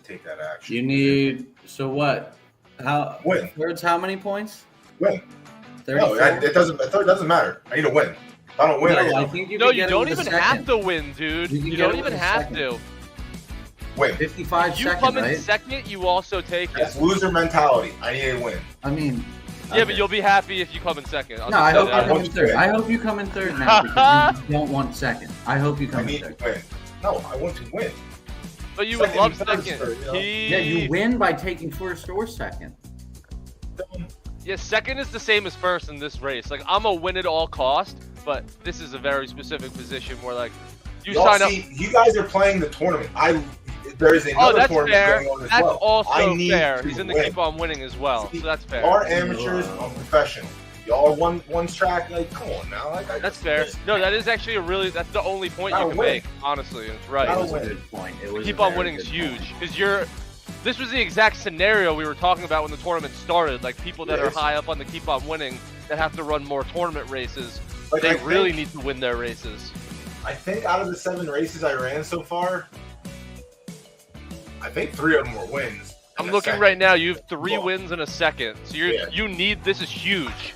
take that action. You need what? How Win. Third's how many points? Win. 34? No, it doesn't. A third doesn't matter. I need to win. If I don't win, I No, I get think you No, can you get don't him with even a have second. to win, dude. You can You get don't him even with a have second. to. win. 55 If you seconds, come in right? second, you also take it. That's loser mentality. I need to win. I mean, Yeah, but you'll be happy if you come in second. I'll No, just I say hope you that. come in third. I hope you come in third now because you don't want second. I hope you I come in need third. to win. No, I want to win. But you would Second love and third, second. sir, you know? Yeah, you win by taking first or second. Yeah, second is the same as first in this race. Like, I'm a win at all cost, but this is a very specific position where, like, you Y'all sign up. see, you guys are playing the tournament. There is Oh, another that's tournament fair. going on as That's well. also I need fair. to He's in the win. keep on winning as well, so that's fair. Y'all are amateurs. I'm professional. Y'all are one track. Like, come on now. Like, That's fair. No, that is actually that's the only point you Gotta can win. make, honestly. It's right. Gotta It was a win. good point. It was Keep a on very winning is good huge point. because this was the exact scenario we were talking about when the tournament started. Like, people that are Yes. high up on the keep on winning that have to run more tournament races, Like, they I really think- need to win their races. I think out of the 7 races I ran so far, I think 3 of them were wins. I'm looking right now. You have 3 Cool. wins in a second, so Yeah. you need this is huge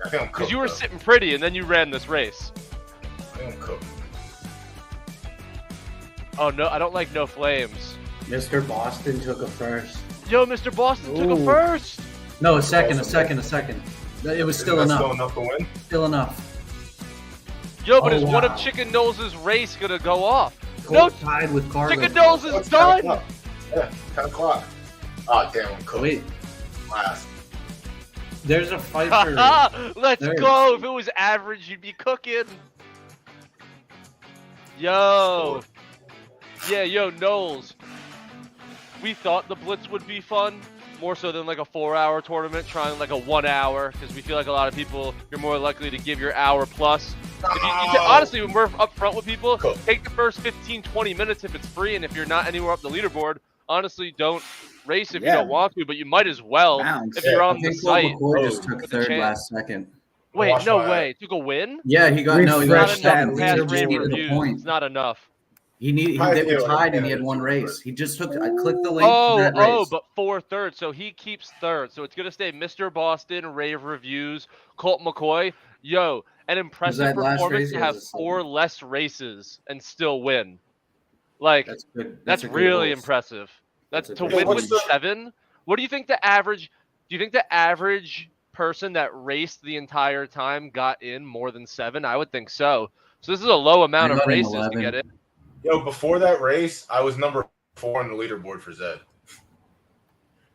I think I'm cooked. because you were though. sitting pretty and then you ran this race. I think I'm cooked. Oh no, I don't like no flames. Mr. Boston took a first. Yo, Mr. Boston took a Ooh. first. No, a second. Awesome. It was Isn't still that enough. Still enough to win. Still enough. Yo, but Oh, is one wow. of Chicken Nose' race gonna go off? Colt tied with Cargo. Chicken Nose is It's 10 done. o'clock. Yeah, 10 o'clock. Oh, damn, I'm cooked. Wait, Last. there's a fight for. Let's There. go. If it was average, you'd be cooking. Yo. Yeah, yo, Knowles. We thought the Blitz would be fun, more so than like a 4-hour tournament, trying like a 1 hour, because we feel like a lot of people, you're more likely to give your hour plus. If you honestly, when we're up front with people, take the first 15, 20 minutes if it's free, and if you're not anywhere up the leaderboard, honestly, don't race if you don't want to, but you might as well if you're on the site. McCourt just took third last second. Wait, no way. Took a win? Yeah, he got not enough second. past rave reviews. It's not enough. They were tied and he had one race. He just took. I clicked the link. to that race. But 4 third. So he keeps third. So it's gonna stay Mr. Boston, rave reviews, Colt McCoy. Yo, an impressive performance to have 4 less races and still win. Like that's good. That's really impressive. That's to win with 7. What do you think the average? Do you think the average person that raced the entire time got in more than 7? I would think so. So this is a low amount of races to get in. Yo, before that race, I was number 4 on the leaderboard for Zed.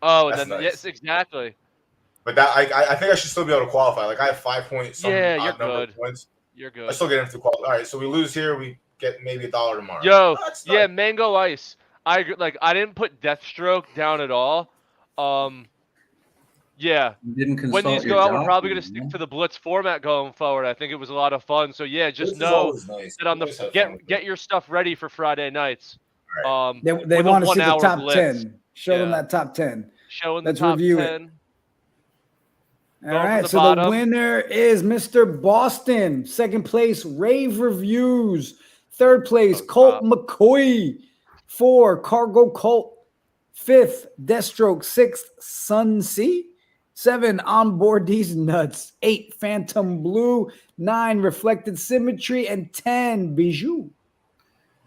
Oh, and then nice. Yes, exactly. But that I think I should still be able to qualify. Like I have 5 points. Yeah, you're good. Points. You're good. I still get into qualify. All right, so we lose here, we get maybe $1 tomorrow. Yo, yeah, Mango Ice. I didn't put Deathstroke down at all. Yeah. When these go out, we're probably going to stick to the Blitz format going forward. I think it was a lot of fun. So yeah, just know that on the get your stuff ready for Friday nights. Right. They want to see the top Blitz. 10. Show them that top 10. Showing Let's the top review 10. It. All right, so the winner is Mr. Boston. Second place, Rave Reviews. Third place, Colt McCoy. 4, Cargo Colt. 5th, Deathstroke. 6th, Sun C. 7, Onboard These Nuts. 8, Phantom Blue. 9, Reflected Symmetry. And 10, Bijou.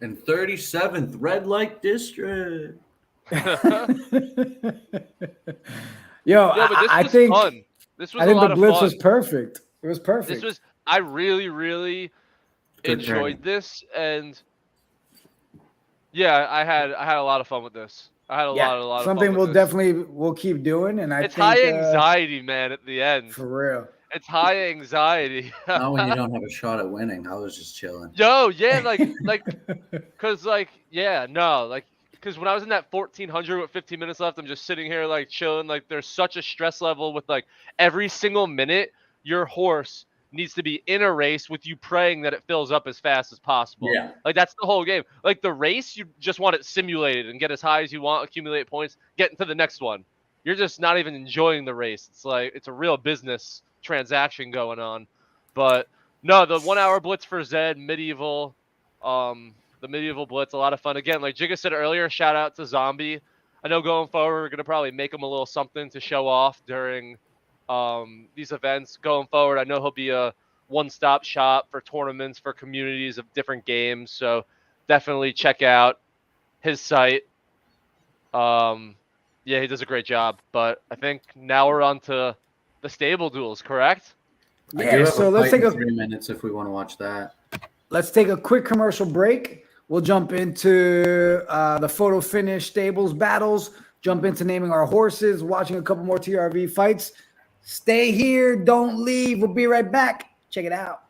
And 37th, Red Light District. Yo, I think fun. This was I think a lot the Blitz of fun. was perfect. It was perfect. I really, really enjoyed this, and yeah, I had a lot of fun with this. I had a lot of something fun we'll keep doing, and it's high anxiety, man. At the end, for real, it's high anxiety. Not when you don't have a shot at winning. I was just chilling. Yo, yeah, because when I was in that 1400 with 15 minutes left, I'm just sitting here like chilling. Like there's such a stress level with like every single minute your horse needs to be in a race with you praying that it fills up as fast as possible. Yeah. Like that's the whole game. Like the race, you just want it simulated and get as high as you want, accumulate points, get into the next one. You're just not even enjoying the race. It's like it's a real business transaction going on. But no, the 1 hour blitz for Zed, medieval, the medieval blitz, a lot of fun. Again, like Jigga said earlier, shout out to Zombie. I know going forward, we're going to probably make him a little something to show off during these events. Going forward, I know he'll be a one-stop shop for tournaments, for communities of different games. So definitely check out his site. Yeah, he does a great job. But I think now we're on to the stable duels, correct? Yeah, so let's take 3 minutes if we want to watch that. Let's take a quick commercial break. We'll jump into the photo finish stables battles, jump into naming our horses, watching a couple more TRV fights. Stay here. Don't leave. We'll be right back. Check it out.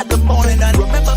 The morning, and remember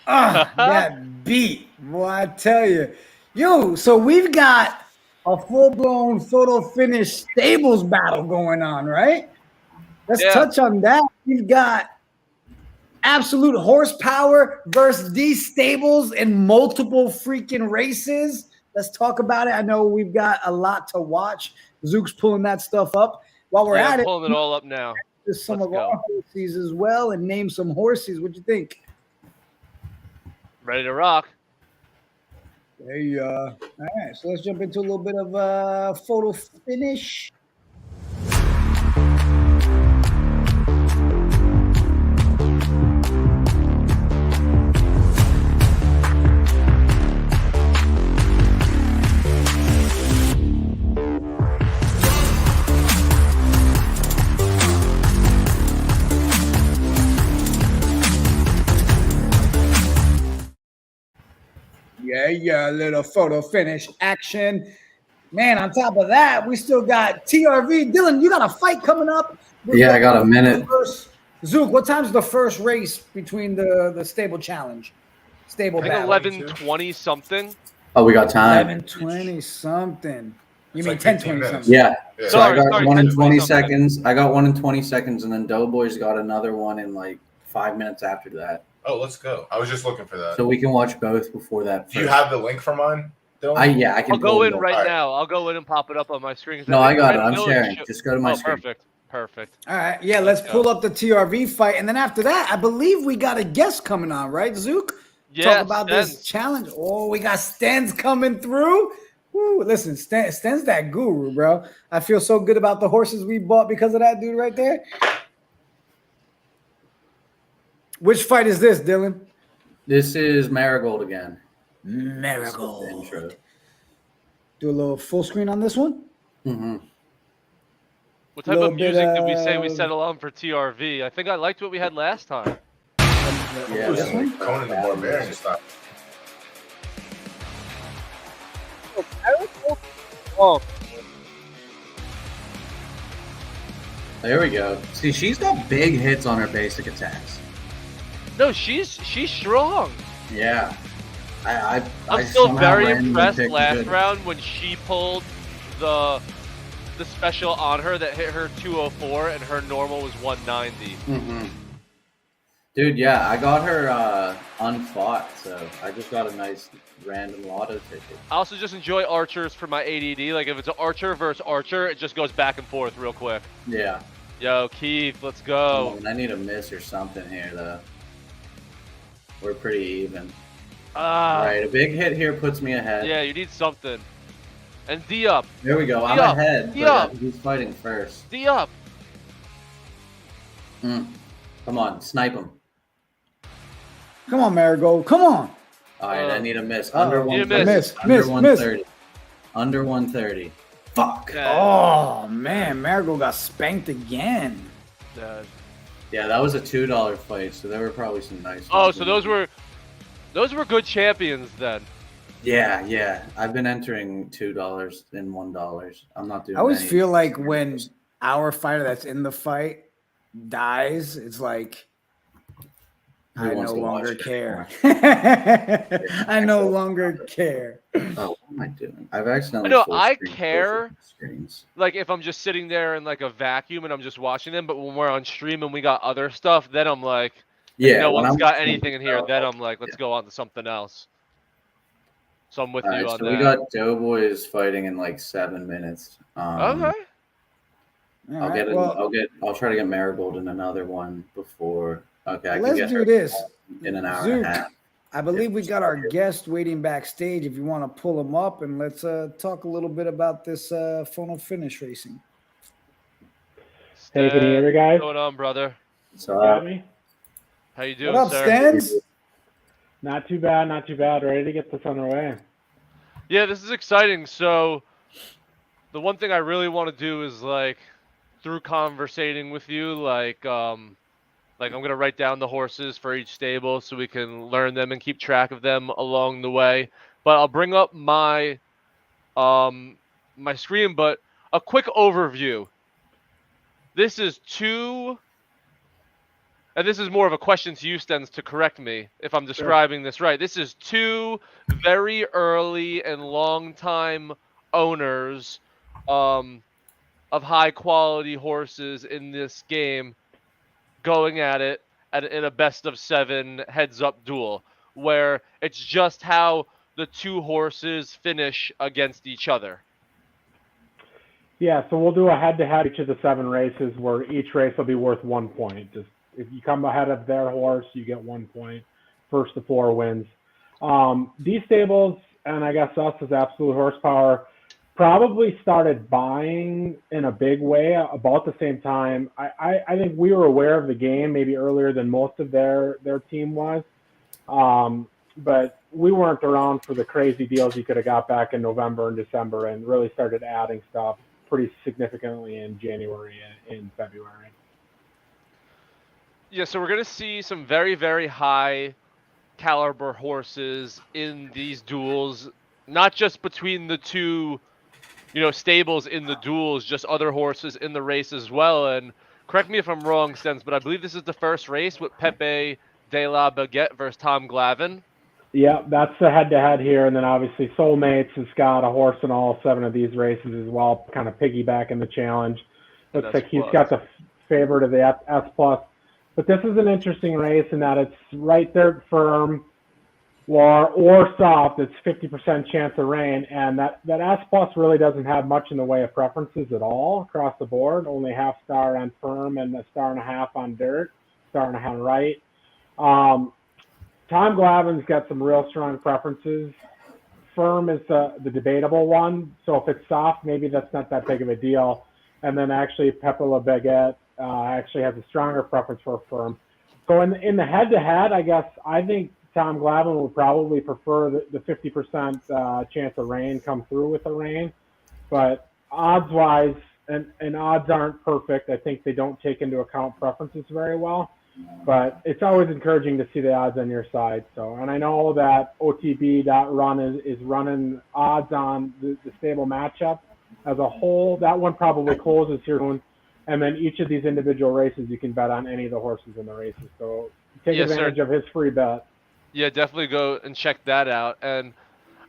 That beat, boy, I tell you. Yo, so we've got a full-blown photo finish stables battle going on, right? Let's touch on that. We've got absolute horsepower versus these stables in multiple freaking races. Let's talk about it. I know we've got a lot to watch. Zook's pulling that stuff up. While we're at it, pulling it all up now. There's some of our horses as well, and name some horses. What'd you think? Ready to rock. There you are. All right, so let's jump into a little bit of photo finish. Yeah, little photo finish action. Man, on top of that, we still got TRV. Dylan, you got a fight coming up. Yeah, I got a minute. Zook, what time's the first race between the stable challenge? Stable battle. 11:20 something. Oh, we got time. 11:20 something. You It's mean like 10:20 15 something? Yeah. So Sorry, I got sorry, one in 20 something. seconds. I got one in 20 seconds, and then Doughboy's got another one in like 5 minutes after that. Oh, let's go. I was just looking for that. So we can watch both before that. Do you have the link for mine, Dylan? I can. I'll go in right Alright. now. I'll go in and pop it up on my screen. No, I got it. Dylan I'm sharing. should- Just go to my screen. Perfect. All right, yeah, let's go. pull up the TRV fight. And then after that, I believe we got a guest coming on, right, Zook? Yeah, Talk about this Stens. challenge. Oh, we got Stens coming through. Woo, listen, Stens that guru, bro. I feel so good about the horses we bought because of that dude right there. Which fight is this, Dylan? This is Marigold again. Marigold. Intro. Do a little full screen on this one. Mm-hmm. What type Little of bit music did we say we of- settled on for TRV? I think I liked what we had last time. Yeah. This one? Conan the Barbarian style. Oh, There we go. See, she's got big hits on her basic attacks. no, she's strong. Yeah. I I'm still somehow very randomly impressed picked last good. round when she pulled the special on her that hit her 204 and her normal was 190. Mm-hmm. Dude, yeah, I got her unfought, so I just got a nice random lotto ticket. I also just enjoy archers for my ADD. Like if it's an archer versus archer, it just goes back and forth real quick. Yeah. Yo, Keith, let's go. I need a miss or something here, though. We're pretty even. Ah, Right, a big hit here puts me ahead. yeah, you need something. And D up, There we go. I'm D up, ahead, D but up. he's fighting first. D up. Come on, snipe him. Come on, Marigold. Come on. All right, I need a miss. Under need a 130. miss. Under Miss. 130. Under 130. Fuck. Yeah. Oh, man. Marigold got spanked again. Yeah, that was a $2 fight, so there were probably some nice Oh, ones so in those were good champions then. Yeah. I've been entering $2 and $1. I'm not doing I always any- feel like when our fighter that's in the fight dies, it's like Who I wants no to watch longer it care. I no longer care. Oh, what am I doing? I've accidentally. I know, full I screened both care. of the screens. Like if I'm just sitting there in like a vacuum and I'm just watching them, but when we're on stream and we got other stuff, then I'm like, Yeah. no when one's I'm got watching anything in here. Then I'm like, let's go on to something else. So I'm with All you right, on so that. we got Doughboys fighting in like 7 minutes. Okay. All I'll right, get it. well, I'll try to get Marigold in another one before. Okay, I can let's get do her this. in an hour Zook, and a half. I believe we got our guest waiting backstage. If you want to pull him up and let's talk a little bit about this photo finish racing. Hey, can you hear me, guys? What's going on, brother? So Got me? How you doing, What up, sir? Stans? Not too bad, not too bad. Ready to get this underway. Yeah, this is exciting. So the one thing I really want to do is like through conversating with you, like I'm gonna write down the horses for each stable so we can learn them and keep track of them along the way. But I'll bring up my my screen, but a quick overview. This is two, and this is more of a question to you, Stens, to correct me if I'm describing this right. This is two very early and long-time owners of high-quality horses in this game going at it in a best-of-7 heads-up duel, where it's just how the two horses finish against each other. Yeah, so we'll do a head-to-head each of the 7 races where each race will be worth 1 point. Just if you come ahead of their horse, you get 1 point. First to 4 wins. These stables, and I guess us as Absolute Horsepower, probably started buying in a big way about the same time. I think we were aware of the game maybe earlier than most of their team was. But we weren't around for the crazy deals you could have got back in November and December, and really started adding stuff pretty significantly in January and in February. Yeah, so we're going to see some very, very high caliber horses in these duels, not just between the two, stables in the duels, just other horses in the race as well. And correct me if I'm wrong, Stens, but I believe this is the first race with Pepe de la Baguette versus Tom Glavine. Yeah, that's the head-to-head here, and then obviously Soulmates has got a horse in all 7 of these races as well, kind of piggybacking the challenge. Looks like he's got the favorite of the S+. But this is an interesting race in that it's right there firm or soft. It's 50% chance of rain, and that S+ really doesn't have much in the way of preferences at all across the board. Only half star on firm and a star and a half on dirt, star and a half on right. Tom Glavine's got some real strong preferences. Firm is the debatable one. So if it's soft, maybe that's not that big of a deal. And then actually Pepe La Baguette actually has a stronger preference for firm. So in the head-to-head, I think Tom Glavine would probably prefer the 50% chance of rain come through with the rain. But odds-wise, and odds aren't perfect. I think they don't take into account preferences very well. But it's always encouraging to see the odds on your side. So, and I know that OTB.run is running odds on the stable matchup as a whole. That one probably closes here soon. And then each of these individual races, you can bet on any of the horses in the races. So take advantage of his free bet. Yeah, definitely go and check that out. And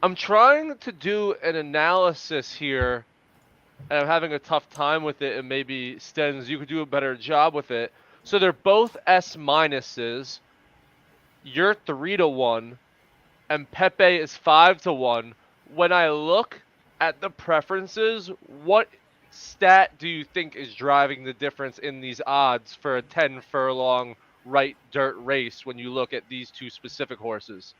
I'm trying to do an analysis here, and I'm having a tough time with it. And maybe, Stens, you could do a better job with it. So they're both S-minuses. You're 3-1, and Pepe is 5-1. When I look at the preferences, what stat do you think is driving the difference in these odds for a 10-furlong right dirt race when you look at these two specific horses?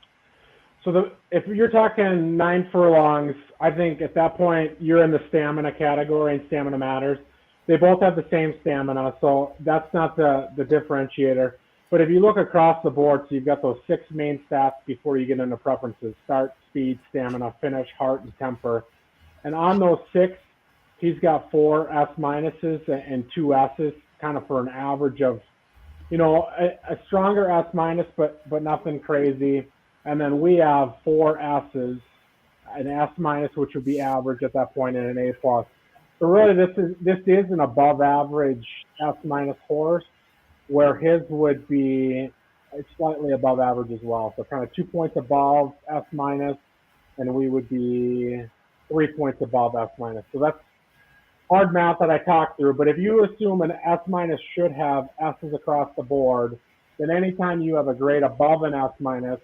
So if you're talking 9 furlongs, I think at that point you're in the stamina category, and stamina matters. They both have the same stamina, so that's not the differentiator. But if you look across the board, so you've got those 6 main stats before you get into preferences: start, speed, stamina, finish, heart, and temper. And on those 6, he's got 4 S-minuses and 2 S's, kind of for an average of, a stronger S-minus, but nothing crazy. And then we have 4 S's, an S-minus, which would be average at that point, and an A+. So really, this is an above-average S-minus horse, where his would be slightly above average as well. So kind of 2 points above S-minus, and we would be 3 points above S-minus. So that's hard math that I talked through. But if you assume an S-minus should have S's across the board, then anytime you have a grade above an S-minus,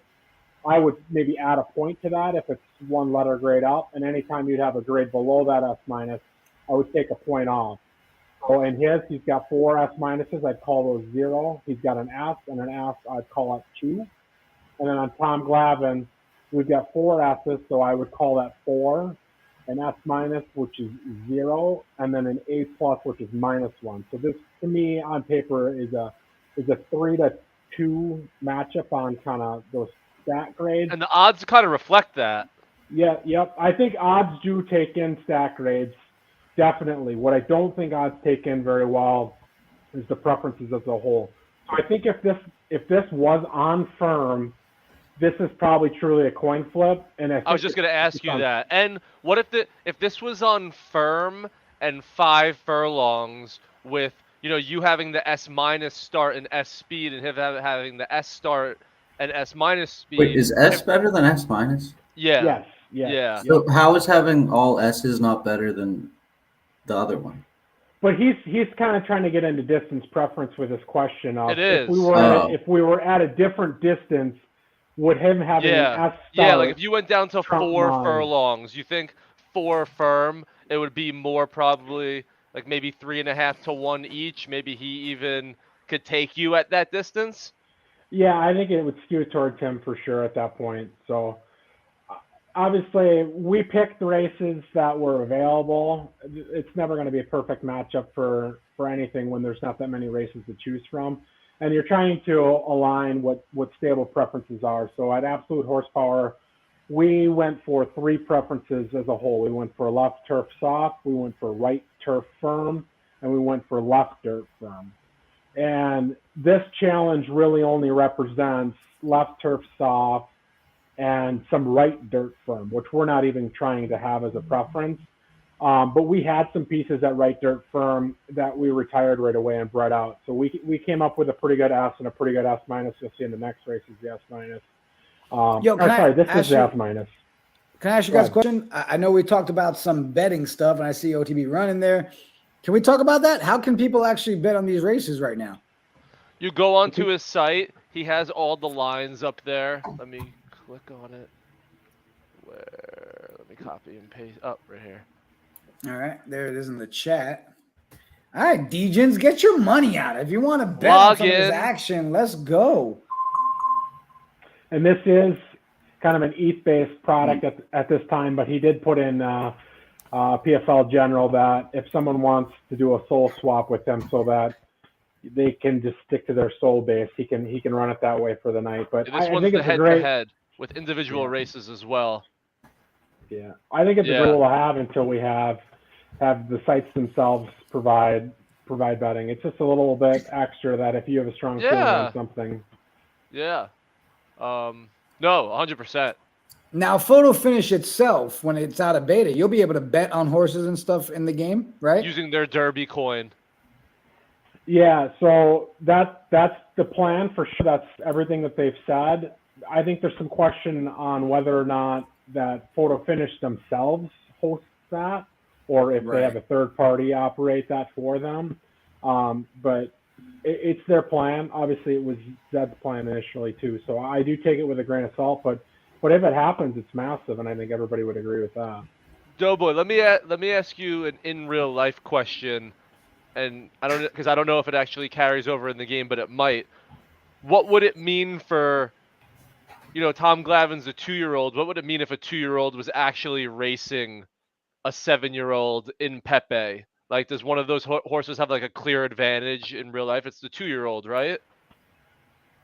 I would maybe add a point to that if it's 1 letter grade up. And anytime you'd have a grade below that S-minus, I would take a point off. So in his, he's got 4 S-minuses. I'd call those 0. He's got an S, and an S, I'd call it 2. And then on Tom Glavine, we've got 4 S's, so I would call that 4. An S-minus, which is 0, and then an A+, which is -1. So this, to me, on paper, is a 3-2 matchup on kind of those stat grades. And the odds kind of reflect that. Yeah, yep. I think odds do take in stat grades. Definitely. What I don't think odds take in very well is the preferences as a whole. So I think if this was on firm, this is probably truly a coin flip. And I was just going to ask you that. And what if this was on firm and 5 furlongs with, you having the S minus start and S speed and him having the S start and S minus speed. Wait, is S better than S minus? Yeah. Yes. Yes. Yeah. So how is having all S's not better than the other one? But he's kind of trying to get into distance preference with this question of It is. if we were at a different distance, would him having an S start like if you went down to Trump 4 mine. furlongs, you think 4 firm, it would be more probably like maybe 3.5 to 1 each. Maybe he even could take you at that distance. Yeah, I think it would skew towards him for sure at that point. So obviously we picked the races that were available. It's never going to be a perfect matchup for anything when there's not that many races to choose from. And you're trying to align what stable preferences are. So at absolute horsepower, we went for 3 preferences as a whole. We went for left turf soft, we went for right turf firm, and we went for left dirt firm. And this challenge really only represents left turf soft and some right dirt firm, which we're not even trying to have as a preference. But we had some pieces at right dirt firm that we retired right away and bred out. So we came up with a pretty good S and a pretty good S minus. You'll see in the next race is the S minus. This is the S minus. Can I ask you guys a question? I know we talked about some betting stuff, and I see OTB running there. Can we talk about that? How can people actually bet on these races right now? You go onto his site. He has all the lines up there. Let me click on it. Let me copy and paste up right here. All right, there it is in the chat. All right, Degens, get your money out. If you want to bet on some of this action, let's go. And this is kind of an ETH-based product at this time, but he did put in PFL General that if someone wants to do a soul swap with him so that they can just stick to their soul base, he can run it that way for the night. But this one's the head-to-head with individual races as well. Yeah, I think it's a great to have until we have the sites themselves provide betting. It's just a little bit extra that if you have a strong feeling on something. Yeah. No, 100%. Now, Photo Finish itself, when it's out of beta, you'll be able to bet on horses and stuff in the game, right? Using their Derby coin. Yeah, so that's the plan for sure. That's everything that they've said. I think there's some question on whether or not that Photo Finish themselves hosts that, or if they have a third party operate that for them. But it's their plan. Obviously, it was Zed's plan initially too. So I do take it with a grain of salt. But if it happens, it's massive, and I think everybody would agree with that. DoughBoy, let me ask you an in real life question, and I don't know if it actually carries over in the game, but it might. What would it mean for, Tom Glavin's a 2-year-old? What would it mean if a 2-year-old was actually racing a 7-year-old in Pepe? Like, does one of those horses have like a clear advantage in real life? It's the 2-year-old, right?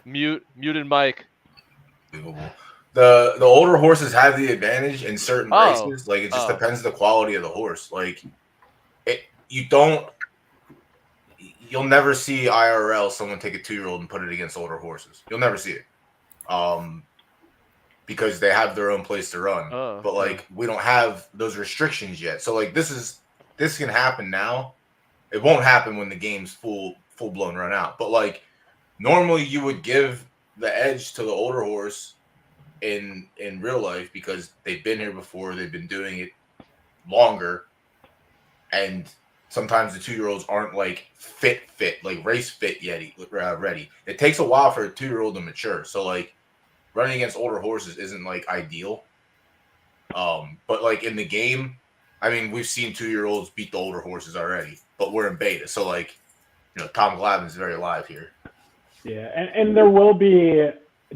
Muted Mike. The older horses have the advantage in certain races. Like, it just depends the quality of the horse. Like, you'll never see IRL someone take a 2-year-old and put it against older horses. You'll never see it. Because they have their own place to run. But like, we don't have those restrictions yet. So like, this can happen now. It won't happen when the game's full blown run out. But like, normally you would give the edge to the older horse in real life because they've been here before, they've been doing it longer, and sometimes the 2-year-olds aren't like fit, like race fit yet ready. It takes a while for a 2-year-old to mature. So like, running against older horses isn't like ideal. But like in the game, I mean, we've seen 2-year-olds beat the older horses already, but we're in beta. So like, Tom Glavin's very live here. Yeah, and there will be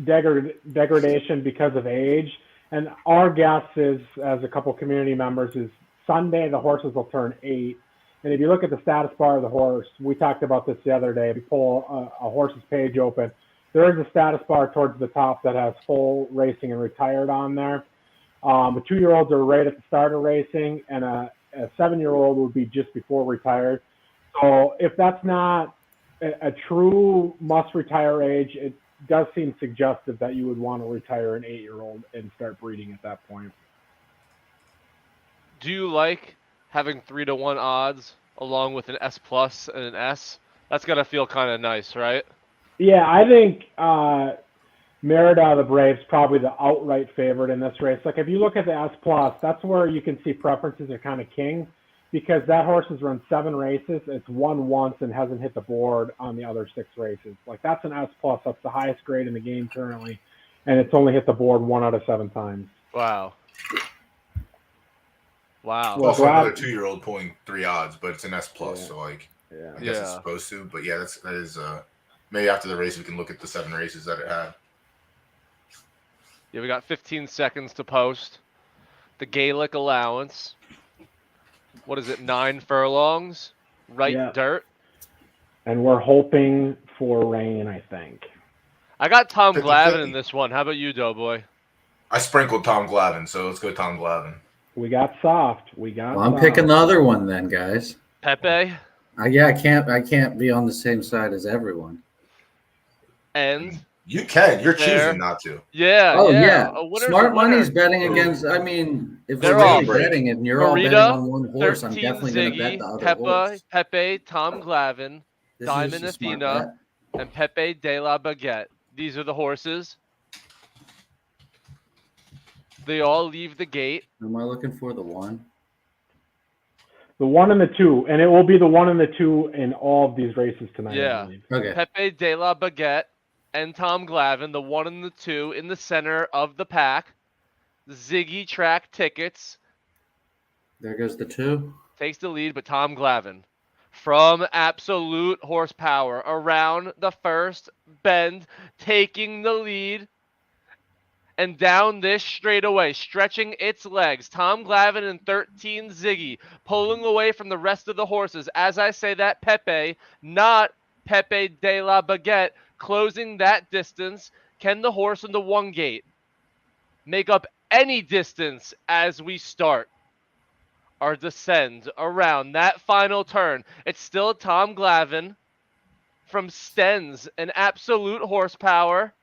degradation because of age. And our guess is, as a couple community members, is Sunday the horses will turn 8. And if you look at the status bar of the horse, we talked about this the other day. If you pull a horse's page open, there is a status bar towards the top that has full racing and retired on there. The 2-year-olds are right at the start of racing, and a 7-year-old would be just before retired. So if that's not a true must-retire age, does seem suggestive that you would want to retire an 8-year-old and start breeding at that point. Do you like having 3-to-1 odds along with an S plus and an S? That's gotta feel kind of nice, right? Yeah, I think Merida, the Braves, probably the outright favorite in this race. Like if you look at the S plus, that's where you can see preferences are kind of king, because that horse has run 7 races. It's won once and hasn't hit the board on the other 6 races. Like that's an S plus. That's the highest grade in the game currently, and it's only hit the board 1 out of 7 times. Wow. Wow. Well, Also another 2-year-old pulling 3 odds, but it's an S plus, so like Yeah. I guess it's supposed to. But yeah, that is maybe after the race we can look at the 7 races that it had. Yeah, we got 15 seconds to post. The Gaelic allowance. What is it, 9 furlongs? Right Yeah. dirt? And we're hoping for rain, I think. I got Tom 50-50. Glavine in this one. How about you, Doughboy? I sprinkled Tom Glavine, so let's go Tom Glavine. We got soft. We got Well, I'm soft. picking the other one then, guys. Pepe Yeah, I can't be on the same side as everyone. and You can. You're There. choosing not to. yeah, Oh yeah. yeah, A winner's smart a winner. money's betting against. I mean, if They're we're all really betting and you're all betting Marita, on one horse, I'm 13 definitely going to bet the Ziggy, other horse. Pepe, Tom Glavine, This is Diamond a smart Athena, bet. and Pepe de la Baguette. These are the horses. They all leave the gate. Am I looking for the one? The 1 and the 2, and it will be the 1 and the 2 in all of these races tonight. Yeah. I believe. Okay. Pepe de la Baguette and Tom Glavine, the 1 and the 2 in the center of the pack. Ziggy track tickets There goes the 2. takes the lead, but Tom Glavine from Absolute Horsepower around the first bend, taking the lead. And down this straightaway, stretching its legs. Tom Glavine and 13 Ziggy, pulling away from the rest of the horses. As I say that, Pepe, not Pepe de la Baguette, closing that distance. Can the horse in the 1 gate make up any distance as we start our descend around that final turn? It's still Tom Glavine from Stenz and Absolute Horsepower,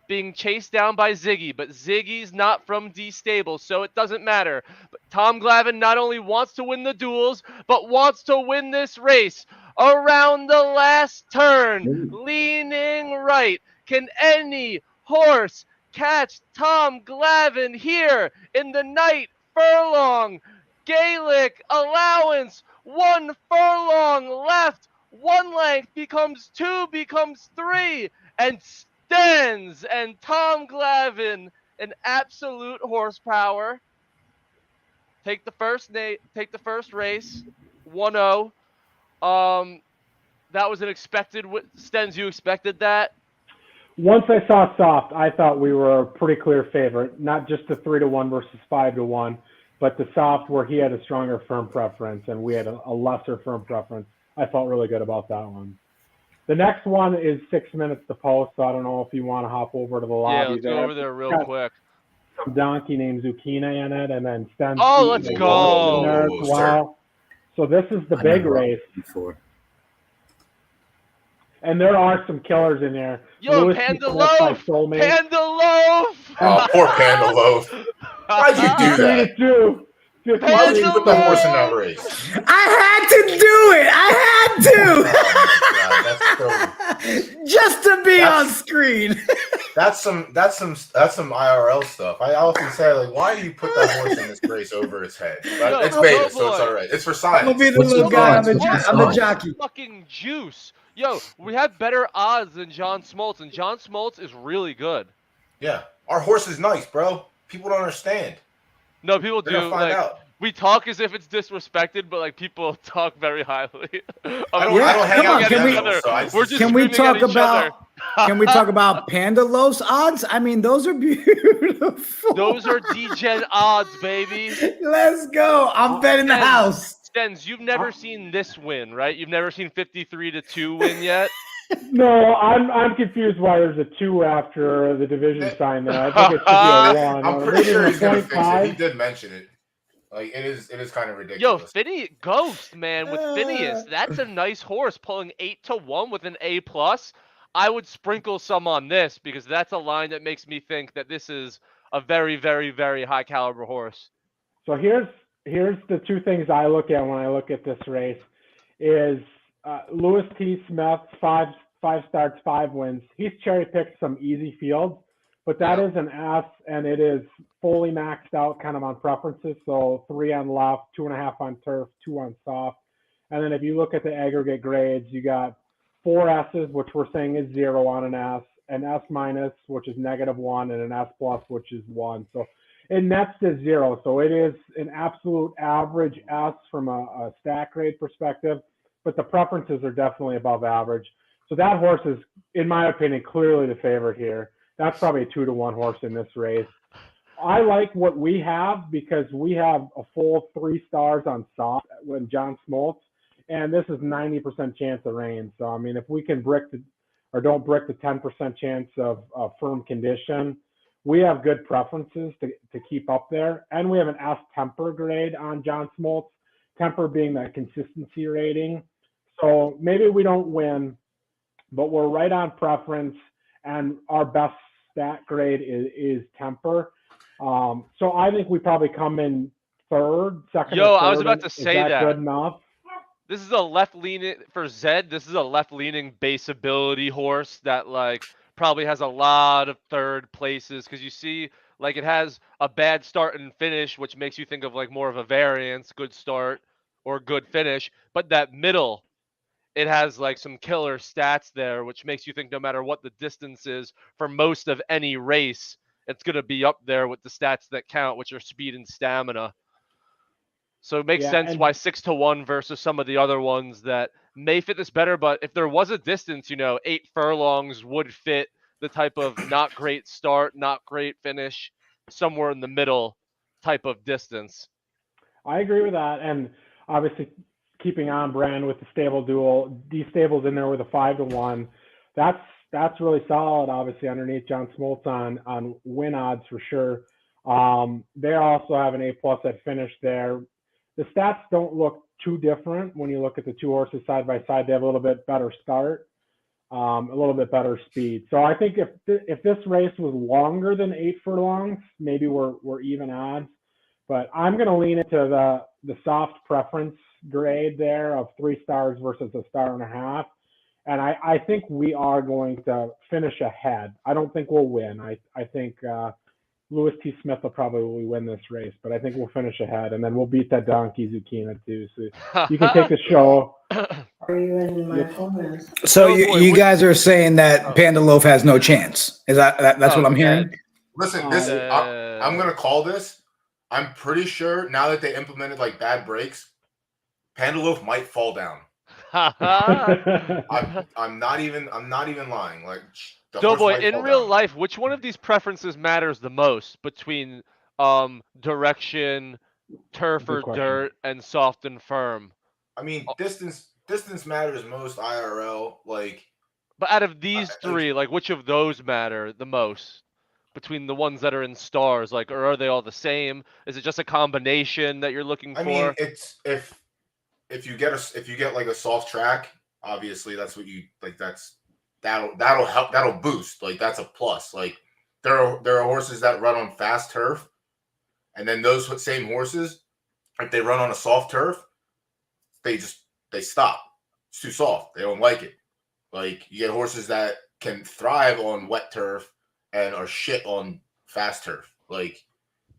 being chased down by Ziggy, but Ziggy's not from D stable, so it doesn't matter. But Tom Glavine not only wants to win the duels, but wants to win this race. Around the last turn, leaning right. Can any horse catch Tom Glavine here in the night furlong? Gaelic allowance, 1 furlong left. 1 length becomes 2, becomes 3, and Stenz and Tom Glavine, an Absolute Horsepower, take the first race, 1-0. That was an expected. Stenz, you expected that? Once I saw soft, I thought we were a pretty clear favorite. Not just the 3-to-1 versus 5-to-1, but the soft where he had a stronger firm preference and we had a lesser firm preference. I felt really good about that one. The next one is 6 minutes to post, so I don't know if you want to hop over to the lobby. Yeah, let's go over there real quick. Some donkey named Zucchini in it, and then Stenz. Oh, let's go. There as well. So this is the big race, Before. and there are some killers in there. Yo, Lewis Panda Smith by Loaf! Soulmate. Panda Loaf! Oh, poor Panda Loaf. Why'd you do that? 3-2. Why would you put that horse in that race? I had to do it. I had to. Oh my God, that's so. Just to be That's- on screen. That's some IRL stuff. I often say, like, why do you put that horse in this race over its head? But it's beta, so it's all right. It's for I'm gonna science. be the What's little the guy on odds? the, What's the on the odds? jockey. Fucking juice. Yo, we have better odds than John Smoltz, and John Smoltz is really good. Yeah, our horse is nice, bro. People don't understand. No, people They're do. gonna find Like, out. we talk as if it's disrespected, but like people talk very highly. I don't Yeah, hang come out on, with can we- them, so I just- We're just Can we screaming talk at each other. about? Can we talk about Panda Los odds? I mean, those are beautiful. Those are Degen odds, baby. Let's go. I'm betting the Stenz, house. Stenz, you've never seen this win, right? You've never seen 53-2 win yet. No, I'm confused why there's a 2 after the division sign there. I think it should be a 1. I'm or pretty maybe sure a he's gonna fix it. 0.5. He did mention it. Like it is kind of Yo, ridiculous. Phineas, Ghost, man, with Phineas, that's a nice horse pulling 8-1 with an A+. I would sprinkle some on this because that's a line that makes me think that this is a very, very, very high caliber horse. So here's the two things I look at when I look at this race is Lewis T. Smith, five starts, 5 wins. He's cherry picked some easy fields, but that is an S, and it is fully maxed out kind of on preferences. So 3 on left, 2.5 on turf, 2 on soft. And then if you look at the aggregate grades, you got 4 S's, which we're saying is 0 on an S, an S minus, which is -1, and an S plus, which is 1. So it nets to 0. So it is an absolute average S from a stack grade perspective, but the preferences are definitely above average. So that horse is, in my opinion, clearly the favorite here. That's probably a 2-to-1 horse in this race. I like what we have because we have a full 3 stars on soft when John Smoltz, and this is 90% chance of rain. So, I mean, if we can don't brick the 10% chance of firm condition, we have good preferences to keep up there. And we have an S temper grade on John Smoltz, temper being that consistency rating. So maybe we don't win, but we're right on preference, and our best stat grade is temper. So I think we probably come in second. Yo, or third. I was about to say that. Good enough. This is a left-leaning for Zed. This is a left-leaning base ability horse that like probably has a lot of third places because you see like it has a bad start and finish, which makes you think of like more of a variance, good start or good finish. But that middle, it has like some killer stats there, which makes you think no matter what the distance is for most of any race, it's going to be up there with the stats that count, which are speed and stamina. So it makes sense why 6-to-1 versus some of the other ones that may fit this better. But if there was a distance, 8 furlongs would fit the type of not great start, not great finish, somewhere in the middle type of distance. I agree with that. And obviously keeping on brand with the stable duel, D-Stable's in there with a 5-to-1. That's really solid, obviously, underneath John Smoltz on win odds for sure. They also have an A+ at finish there. The stats don't look too different when you look at the 2 horses side by side. They have a little bit better start, a little bit better speed. So I think if this race was longer than 8 furlongs, maybe we're even odds. But I'm going to lean into the soft preference grade there of 3 stars versus 1.5 stars. And I think we are going to finish ahead. I don't think we'll win. I think Lewis T. Smith will probably win this race, but I think we'll finish ahead, and then we'll beat that donkey Zucchina too. So you can take the show. So you guys are saying that Panda Loaf has no chance? Is that's what I'm hearing? Listen, I'm gonna call this. I'm pretty sure now that they implemented like bad breaks, Panda Loaf might fall down. I'm not even lying. Like DoughBoy, in real life, which one of these preferences matters the most between direction, turf or dirt, and soft and firm? I mean, distance matters most IRL. Like, but out of these 3, like which of those matter the most between the ones that are in stars? Like, or are they all the same? Is it just a combination that you're looking for? I mean, it's if you get like a soft track, obviously that's what you like. That'll help. That'll boost. Like that's a plus. Like there are horses that run on fast turf, and then those same horses, if they run on a soft turf, they stop. It's too soft. They don't like it. Like you get horses that can thrive on wet turf and are shit on fast turf. Like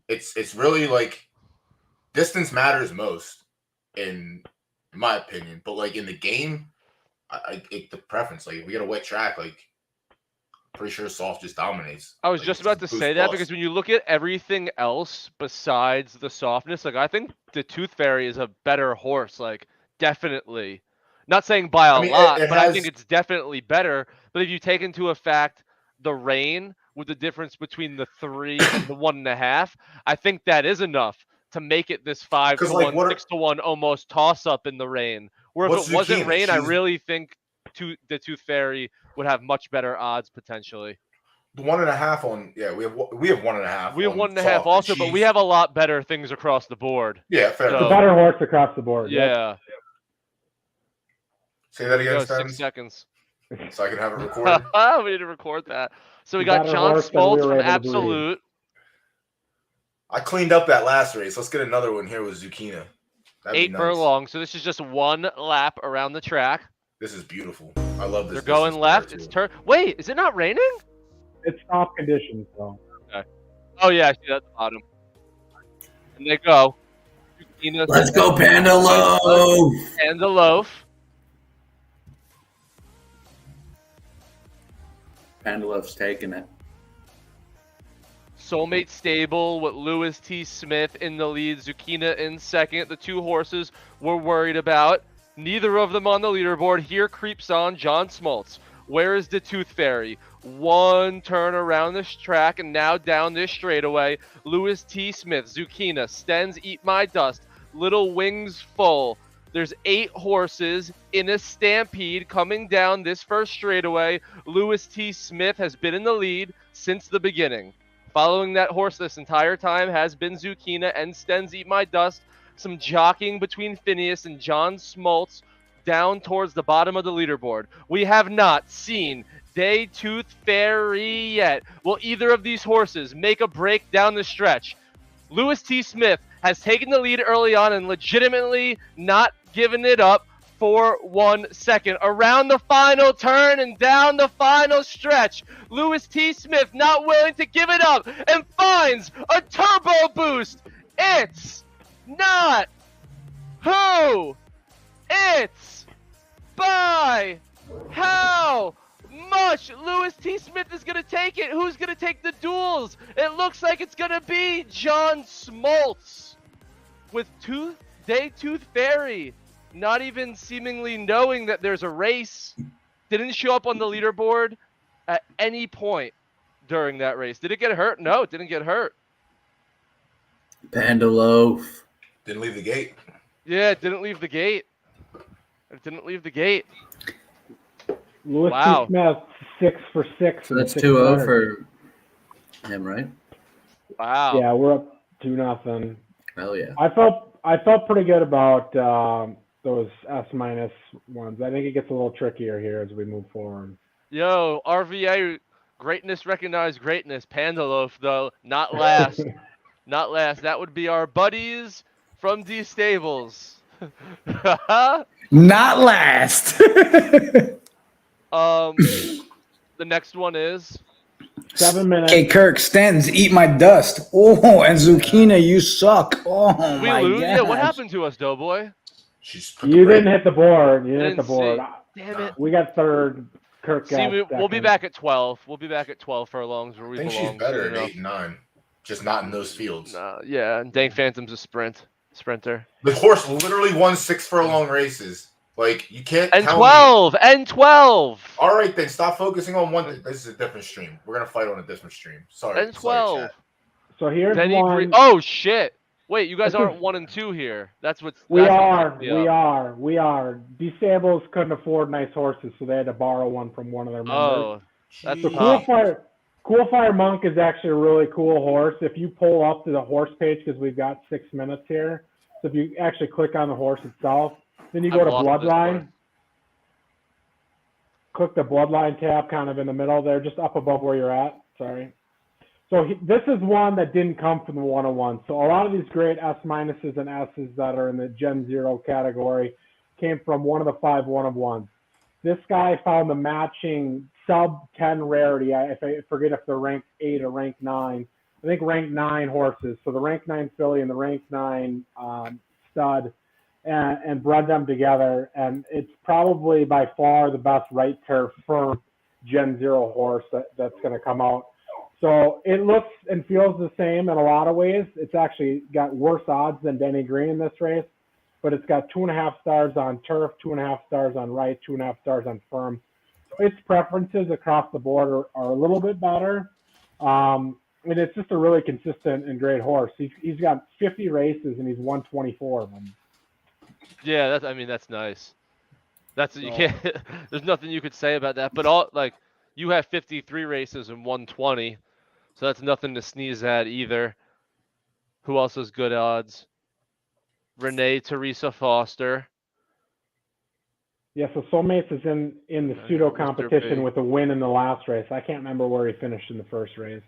it's really like distance matters most in my opinion. But like in the game, the preference, like if we get a wet track, like pretty sure soft just dominates. I was just about to say that because when you look at everything else besides the softness, like I think the Tooth Fairy is a better horse, like definitely. Not saying by a lot, but I think it's definitely better. But if you take into effect the rain with the difference between the 3 and the 1.5, I think that is enough to make it this 5-to-1, 6-to-1 almost toss up in the rain. Where if it wasn't rain, I really think the Tooth Fairy would have much better odds potentially. The 1.5 on we have 1.5. We have 1.5 also, but we have a lot better things across the board. Yeah, fair. The better horse across the board. Yeah. Say that again, 6 seconds. so I can have it recorded. We need to record that. So we got Better John horse than we Smoltz were from able to Absolute. I cleaned up that last race. Let's get another one here with Zucchina. That'd 8 be nice. furlong. So this is just 1 lap around the track. This is beautiful. I love this. They're going left. It's turn. Wait, is it not raining? It's off conditions, though. Okay. Oh yeah, I see that at the bottom. And they go. Zucchina, Let's go, Panda Loaf. And the loaf. Panda Loaf's taking it. Soulmate Stable with Lewis T. Smith in the lead. Zucchina in second. The 2 horses we're worried about. Neither of them on the leaderboard. Here creeps on John Smoltz. Where is the Tooth Fairy? 1 turn around this track and now down this straightaway. Lewis T. Smith, Zucchina, Stens Eat My Dust, Little Wings Full. There's 8 horses in a stampede coming down this first straightaway. Lewis T. Smith has been in the lead since the beginning. Following that horse this entire time has been Zucchina and Stens Eat My Dust. Some jockeying between Phineas and John Smoltz down towards the bottom of the leaderboard. We have not seen Day Tooth Fairy yet. Will either of these horses make a break down the stretch? Lewis T. Smith has taken the lead early on and legitimately not given it up for 1 second. Around the final turn and down the final stretch, Lewis T. Smith not willing to give it up and finds a turbo boost. It's not who. It's by how much Lewis T. Smith is going to take it. Who's going to take the duels? It looks like it's going to be John Smoltz with Day Tooth Fairy. Not even seemingly knowing that there's a race. Didn't show up on the leaderboard at any point during that race. Did it get hurt? No, it didn't get hurt. Panda Loaf. Didn't leave the gate. Yeah, it didn't leave the gate. It didn't leave the gate. Lewis Wow. T. Smith, 6 for 6. So that's 2-0 for him, right? Wow. Yeah, we're up 2-0. Hell yeah. I felt pretty good about those S- ones. I think it gets a little trickier here as we move forward. Yo, RVA, greatness recognized greatness. Panda Loaf, though, not last. Not last. That would be our buddies from D Stables. Not last. The next one is 7 minutes. Okay, Kirk, Stens, Eat My Dust. Oh, and Zucchina, you suck. Oh, we my lose. Yeah, what gosh. happened to us, Doughboy? She's put You the didn't hit the board. You didn't hit Didn't the board. see. Damn it. We got third. Kirk See, got we'll be second. back at 12. We'll be back at 12 furlongs where we I think belong. she's better you at know. 8 and 9. Just not in those fields. Yeah, and Dang Phantom's a sprinter. The horse literally won 6 furlong races. Like, you can't And tell 12! me. And 12! All right, then stop focusing on one. This is a different stream. We're gonna fight on a different stream. Sorry. And 12. Sorry, chat. So here's Denny one. Oh, shit. Wait, you guys aren't 1 and 2 here. That's what's. We that's are. what's- yeah. We are. D-Stables couldn't afford nice horses, so they had to borrow one from one of their members. Oh, that's So tough. Cool Fire Monk is actually a really cool horse. If you pull up to the horse page, because we've got 6 minutes here, so if you actually click on the horse itself, then you go I've to lost this Bloodline. one. Click the Bloodline tab kind of in the middle there, just up above where you're at. Sorry. So this is one that didn't come from the 101. So a lot of these great S- and S's that are in the Gen 0 category came from one of the 5 1-of-1s. This guy found the matching sub 10 rarity. I forget if they're ranked 8 or ranked 9. I think ranked 9 horses. So the ranked 9 filly and the ranked 9 stud, and bred them together. And it's probably by far the best right turf firm Gen 0 horse that's going to come out. So it looks and feels the same in a lot of ways. It's actually got worse odds than Denny Green in this race, but it's got 2.5 stars on turf, 2.5 stars on right, 2.5 stars on firm. Its preferences across the board are a little bit better. And it's just a really consistent and great horse. He's got 50 races and he's won 24 of them. Yeah, that's nice. You can't. There's nothing you could say about that. But you have 53 races and 120, so that's nothing to sneeze at either. Who else has good odds? Renee Teresa Foster. Yeah, so Soulmates is in the pseudo competition with a win in the last race. I can't remember where he finished in the first race.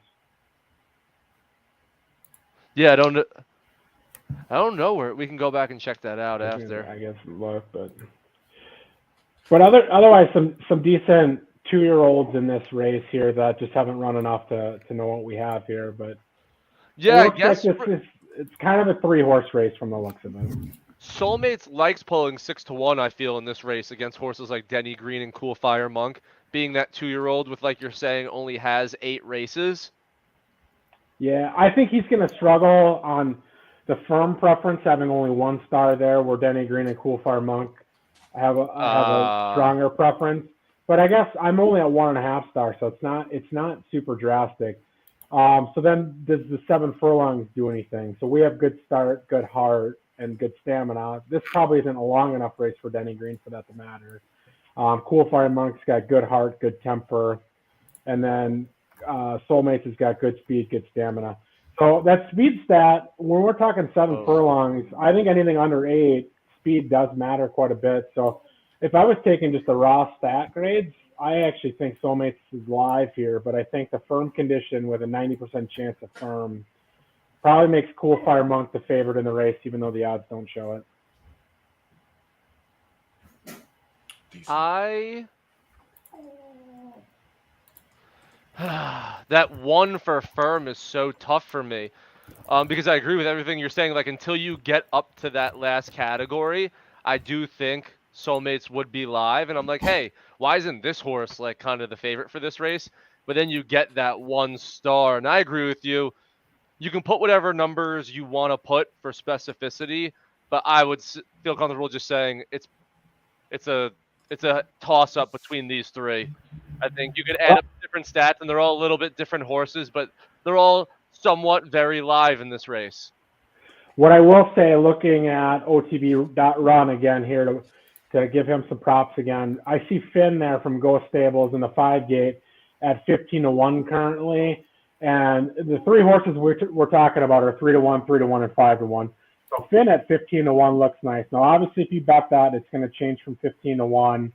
Yeah, I don't know where. We can go back and check that out after. I guess look, but otherwise some decent 2-year-olds in this race here that just haven't run enough to know what we have here. But Yeah, I guess it's kind of a 3-horse race from the looks of it. Soulmates likes pulling 6-1. I feel in this race against horses like Denny Green and Cool Fire Monk, being that 2-year-old with, like you're saying, only has 8 races. Yeah, I think he's going to struggle on the firm preference, having only 1 star there, where Denny Green and Cool Fire Monk have a stronger preference. But I guess I'm only at 1.5 stars, so it's not super drastic. So then does the 7 furlongs do anything? So we have good start, good heart, and good stamina. This probably isn't a long enough race for Denny Green for that to matter. Cool Fire Monk's got good heart, good temper, and then Soulmates has got good speed, good stamina. So that speed stat, when we're talking 7 furlongs, I think anything under 8, speed does matter quite a bit. So if I was taking just the raw stat grades, I actually think Soulmates is live here, but I think the firm condition with a 90% chance of firm probably makes Cool Fire Monk the favorite in the race, even though the odds don't show it. That 1 for firm is so tough for me, because I agree with everything you're saying. Like, until you get up to that last category, I do think Soulmates would be live, and I'm like, hey, why isn't this horse like kind of the favorite for this race? But then you get that 1 star, and I agree with you. You can put whatever numbers you want to put for specificity, but I would feel comfortable just saying it's a toss up between these 3. I think you could add up different stats, and they're all a little bit different horses, but they're all somewhat very live in this race. What I will say, looking at OTB.run again here to give him some props again, I see Finn there from Ghost Stables in the 5 gate at 15-1 currently. And the 3 horses we're talking about are 3-1, 3-1, and 5-1. So Finn at 15-1 looks nice. Now, obviously, if you bet that, it's going to change from 15-1,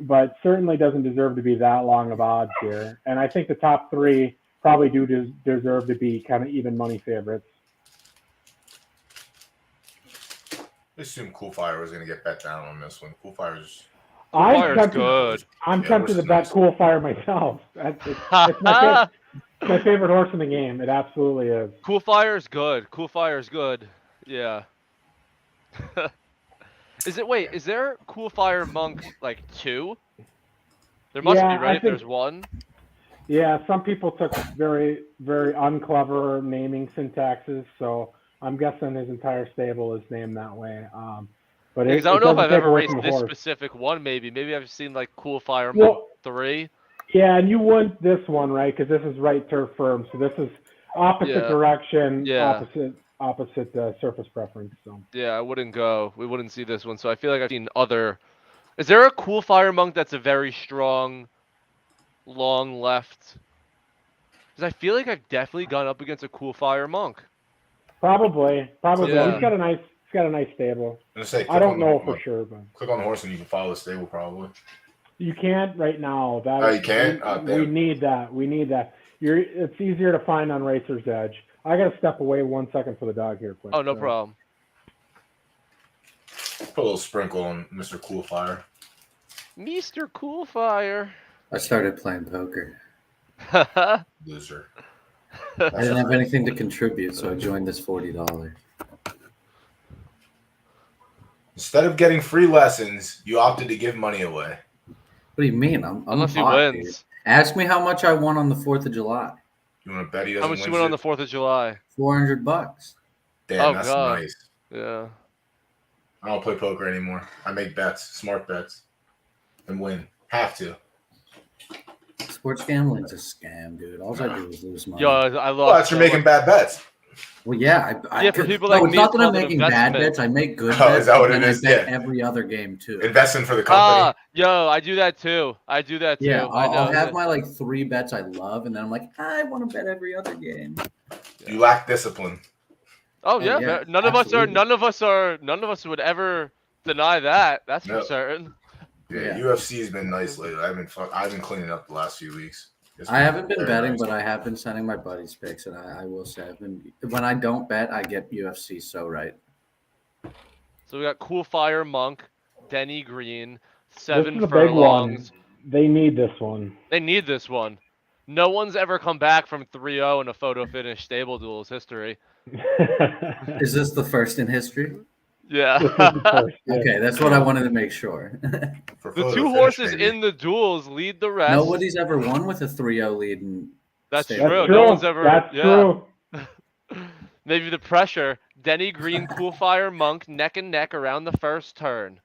but certainly doesn't deserve to be that long of odds here. And I think the top 3 probably do deserve to be kind of even money favorites. I assume Cool Fire was going to get bet down on this one. Cool Fire's good. I'm tempted to bet Cool Fire myself. It's my favorite horse in the game. It absolutely is. Cool Fire's good. Cool Fire's good. Yeah. Is there Cool Fire Monk like 2? There must be, right? If there's 1. Yeah, some people took very, very unclever naming syntaxes, so I'm guessing his entire stable is named that way. But I don't know if I've ever raced this specific one. Maybe I've seen like Cool Fire Monk 3. Yeah, and you wouldn't this one, right? Because this is right turf firm, so this is opposite direction, opposite surface preference. So yeah, I wouldn't go. We wouldn't see this one. So I feel like I've seen other. Is there a Cool Fire Monk that's a very strong, long left? Because I feel like I've definitely gone up against a Cool Fire Monk. Probably. Yeah. He's got a nice stable. I don't know for sure, but click on the horse and you can follow the stable probably. You can't right now. You can't? We need that. It's easier to find on Racer's Edge. I got to step away 1 second for the dog here, quick. Oh, no problem. Put a little sprinkle on Mr. Cool Fire. Mr. Cool Fire. I started playing poker. Loser. I didn't have anything to contribute, so I joined this $40. Instead of getting free lessons, you opted to give money away. What do you mean? I'm Unless he hot, wins. Dude. Ask me how much I won on the 4th of July. You want to bet he doesn't How win? much you win on the 4th of July? $400. Damn, that's God. nice. Yeah. I don't play poker anymore. I make bets, smart bets, and win. Have to. Sports gambling's a scam, dude. All I do is lose money. Yo, I love. Well, that's you're making bad bets. Well, yeah. For people like it's me, not that I'm it's making called an bad investment. bets. I make good Oh, bets. is that what and it I is? bet Yeah. every other game, too. Investing for the company. Yo, I do that too. Yeah, I'll have that. my like 3 bets I love, and then I'm like, I want to bet every other game. You lack discipline. Oh yeah, yeah, none of us absolutely. would ever deny that. That's for Nope. certain. Yeah, Yeah. UFC has been nice lately. I've been cleaning up the last few weeks. It's I haven't been very betting, nice. but I have been sending my buddies picks, and I will say when I don't bet, I get UFC so right. So we got Cool Fire Monk, Denny Green, This 7 is a big one. furlongs. They need this one. They need this one. No one's ever come back from 3-0 in a photo finish stable duels history. Is this the first in history? Yeah. This is the first, yeah. Okay, that's what I wanted to make sure. For The photo two finish, horses baby. in the duels lead the rest. Nobody's ever won with a 3-0 lead. That's stable. true. That's No true. one's ever. That's yeah. true. Maybe the pressure. Denny Green, Cool Fire Monk, neck and neck around the first turn.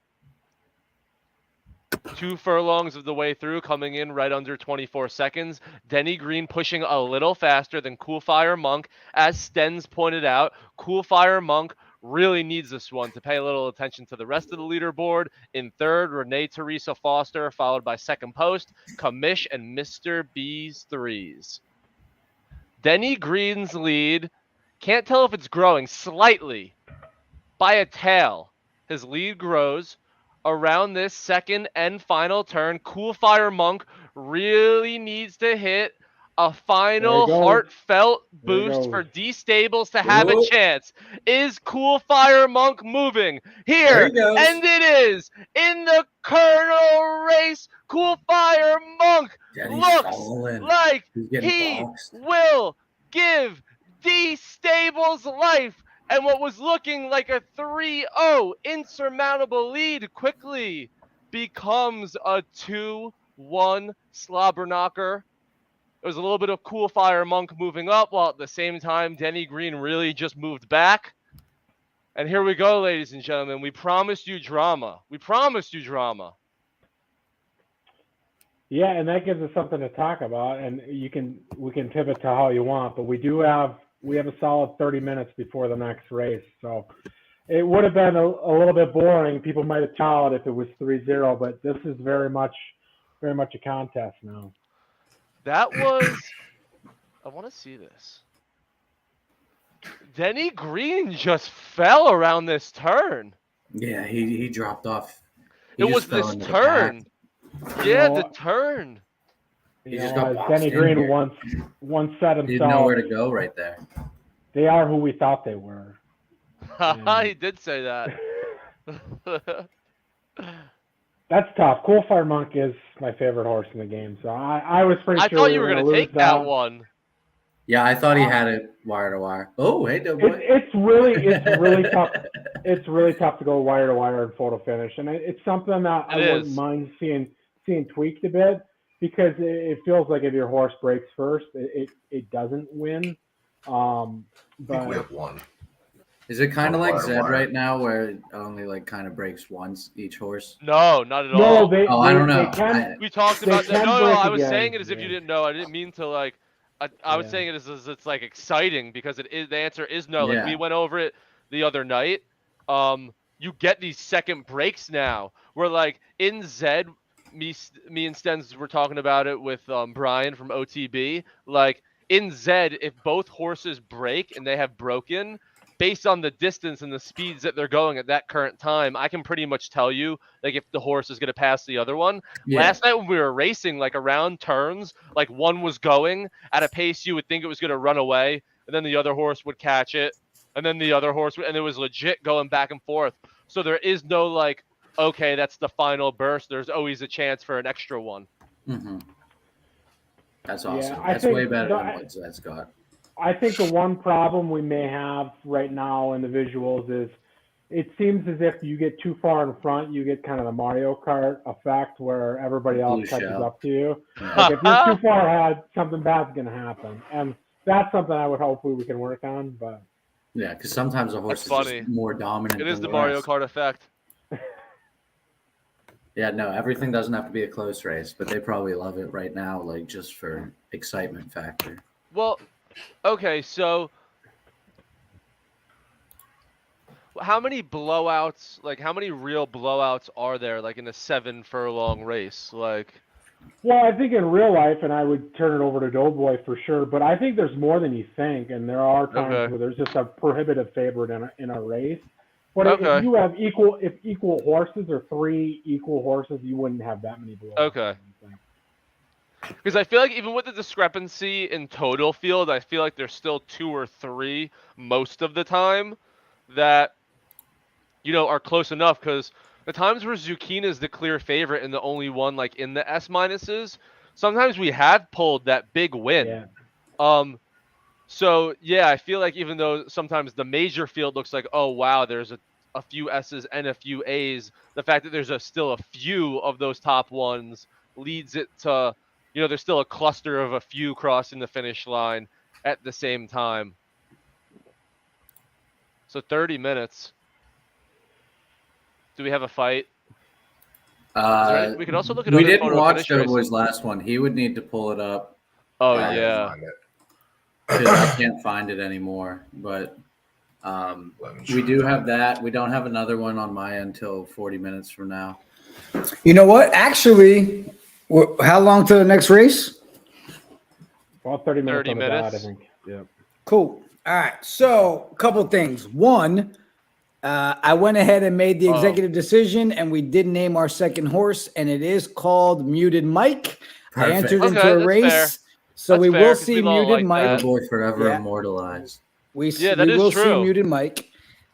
2 furlongs of the way through, coming in right under 24 seconds. Denny Green pushing a little faster than Cool Fire Monk. As Stens pointed out, Cool Fire Monk really needs this one to pay a little attention to the rest of the leaderboard. In third, Renee Teresa Foster, followed by second post, Kamish and Mr. B's threes. Denny Green's lead, can't tell if it's growing slightly by a tail. His lead grows around this second and final turn. Cool Fire Monk really needs to hit a final There he goes. heartfelt There he boost goes. for D Stables to have a Ooh. chance. Is Cool Fire Monk moving? Here, There he goes. and it is in the Colonel race. Cool Fire Monk Daddy's looks falling. like He's getting he boxed. will give D Stables life. And what was looking like a 3-0 insurmountable lead quickly becomes a 2-1 slobber knocker. There was a little bit of Cool Fire Monk moving up, while at the same time, Denny Green really just moved back. And here we go, ladies and gentlemen. We promised you drama. We promised you drama. Yeah, and that gives us something to talk about, and we can pivot to how you want, but we have a solid 30 minutes before the next race, so it would have been a little bit boring. People might have told if it was 3-0, but this is very much a contest now. That was... I want to see this. Denny Green just fell around this turn. Yeah, he dropped off. He It just was fell this into the turn. pack. Yeah, know, the turn. He You just know, got as boxed Denny in Green here. once said He didn't know himself, where to go right there. they are who we thought they were. He did say that. That's tough. Cool Fire Monk is my favorite horse in the game, so I was pretty I sure thought we you were going going to to lose take that one. Yeah, I thought he had it wire to wire. Oh, hey, DoughBoy. It's really tough. It's really tough to go wire to wire and photo finish, and it's something that I wouldn't mind seeing tweaked a bit, because it feels like if your horse breaks first, it doesn't win. I think we But have one. Is it kind of Wire like to Zed wire. right now, where it only like kind of breaks once each horse? No, not at no, all. I don't know. They can, We talked They about that. can No, break I was again, saying it as if you yeah. didn't know. I didn't mean to like. I was Yeah. saying it as it's like exciting because it is. The answer is no. Like Yeah. we went over it the other night. You get these second breaks now. Where like in Zed, me and Stens were talking about it with Brian from OTB. Like in Zed, if both horses break and they have broken, based on the distance and the speeds that they're going at that current time, I can pretty much tell you like if the horse is going to pass the other one. Yeah. Last night when we were racing, like around turns, like one was going at a pace you would think it was going to run away, and then the other horse would catch it, and then the other horse would, and it was legit going back and forth. So there is no like, okay, that's the final burst. There's always a chance for an extra one. Mm-hmm. That's Yeah, awesome. I That's think way better the- than what Zed's got. I think the one problem we may have right now in the visuals is it seems as if you get too far in front, you get kind of the Mario Kart effect where everybody else Blue catches shell. up to you. Yeah. Like if you're too far ahead, something bad's going to happen. And that's something I would hopefully we can work on. But Yeah, because sometimes a horse That's is funny. just more dominant. It is than the Mario rest. Kart effect. Yeah, no, everything doesn't have to be a close race, but they probably love it right now, like just for excitement factor. Well, okay, so how many blowouts, like how many real blowouts are there like in a 7 furlong race? Like well, I think in real life, and I would turn it over to DoughBoy for sure, but I think there's more than you think, and there are times Okay. where there's just a prohibitive favorite in a race. But Okay. if you have equal horses or 3 equal horses, you wouldn't have that many below. Okay. Because I feel like even with the discrepancy in total field, I feel like there's still 2 or 3 most of the time that, are close enough. Because the times where Zucchina is the clear favorite and the only one like in the S minuses, sometimes we have pulled that big win. Yeah. So yeah, I feel like even though sometimes the major field looks like, oh wow, there's a few S's and a few A's, the fact that there's still a few of those top ones leads it to, there's still a cluster of a few crossing the finish line at the same time. So 30 minutes. Do we have a fight? We could also look at. We other didn't photo watch finish DoughBoy's races. last one. He would need to pull it up. Oh I yeah. find it. 'Cause I can't find it anymore. But we do have that. We don't have another one on my end until 40 minutes from now. You know what? Actually, how long to the next race? Well, 30 minutes 30 on the dot, I minutes. think. Yeah. Cool. All right. So, a couple things. One, I went ahead and made the executive decision, and we did name our second horse, and it is called Muted Mike. I Perfect. entered into Okay, a that's race, fair. so That's we fair, will 'cause see we all Muted like Mike. that. DoughBoy forever Yeah. immortalized. We that is will see true. Muted Mike.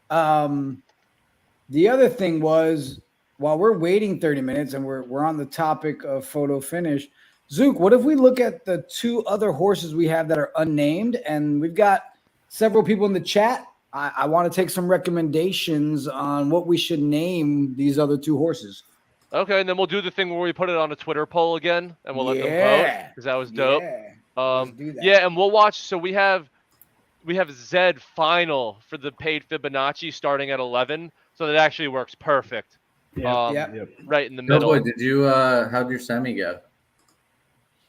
The other thing was, while we're waiting 30 minutes and we're on the topic of photo finish, Zook, what if we look at the 2 other horses we have that are unnamed? And we've got several people in the chat. I want to take some recommendations on what we should name these other 2 horses. Okay, and then we'll do the thing where we put it on a Twitter poll again, and we'll let them vote Yeah. because that was dope. Yeah. Let's do that. Yeah, and we'll watch. So we have Zed final for the paid Fibonacci starting at 11, so that actually works perfect. Yeah. Yep. Right in the middle. DoughBoy, did you how'd your semi go?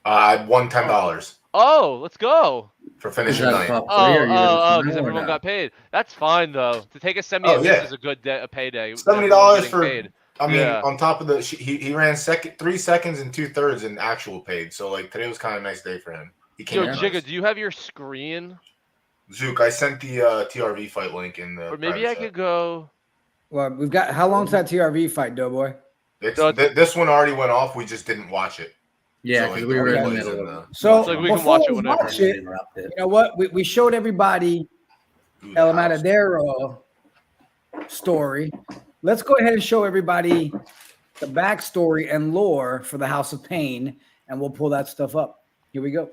I won $10 Oh, let's go. for Is finishing that ninth. top 3 Oh, or you in the final because or everyone no? got paid. That's fine though. To take a semi Oh, at this yeah. is a good a payday. $70 Everyone's for. getting paid. I mean, Yeah. on top of he ran 3 seconds and 2/3 in actual paid. So like today was kind of a nice day for him. He came Yo, in Jigga, nice. do you have your screen? Zook, I sent the TRV fight link in the. Or maybe private I chat. could go. Well, we've got how long's that TRV fight, Doughboy? This one already went off. We just didn't watch it. Yeah, So, because like, we were in the replays middle in of So It's like we can before watch it we whenever. watch it, interrupted. you know what? We showed everybody Ooh, El house. Matadero story. Let's go ahead and show everybody the backstory and lore for the House of Pain, and we'll pull that stuff up. Here we go.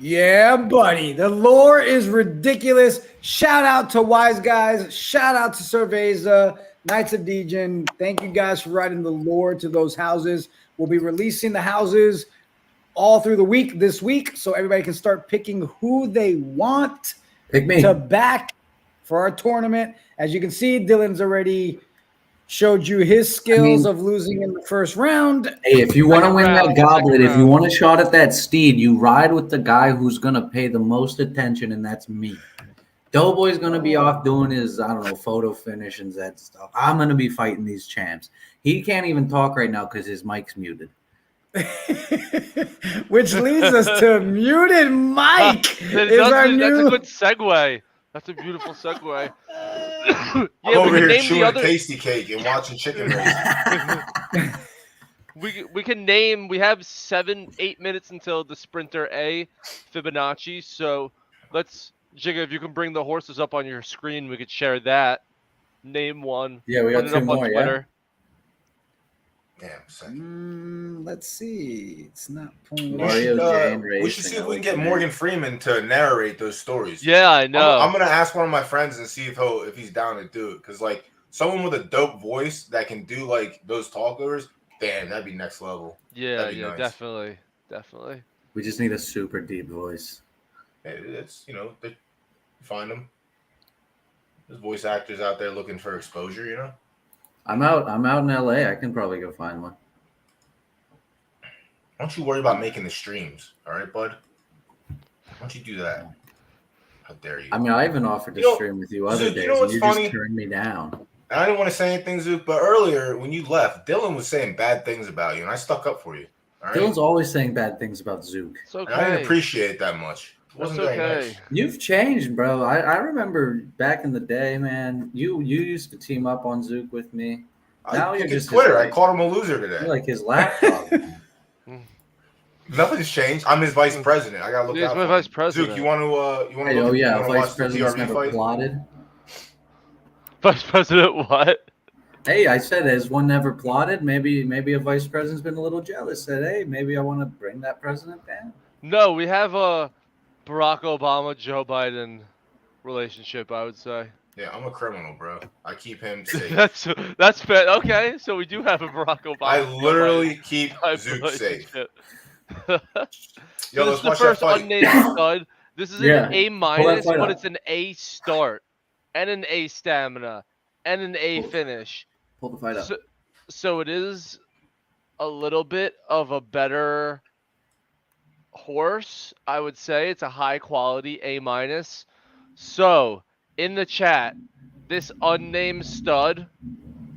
Yeah, buddy. The lore is ridiculous. Shout out to Wise Guys. Shout out to Cerveza, Knights of Degen. Thank you guys for writing the lore to those houses. We'll be releasing the houses all through the week this week, so everybody can start picking who they want to back for our tournament. As you can see, Dylan's already showed you his skills of losing in the first round. Hey, if you want to win that goblet, if you want a shot at that steed, you ride with the guy who's going to pay the most attention, and that's me. Doughboy's going to be off doing his, I don't know, photo finish and that stuff. I'm going to be fighting these champs. He can't even talk right now because his mic's muted. Which leads us to Muted Mike. That's a good segue. That's a beautiful segue. I'm over here chewing tasty cake and watching chicken race. we can name. We have 7-8 minutes until the Sprinter A Fibonacci. So let's Jigga. If you can bring the horses up on your screen, we could share that. Name one. Yeah, we got 2 more. Yeah. Let's see. It's not pulling. We should see if we can get Morgan Freeman to narrate those stories. Yeah, I know. I'm gonna ask one of my friends and see if he's down to do it. Because like someone with a dope voice that can do like those talkers, damn, that'd be next level. Yeah, yeah, nice. definitely. We just need a super deep voice. It's they find them. There's voice actors out there looking for exposure. I'm out in LA. I can probably go find one. Don't you worry about making the streams, all right, bud? Why don't you do that? How dare you? I mean, I even offered to stream with you other days, and you just turned me down. I didn't want to say anything, Zook, but earlier when you left, Dylan was saying bad things about you, and I stuck up for you. All right? Dylan's always saying bad things about Zook. It's okay. And I didn't appreciate it that much. That's okay. Nice. You've changed, bro. I remember back in the day, man. You used to team up on Zook with me. Now you're just Twitter. I called him a loser today. You're like his laptop. Nothing's changed. I'm his vice president. I gotta look out. He's my vice president. Zook, you want to? Vice president's never plotted. Vice president, what? Hey, I said, has one never plotted? Maybe a vice president's been a little jealous. Said, hey, maybe I want to bring that president down. No, we have a Barack Obama, Joe Biden relationship, I would say. Yeah, I'm a criminal, bro. I keep him safe. that's fair. Okay, so we do have a Barack Obama. I literally keep Zook safe. Yo, this is the first unnamed stud. This is an A-, but it's an A start, and an A stamina, and an A finish. Pull the fight up. So it is a little bit of a better horse, I would say. It's a high quality A-. So in the chat, this unnamed stud,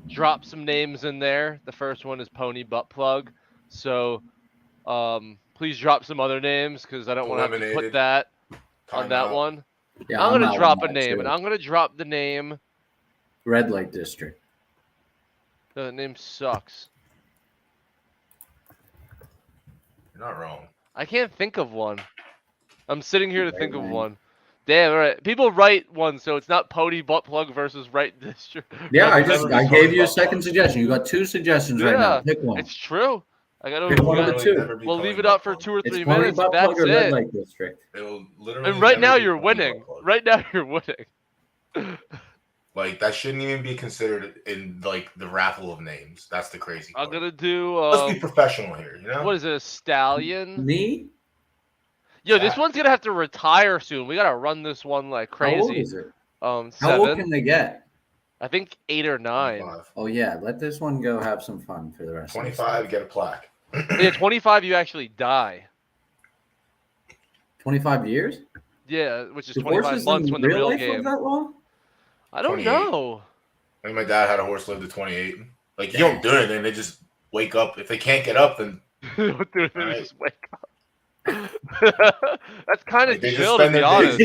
drop some names in there. The first one is Pony Butt Plug. So please drop some other names because I don't want to have to put that on that one. Yeah, I'm going to drop a name, and I'm going to drop the name Red Light District. The name sucks. You're not wrong. I can't think of one. I'm sitting here to think of one. Damn, all right. People write one, so it's not Pony Butt Plug versus Right District. Yeah, I gave you a second suggestion. You got 2 suggestions right now. Pick one. It's true. I got to pick one of the 2. We'll leave it up for 2 or 3 Pony minutes. Butt That's Plug or it. Red Light District. And right now you're winning. Right now you're winning. Like that shouldn't even be considered in like the raffle of names. That's the crazy part. I'm gonna do. Let's be professional here. What is it? A stallion? Me? Yo, this one's gonna have to retire soon. We gotta run this one like crazy. How old is it? 7. How old can they get? I think 8 or 9. 25. Oh yeah, let this one go have some fun for the rest. 25, get a plaque. Yeah, 25, you actually die. 25 years? Yeah, which is 25 months when the real game. That long? I don't know. I mean, my dad had a horse live to 28. Like, you don't do anything. They just wake up. If they can't get up, then they just wake up. That's kind of chill, to be honest.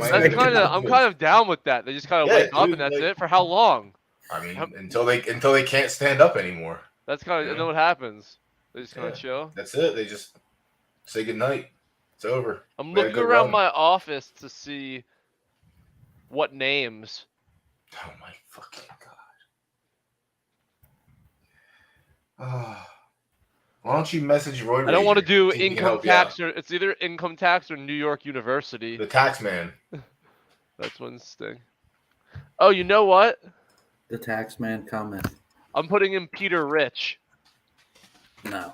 I'm kind of down with that. They just kind of wake up, and that's it. For how long? I mean, until they can't stand up anymore. That's kind of. You know what happens? They just kind of chill. That's it. They just say goodnight. It's over. I'm looking around my office to see what names. Oh my fucking god. Why don't you message Roy? I don't want to do see if he can income help you out. tax, or it's either income tax or New York University. The tax man. That's one sting. Oh, you know what? The tax man comment. I'm putting in Peter Rich. No.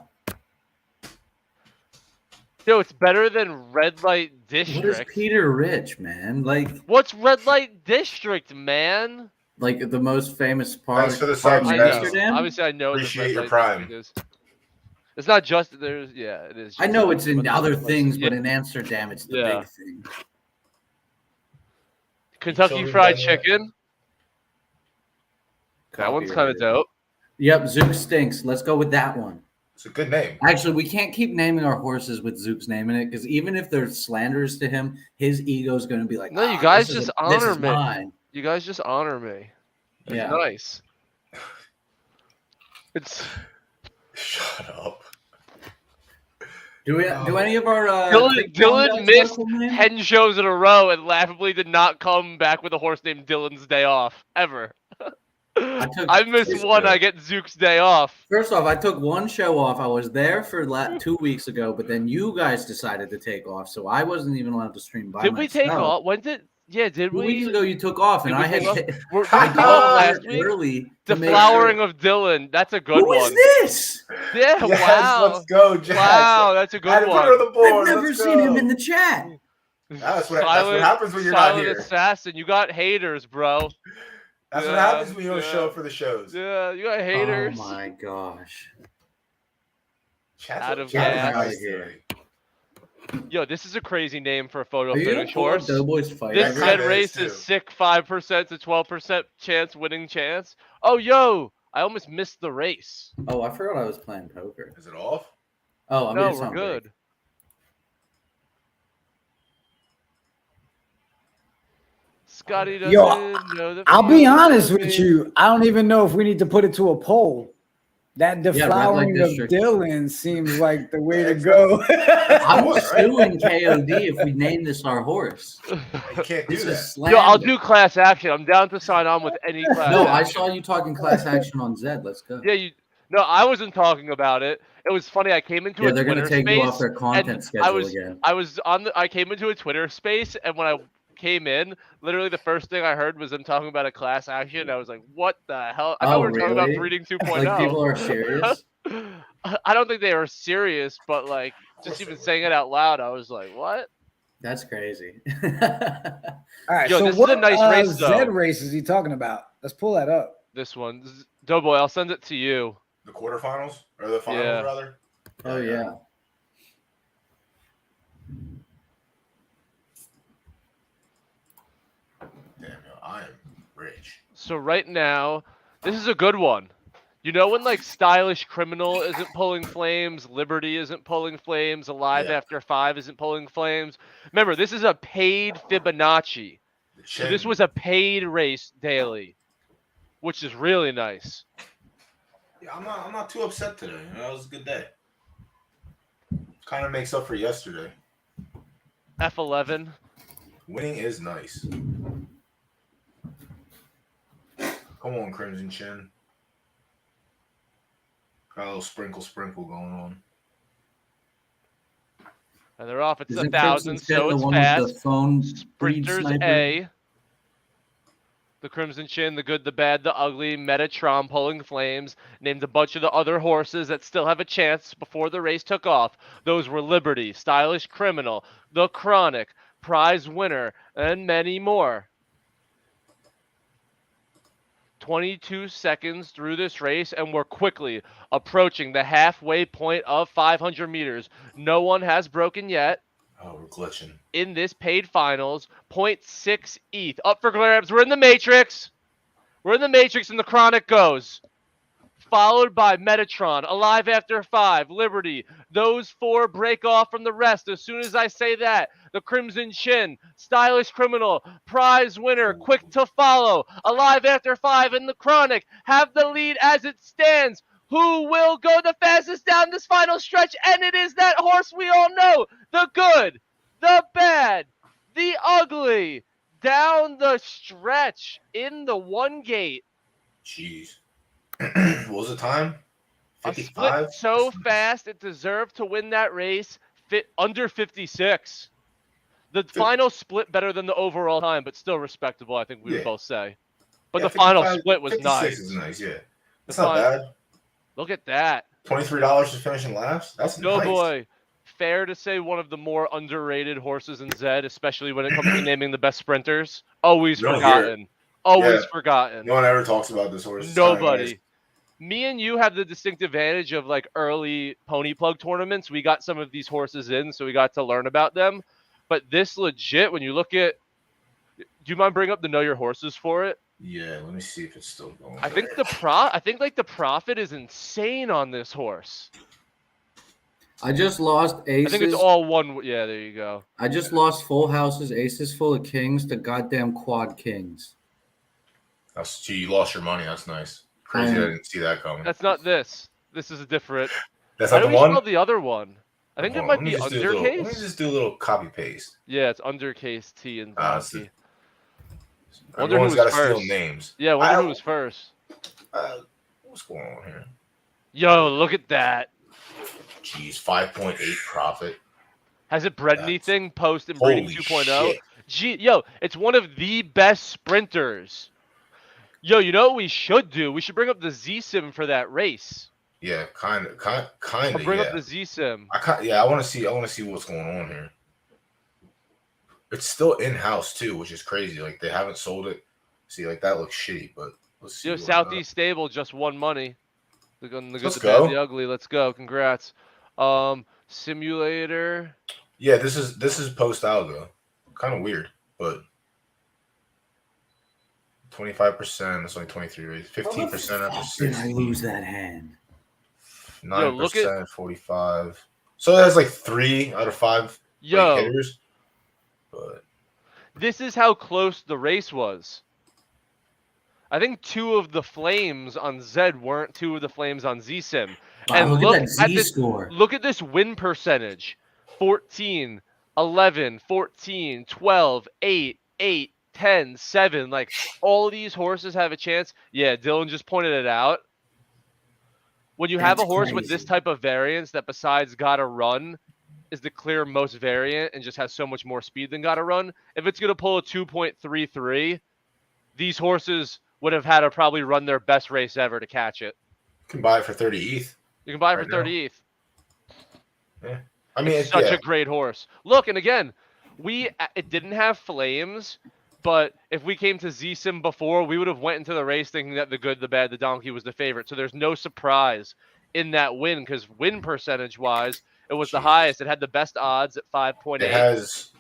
Yo, it's better than Red Light District. What is Peter Rich, man? Like, What's Red Light District, man? like the most famous part Thanks for the of subs, I guys. know. Amsterdam? Obviously, I know. Appreciate the your Red prime. Light District is. It's not just there's. Yeah, it is. I know it's in but other there's things, places. but in Amsterdam, it's the Yeah. big thing. Kentucky Children Fried done that. Chicken. That one's kind of Copyrighted. dope. Yep, Zook stinks. Let's go with that one. It's a good name. Actually, we can't keep naming our horses with Zook's name in it because even if they're slanderous to him, his ego is going to be like, No, you "Ah, guys this is just this honor is me." mine." You guys just honor me. It's Yeah. nice. It's Shut up. Do any of our Dylan guys missed local names? 10 shows in a row and laughably did not come back with a horse named Dylan's Day Off ever. I missed one. I get Zook's Day Off. First off, I took one show off. I was there for 2 weeks ago, but then you guys decided to take off, so I wasn't even allowed to stream by Did we take myself. off? When did? Yeah, did 2 weeks we? ago, you took off, and Did we I had take off? Were we I off got last there week? early. The to make flowering sure. of Dylan. That's a good Who one. is this? Yeah, Yes, wow. let's go, Jack. Wow, that's a good Add him one. to the board. I've never Let's seen go. him in the chat. That's what happens when you're not silent here. assassin. You got haters, bro. That's what Yeah, happens when you don't show yeah. up for the shows. Yeah, you got haters. Oh my gosh. Chat's Out of chat's gas. nice Here. today. Yo, this is a crazy name for a photo Are you gonna finish pull up horse. Doughboy's fight? This kinda Zed is, race too. is sick 5% to 12% chance winning chance. Oh, yo, I almost missed the race. Oh, I forgot I was playing poker. Is it off? Oh, I mean, No, it's we're not good. big. Scotty doesn't Yo, know the I'll be feeling honest of with me. you. I don't even know if we need to put it to a poll. That Red Light deflowering of District. Dylan seems like the way to Yeah, go. I'm Right. suing KOD if we name this our horse. You can't do This that. is Yo, I'll slander. do class action. I'm down to sign on with any class No, I action. saw you talking class action on Zed. Let's go. Yeah, you. No, I wasn't talking about it. It was funny. I came into Yeah, a they're Twitter gonna take space, you off their content and schedule again. I came into a Twitter space, and when I came in, literally the first thing I heard was them talking about a class action. I was like, "What the hell?" I thought Oh, we were talking about really? breeding 2.0. Like people are serious. I don't think they were serious, but like just even saying it out loud, I was like, "What?" That's crazy. All right, Yo, so this is what a nice race, though. Zed race is he talking about? Let's pull that up. This one, Doughboy, I'll send it to you. The quarterfinals or the finals, Yeah. rather. Oh yeah. Damn, yo, I am rich. So right now, this is a good one. You know when like Stylish Criminal isn't pulling flames, Liberty isn't pulling flames, Alive Yeah. After 5 isn't pulling flames? Remember, this is a paid Fibonacci. The So chin. this was a paid race daily, which is really nice. Yeah, I'm not too upset today. You know, it was a good day. Kind of makes up for yesterday. F11. Winning is nice. Come on, Crimson Chin. Got a little sprinkle going on. And they're off. It's Isn't 1,000, Crimson Chin so the it's one with fast. the phone breed Sprinters sniper? A. The Crimson Chin, the good, the bad, the ugly, Metatron pulling flames, named a bunch of the other horses that still have a chance before the race took off. Those were Liberty, Stylish Criminal, The Chronic, Prize Winner, and many more. 22 seconds through this race, and we're quickly approaching the halfway point of 500 meters. No one has broken yet. Oh, we're glitching. In this paid finals, 0.6 ETH. Up for grabs. We're in the Matrix. We're in the Matrix, and the Chronic goes. Followed by Metatron, Alive After 5, Liberty. Those four break off from the rest as soon as I say that. The Crimson Chin, Stylish Criminal, Prize Winner, quick to follow. Alive After 5 and the Chronic have the lead as it stands. Who will go the fastest down this final stretch? And it is that horse we all know. The good, the bad, the ugly. Down the stretch in the one gate. Jeez. What was the time? A 55? split so fast, it deserved to win that race. Fit under 56. The final split better than the overall time, but still respectable, I think we would both say. But Yeah, the final 55 split was 56 nice. is nice, yeah. That's not bad. Look at that. $23 to finish in last? That's nice. DoughBoy, fair to say one of the more underrated horses in Zed, especially when it comes to naming the best sprinters. Always forgotten. Always forgotten. No one ever talks about this horse. It's Nobody. nice. Me and you have the distinct advantage of like early pony plug tournaments. We got some of these horses in, so we got to learn about them. But this legit, when you look at, do you mind bringing up the Know Your Horses for it? Yeah, let me see if it's still going. I think the profit is insane on this horse. I just lost aces. I think it's all one. Yeah, there you go. I just lost full houses, aces full of kings to goddamn quad kings. So you lost your money. That's nice. Crazy. I didn't see that coming. That's not this. This is a different. That's not the How do we one? spell the other one? I think it might be undercase. Let me just do a little copy paste. Yeah, it's undercase T and donkey. Wonder who's got to steal names. Yeah, wonder who was first. What's going on here? Yo, look at that. Jeez, 5.8 profit. Has it bred anything post and breeding 2.0? Gee, yo, it's one of the best sprinters. Yo, you know what we should do? We should bring up the Z-Sim for that race. Yeah, kind of. Bring up the Z-Sim. I want to see what's going on here. It's still in house too, which is crazy. Like they haven't sold it. See, like that looks shitty, but let's see. Yo, Southeast Stable just won money. The good, the Let's bad, go. the ugly. Let's go. Congrats. Simulator. Yeah, this is post algo. Kind of weird, but 25%. That's only 23 rates. 15% after 60. Did I lose that hand? 9%, 45. So that's like 3 out of 5 hitters. But this is how close the race was. I think 2 of the flames on Zed weren't 2 of the flames on Z-Sim. Wow, And look at that Z score. Look at this win percentage. 14, 11, 14, 12, 8, 8, 10, 7. Like, all of these horses have a chance. Yeah, Dylan just pointed it out. When you have a horse with this type of variance that besides Gotta Run is the clear most variant and just has so much more speed than Gotta Run, if it's going to pull a 2.33, these horses would have had to probably run their best race ever to catch it. you can buy it for 30 ETH. You can buy it for 30 ETH. Yeah. I mean, it's such a great horse. Look, and again, it didn't have flames, but if we came to Z-Sim before, we would have went into the race thinking that the good, the bad, the donkey was the favorite. So there's no surprise in that win because win percentage-wise, it was the highest. It had the best odds at 5.8. It has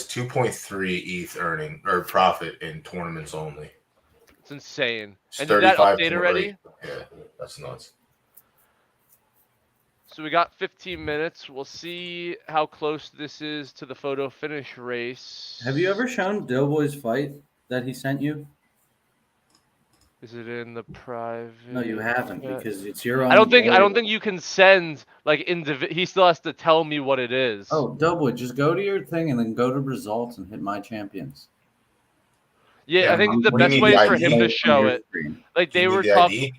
2.3 ETH earning or profit in tournaments only. It's insane. It's and did that update already? Yeah, that's nuts. So we got 15 minutes. We'll see how close this is to the photo finish race. Have you ever shown DoughBoy's fight that he sent you? Is it in the private? No, you haven't because it's your own. I don't think you can send like he still has to tell me what it is. Oh, DoughBoy, just go to your thing and then go to results and hit my champions. Yeah, I think the best way is for him to show it. Like they were talking.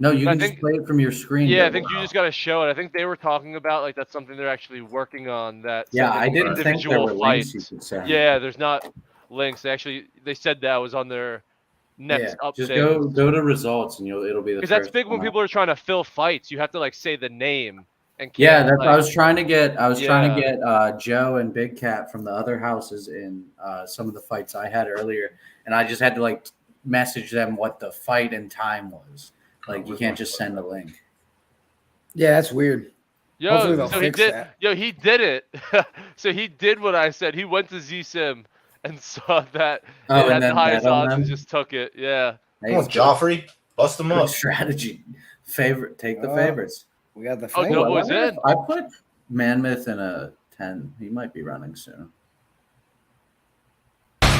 No, you can just play it from your screen. Yeah, I think you just got to show it. I think they were talking about like that's something they're actually working on. That yeah, I didn't think there were links you could send. Yeah, there's not links. They said that was on their next update. Just go to results and it'll be the. Because that's big when people are trying to fill fights. You have to like say the name and. Yeah, that's. I was trying to get Joe and Big Cat from the other houses in some of the fights I had earlier, and I just had to like message them what the fight and time was. Like you can't just send a link. Yeah, that's weird. Yo, so he did. Yo, he did it. So he did what I said. He went to Z-Sim and saw that it had the highest odds and just took it. Yeah. Come on, Joffrey, bust them up. Strategy. Take the favorites. We got the. DoughBoy's in. I put Manmouth in a 10. He might be running soon.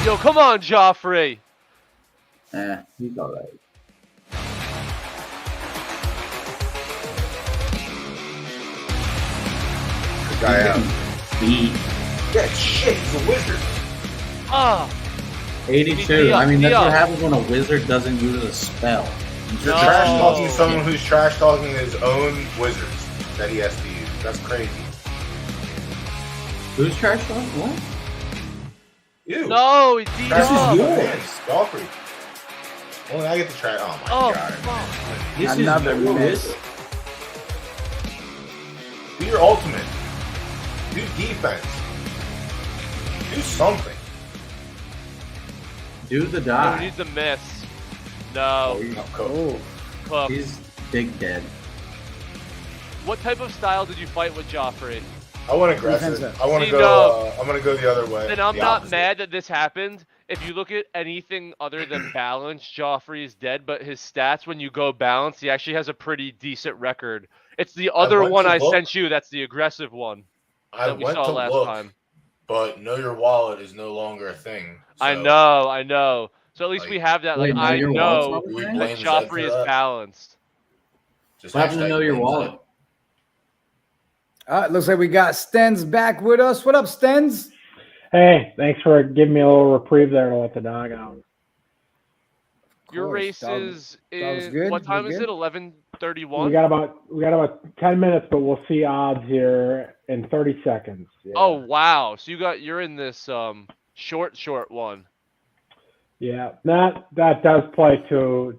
Yo, come on, Joffrey. He's all right. Guy out. Yeah, shit, he's a wizard. 82. I mean, that's what happens when a wizard doesn't use a spell. You're trash talking someone who's trash talking his own wizards that he has to use. That's crazy. Who's trash talking? What? You. No, he's Trash talking yours. Vince, Joffrey. Only I get to try. Oh my god. fuck. This Another is miss. Do your ultimate. Do defense. Do something. Do the No, die. he needs a miss. No. Oh, Cook. He's big dead. What type of style did you fight with Joffrey? I want aggressive. Defensive. I want to See, go. no. I'm gonna go the other way. Then I'm the not opposite. mad that this happened. If you look at anything other than balance, Joffrey is dead, but his stats, when you go balance, he actually has a pretty decent record. It's the other went one to I look. sent you that's the aggressive one I that we went saw to last look, time. but know your wallet is no longer a thing. I So know. So at least like- we have that. Wait, Like, know I your know wallet's not a we thing? blame that Zed Joffrey for is that. balanced. Just What happened to hashtag know your blame wallet? Zed. all right. Looks like we got Stens back with us. What up, Stens? Hey, thanks for giving me a little reprieve there to let the dog out. Your course, race that was- is that was in good, what time was is good. it? 11:31. We got about 10 minutes, but we'll see odds here in 30 seconds. Yeah. Oh wow! So you're in this short one. Yeah, that does play to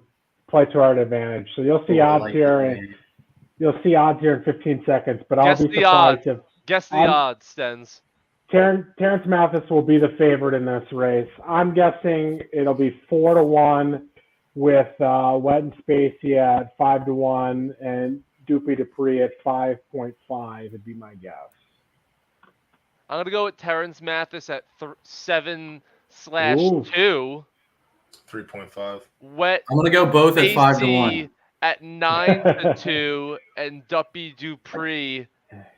our advantage. So you'll see odds Like, here, and you'll see odds here in 15 seconds. But I'll Guess be the surprised if Guess the I'm- odds, Stens. Terrence Mathis will be the favorite in this race. I'm guessing it'll be 4-1 with Wet and Spacey at 5-1 and Doopy Dupree at 5.5 would be my guess. I'm gonna go with Terrence Mathis at 7/2. 3.5. Wet I'm gonna go both at 5-1. AC at 9-2, and Duppy Dupree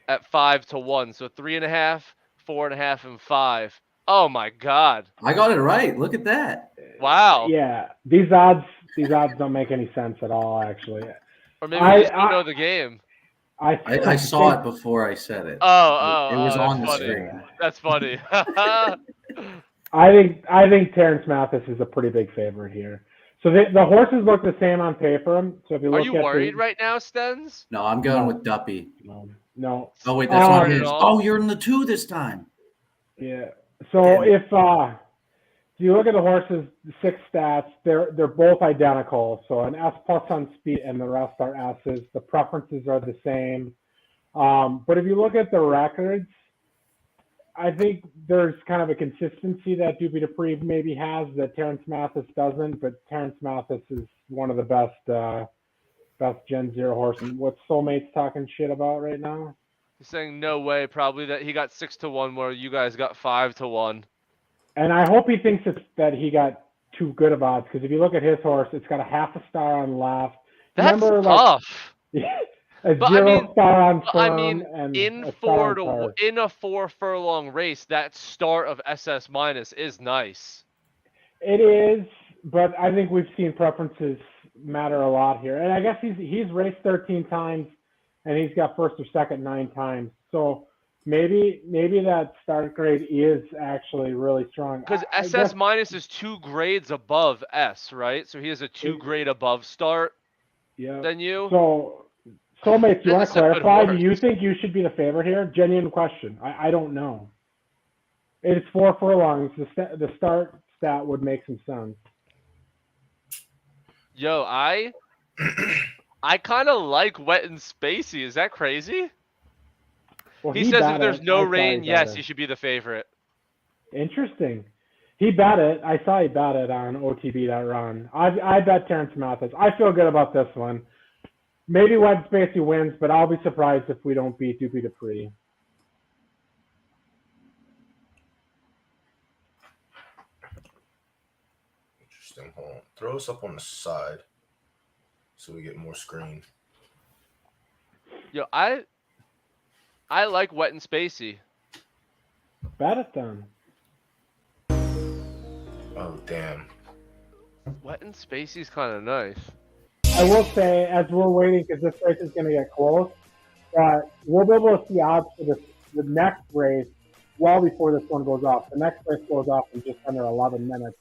at 5-1. So 3.5, 4.5, and 5. Oh my God! I got it right. Look at that. Wow. Yeah, these odds don't make any sense at all, actually. Or maybe we just don't I- know the game. I saw it before I said it. Oh, It was that's on the funny. screen. That's funny. I think Terrence Mathis is a pretty big favorite here. So the horses look the same on paper. So if you Are look you at worried right now, Stens? No, I'm going with Duppy. No. Oh wait, that's not Not at his. all. Oh, you're in the 2 this time. Yeah. So if you look at the horses' 6 stats, they're both identical. So an S+ on speed, and the rest are S's. The preferences are the same. But if you look at the records, I think there's kind of a consistency that Doopy Dupree maybe has that Terrence Mathis doesn't. But Terrence Mathis is one of the best Gen 0 horses. What's Soulmate's talking shit about right now? He's saying no way, probably that he got 6-1 where you guys got 5-1. And I hope he thinks that he got too good of odds, because if you look at his horse, it's got a 1/2 star on left. That's Remember, tough. a But 0 star on But firm, I mean, and in a star on first. in a 4 furlong race, that start of SS minus is nice. It is, but I think we've seen preferences matter a lot here. And I guess he's raced 13 times, and he's got first or second 9 times. So maybe that start grade is actually really strong. Because I SS guess- minus is 2 grades above S, right? So he has a 2 grade above start yeah. than you. So, Soulmates, you want That's to a good clarify? Do horse. you think you should be the favorite here? Genuine question. I don't know. It's 4 furlongs. The start stat would make some sense. Yo, I kind of like Wet and Spacey. Is that crazy? Well, He says bet if there's it. no I saw rain, he yes, bet he it. should be the favorite. Interesting. He bet it. I saw he bet it on OTB.run. I bet Terrence Mathis. I feel good about this one. Maybe Wet and Spacey wins, but I'll be surprised if we don't beat Doopy Dupree. Interesting. Hold on. Throw us up on the side so we get more screen. Yo, I like Wet and Spacey. Bet it then. Oh, damn. Wet and Spacey's kind of nice. I will say, as we're waiting, because this race is going to get close, that we'll be able to see odds for the next race well before this one goes off. The next race goes off in just under 11 minutes.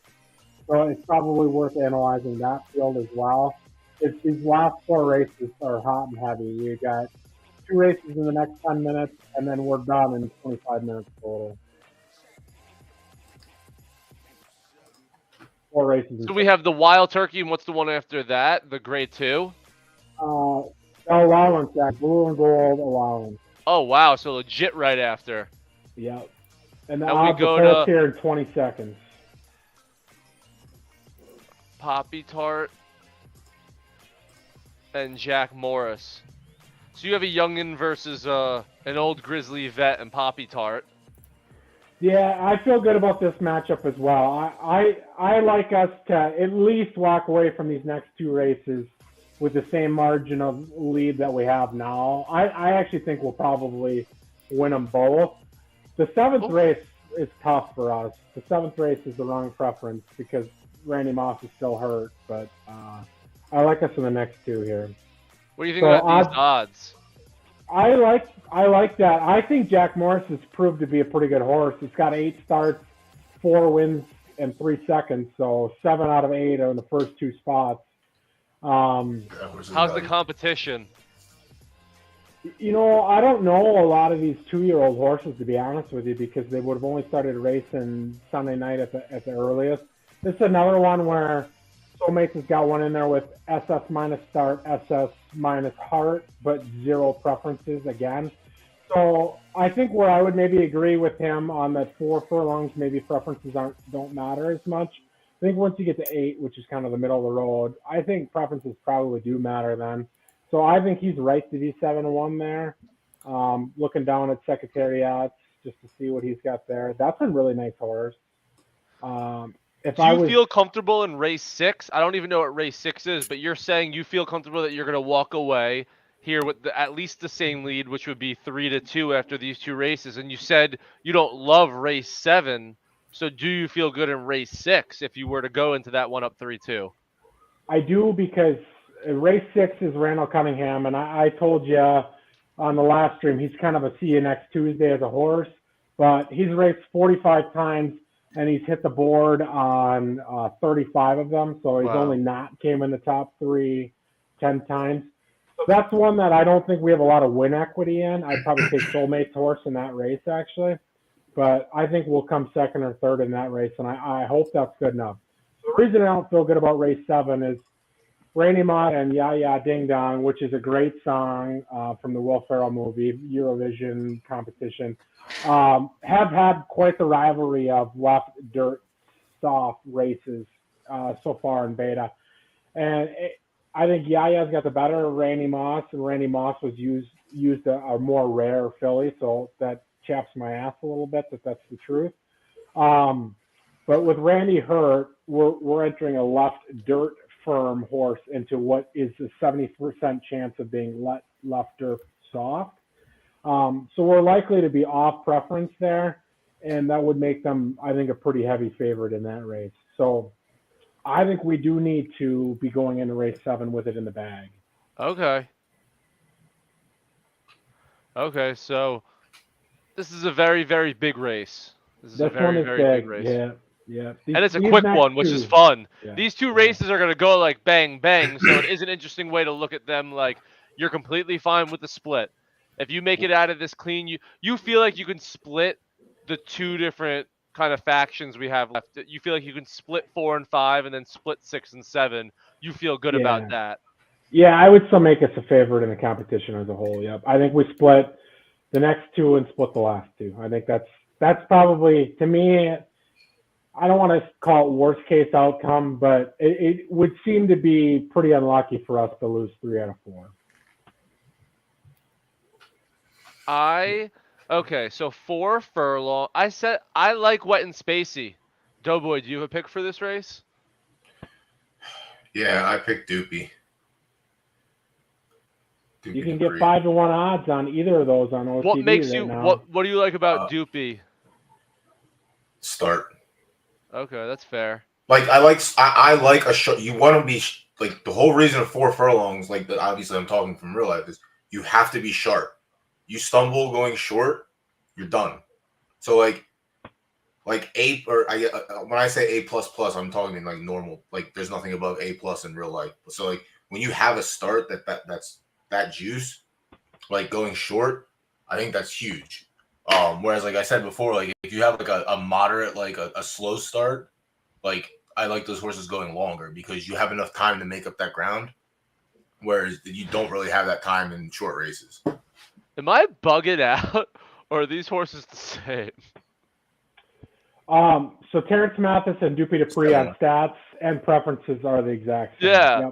So it's probably worth analyzing that field as well. these last 4 races are hot and heavy. You got 2 races in the next 10 minutes, and then we're done in 25 minutes total. 4 races. So we have the Wild Turkey, and what's the one after that? The Grade 2? Allowance, that blue and gold allowance. Oh, wow. So legit right after. Yep. And the And we odds go are to- here in 20 seconds. Poppy Tart and Jack Morris. So you have a youngin versus an old grizzly vet and Poppy Tart. Yeah, I feel good about this matchup as well. I like us to at least walk away from these next 2 races with the same margin of lead that we have now. I actually think we'll probably win them both. The 7th race is tough for us. The 7th race is the wrong preference because Randy Moss is still hurt, but I like us in the next 2 here. What do you think about these odds? I like that. I think Jack Morris has proved to be a pretty good horse. He's got 8 starts, 4 wins, and 3 seconds. So 7 out of 8 are in the first 2 spots. How's the competition? You know, I don't know a lot of these 2-year-old horses, to be honest with you, because they would have only started racing Sunday night at the earliest. This is another one where Soulmates has got one in there with SS minus start, SS minus heart, but 0 preferences again. So I think where I would maybe agree with him on that 4 furlongs, maybe preferences don't matter as much. I think once you get to 8, which is kind of the middle of the road, I think preferences probably do matter then. So I think he's right to be 7-1 there. Looking down at Secretariat just to see what he's got there. That's a really nice horse. Do you feel comfortable in race 6? I don't even know what race 6 is, but you're saying you feel comfortable that you're going to walk away here with at least the same lead, which would be 3-2 after these 2 races. And you said you don't love race 7. So do you feel good in race 6 if you were to go into that one up 3-2? I do, because race 6 is Randall Cunningham, and I told you on the last stream he's kind of a see you next Tuesday as a horse, but he's raced 45 times and he's hit the board on 35 of them, so he's only not came in the top 3 10 times. So that's one that I don't think we have a lot of win equity in. I'd probably take Soulmate's horse in that race, actually. But I think we'll come 2nd or 3rd in that race, and I hope that's good enough. The reason I don't feel good about race 7 is Randy Moss and Ya Ya Ding Dong, which is a great song from the Will Ferrell movie, Eurovision competition, have had quite the rivalry of left, dirt, soft races so far in beta. And I think Yaya's got the better of Randy Moss, and Randy Moss was used a more rare filly, so that chaps my ass a little bit that's the truth. But with Randy hurt, we're entering a left dirt firm horse into what is a 70% chance of being left dirt soft. So we're likely to be off preference there, and that would make them, I think, a pretty heavy favorite in that race. So I think we do need to be going into race 7 with it in the bag. Okay. Okay, so this is a very, very big race. This is a very, very big race. Yeah, yeah. And it's a quick one, which is fun. Yeah. These 2 races are going to go like bang, bang, so it is an interesting way to look at them. Like, you're completely fine with the split. If you make it out of this clean, you feel like you can split the 2 different kind of factions we have left. You feel like you can split 4 and 5 and then split 6 and 7. You feel good about that. Yeah, I would still make us a favorite in the competition as a whole. Yep. I think we split the next 2 and split the last 2. I think that's probably, to me, I don't want to call it worst case outcome, but it would seem to be pretty unlucky for us to lose 3 out of 4. Okay, so 4 furlong. I said I like Wet and Spacey. Doughboy, do you have a pick for this race? Yeah, I picked Doopy. You can get 5-1 odds on either of those on OTB. What makes you now. what do you like about Doopy? Start. Okay, that's fair. Like I like a short. You want to be like the whole reason of 4 furlongs. Like obviously, I'm talking from real life. Is you have to be sharp. You stumble going short, you're done. So like A, or when I say A++, I'm talking like normal. Like there's nothing above A+ in real life. So like when you have a start that's that juice, like going short, I think that's huge. Whereas like I said before, like if you have like a moderate, like a slow start, like I like those horses going longer because you have enough time to make up that ground. Whereas you don't really have that time in short races. Am I bugging out, or are these horses the same? So Terrence Mathis and Dupe Dupree on stats and preferences are the exact same. Yeah,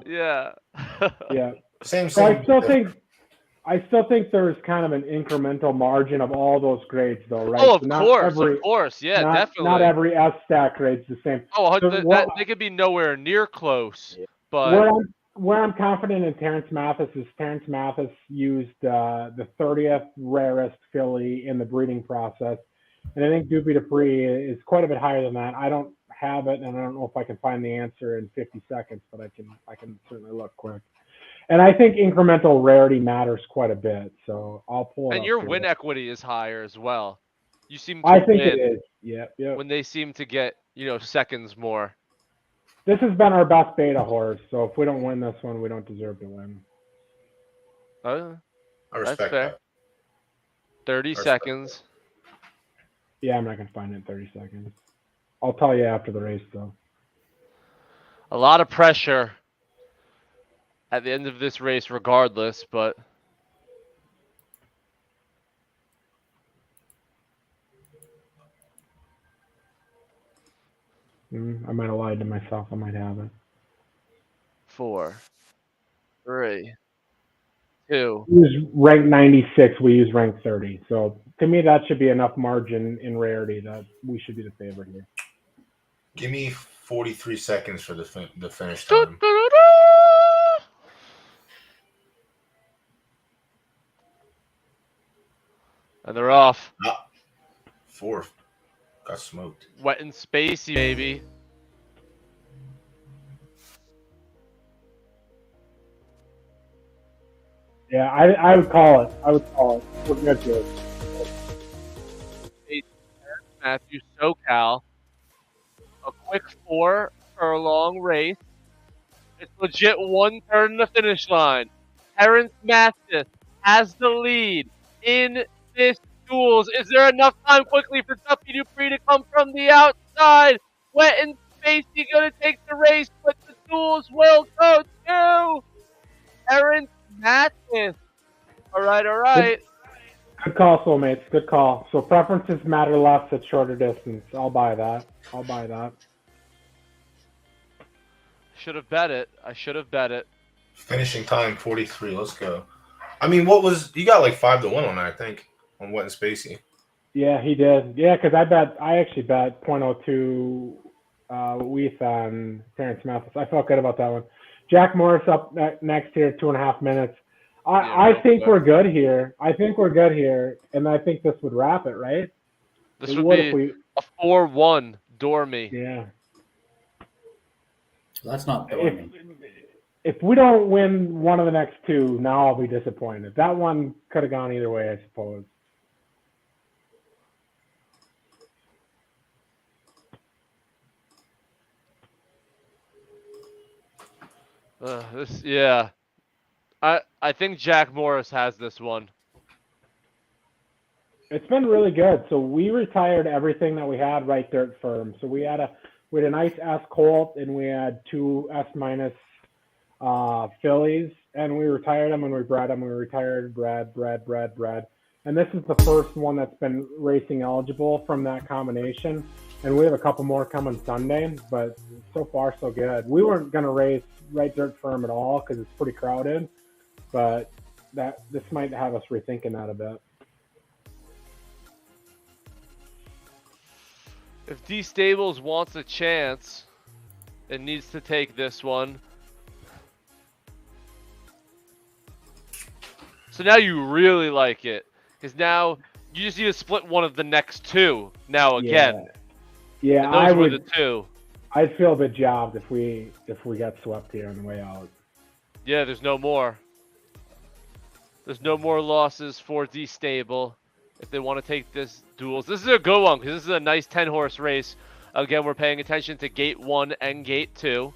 Yep. yeah. Same. So I still think there's kind of an incremental margin of all those grades, though, right? Oh, of So course, yeah, definitely. Not every S stat grade's the same. Oh, So they could be nowhere near close, but where I'm confident in Terrence Mathis is Terrence Mathis used the 30th rarest filly in the breeding process, and I think Dupe Dupree is quite a bit higher than that. I don't have it, and I don't know if I can find the answer in 50 seconds, but I can certainly look quick. And I think incremental rarity matters quite a bit, so I'll pull it and up your here. win equity is higher as well. You seem to I think win it is. Yeah. when they seem to get, seconds more. This has been our best beta horse, so if we don't win this one, we don't deserve to win. I That's respect fair. that. 30 seconds. Yeah, I'm not gonna find it in 30 seconds. I'll tell you after the race, though. A lot of pressure at the end of this race regardless, but I might have lied to myself. I might have it. 4, 3, 2. We use rank 96. We use rank 30. So to me, that should be enough margin in rarity that we should be the favorite here. Give me 43 seconds for the finish time. And they're off. 4 got smoked. Wet and spacey, baby. Yeah, I would call it. We're good to it. Matthew SoCal. A quick 4 furlong race. It's legit 1 turn in the finish line. Terrence Mathis has the lead in this duels. Is there enough time quickly for Dupe Dupree to come from the outside? Wet and spacey gonna take the race, but the duels will go to Terrence Mathis. All right. Good call, soulmates. Good call. So preferences matter less at shorter distance. I'll buy that. Should have bet it. I should have bet it. Finishing time 43. Let's go. I mean, you got like 5-1 on that, I think, on Wet and Spacey. Yeah, he did. Yeah, because I actually bet 0.02 WETH on Terrence Mathis. I felt good about that one. Jack Morris up next here, 2.5 minutes. I think we're good here. And I think this would wrap it, right? This would be a 4-1 Dormy. Yeah. That's not Dormy. If we don't win one of the next 2, now I'll be disappointed. That one could have gone either way, I suppose. I think Jack Morris has this one. It's been really good. So we retired everything that we had right dirt firm. So we had a nice S Colt and we had 2 S- fillies, and we retired them and we bred them. We retired, bred. And this is the first one that's been racing eligible from that combination. And we have a couple more coming Sunday, but so far so good. We weren't going to race right dirt firm at all because it's pretty crowded, but this might have us rethinking that a bit. If D Stables wants a chance, it needs to take this one. So now you really like it, because now you just need to split one of the next 2 now again. Yeah, and those were the 2. I'd feel a bit jobbed if we got swept here on the way out. Yeah, there's no more. There's no more losses for D Stable if they want to take this duels. This is a good one because this is a nice 10-horse race. Again, we're paying attention to gate 1 and gate 2.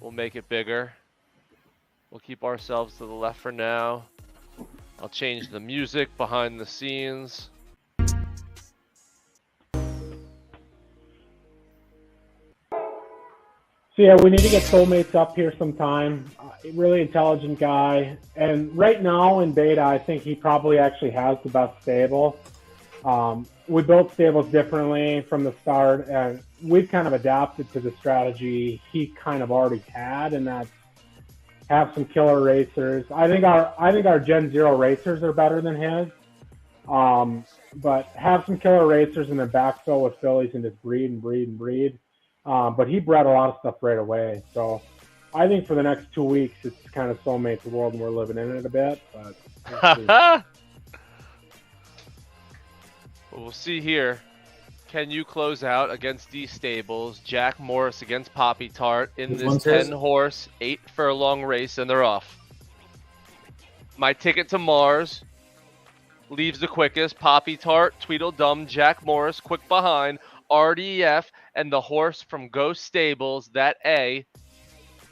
We'll make it bigger. We'll keep ourselves to the left for now. I'll change the music behind the scenes. So yeah, we need to get Soulmates up here sometime. Really intelligent guy. And right now in beta, I think he probably actually has the best stable. We built stables differently from the start, and we've kind of adapted to the strategy he kind of already had, and that's have some killer racers. I think our Gen 0 racers are better than his. But have some killer racers and then backfill with fillies and just breed. But he bred a lot of stuff right away. So I think for the next 2 weeks, it's kind of Soulmates world and we're living in it a bit. But we'll see here. Can you close out against these stables? Jack Morris against Poppy Tart in this 10-horse, 8-furlong race, and they're off. My Ticket to Mars leaves the quickest. Poppy Tart, Tweedledum, Jack Morris, quick behind. RDF and the horse from Ghost Stables, that A,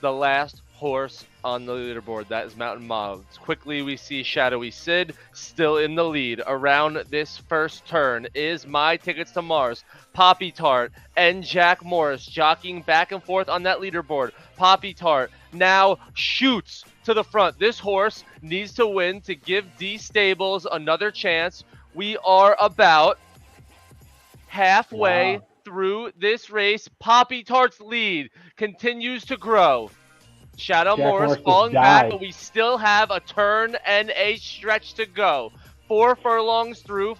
the last horse on the leaderboard. That is Mountain Mobs. Quickly, we see Shadowy Sid still in the lead. Around this first turn is My Tickets to Mars, Poppy Tart, and Jack Morris jockeying back and forth on that leaderboard. Poppy Tart now shoots to the front. This horse needs to win to give D Stables another chance. We are about halfway through this race. Poppy Tart's lead continues to grow. Shadow Morris falling back, but we still have a turn and a stretch to go. 4 furlongs through,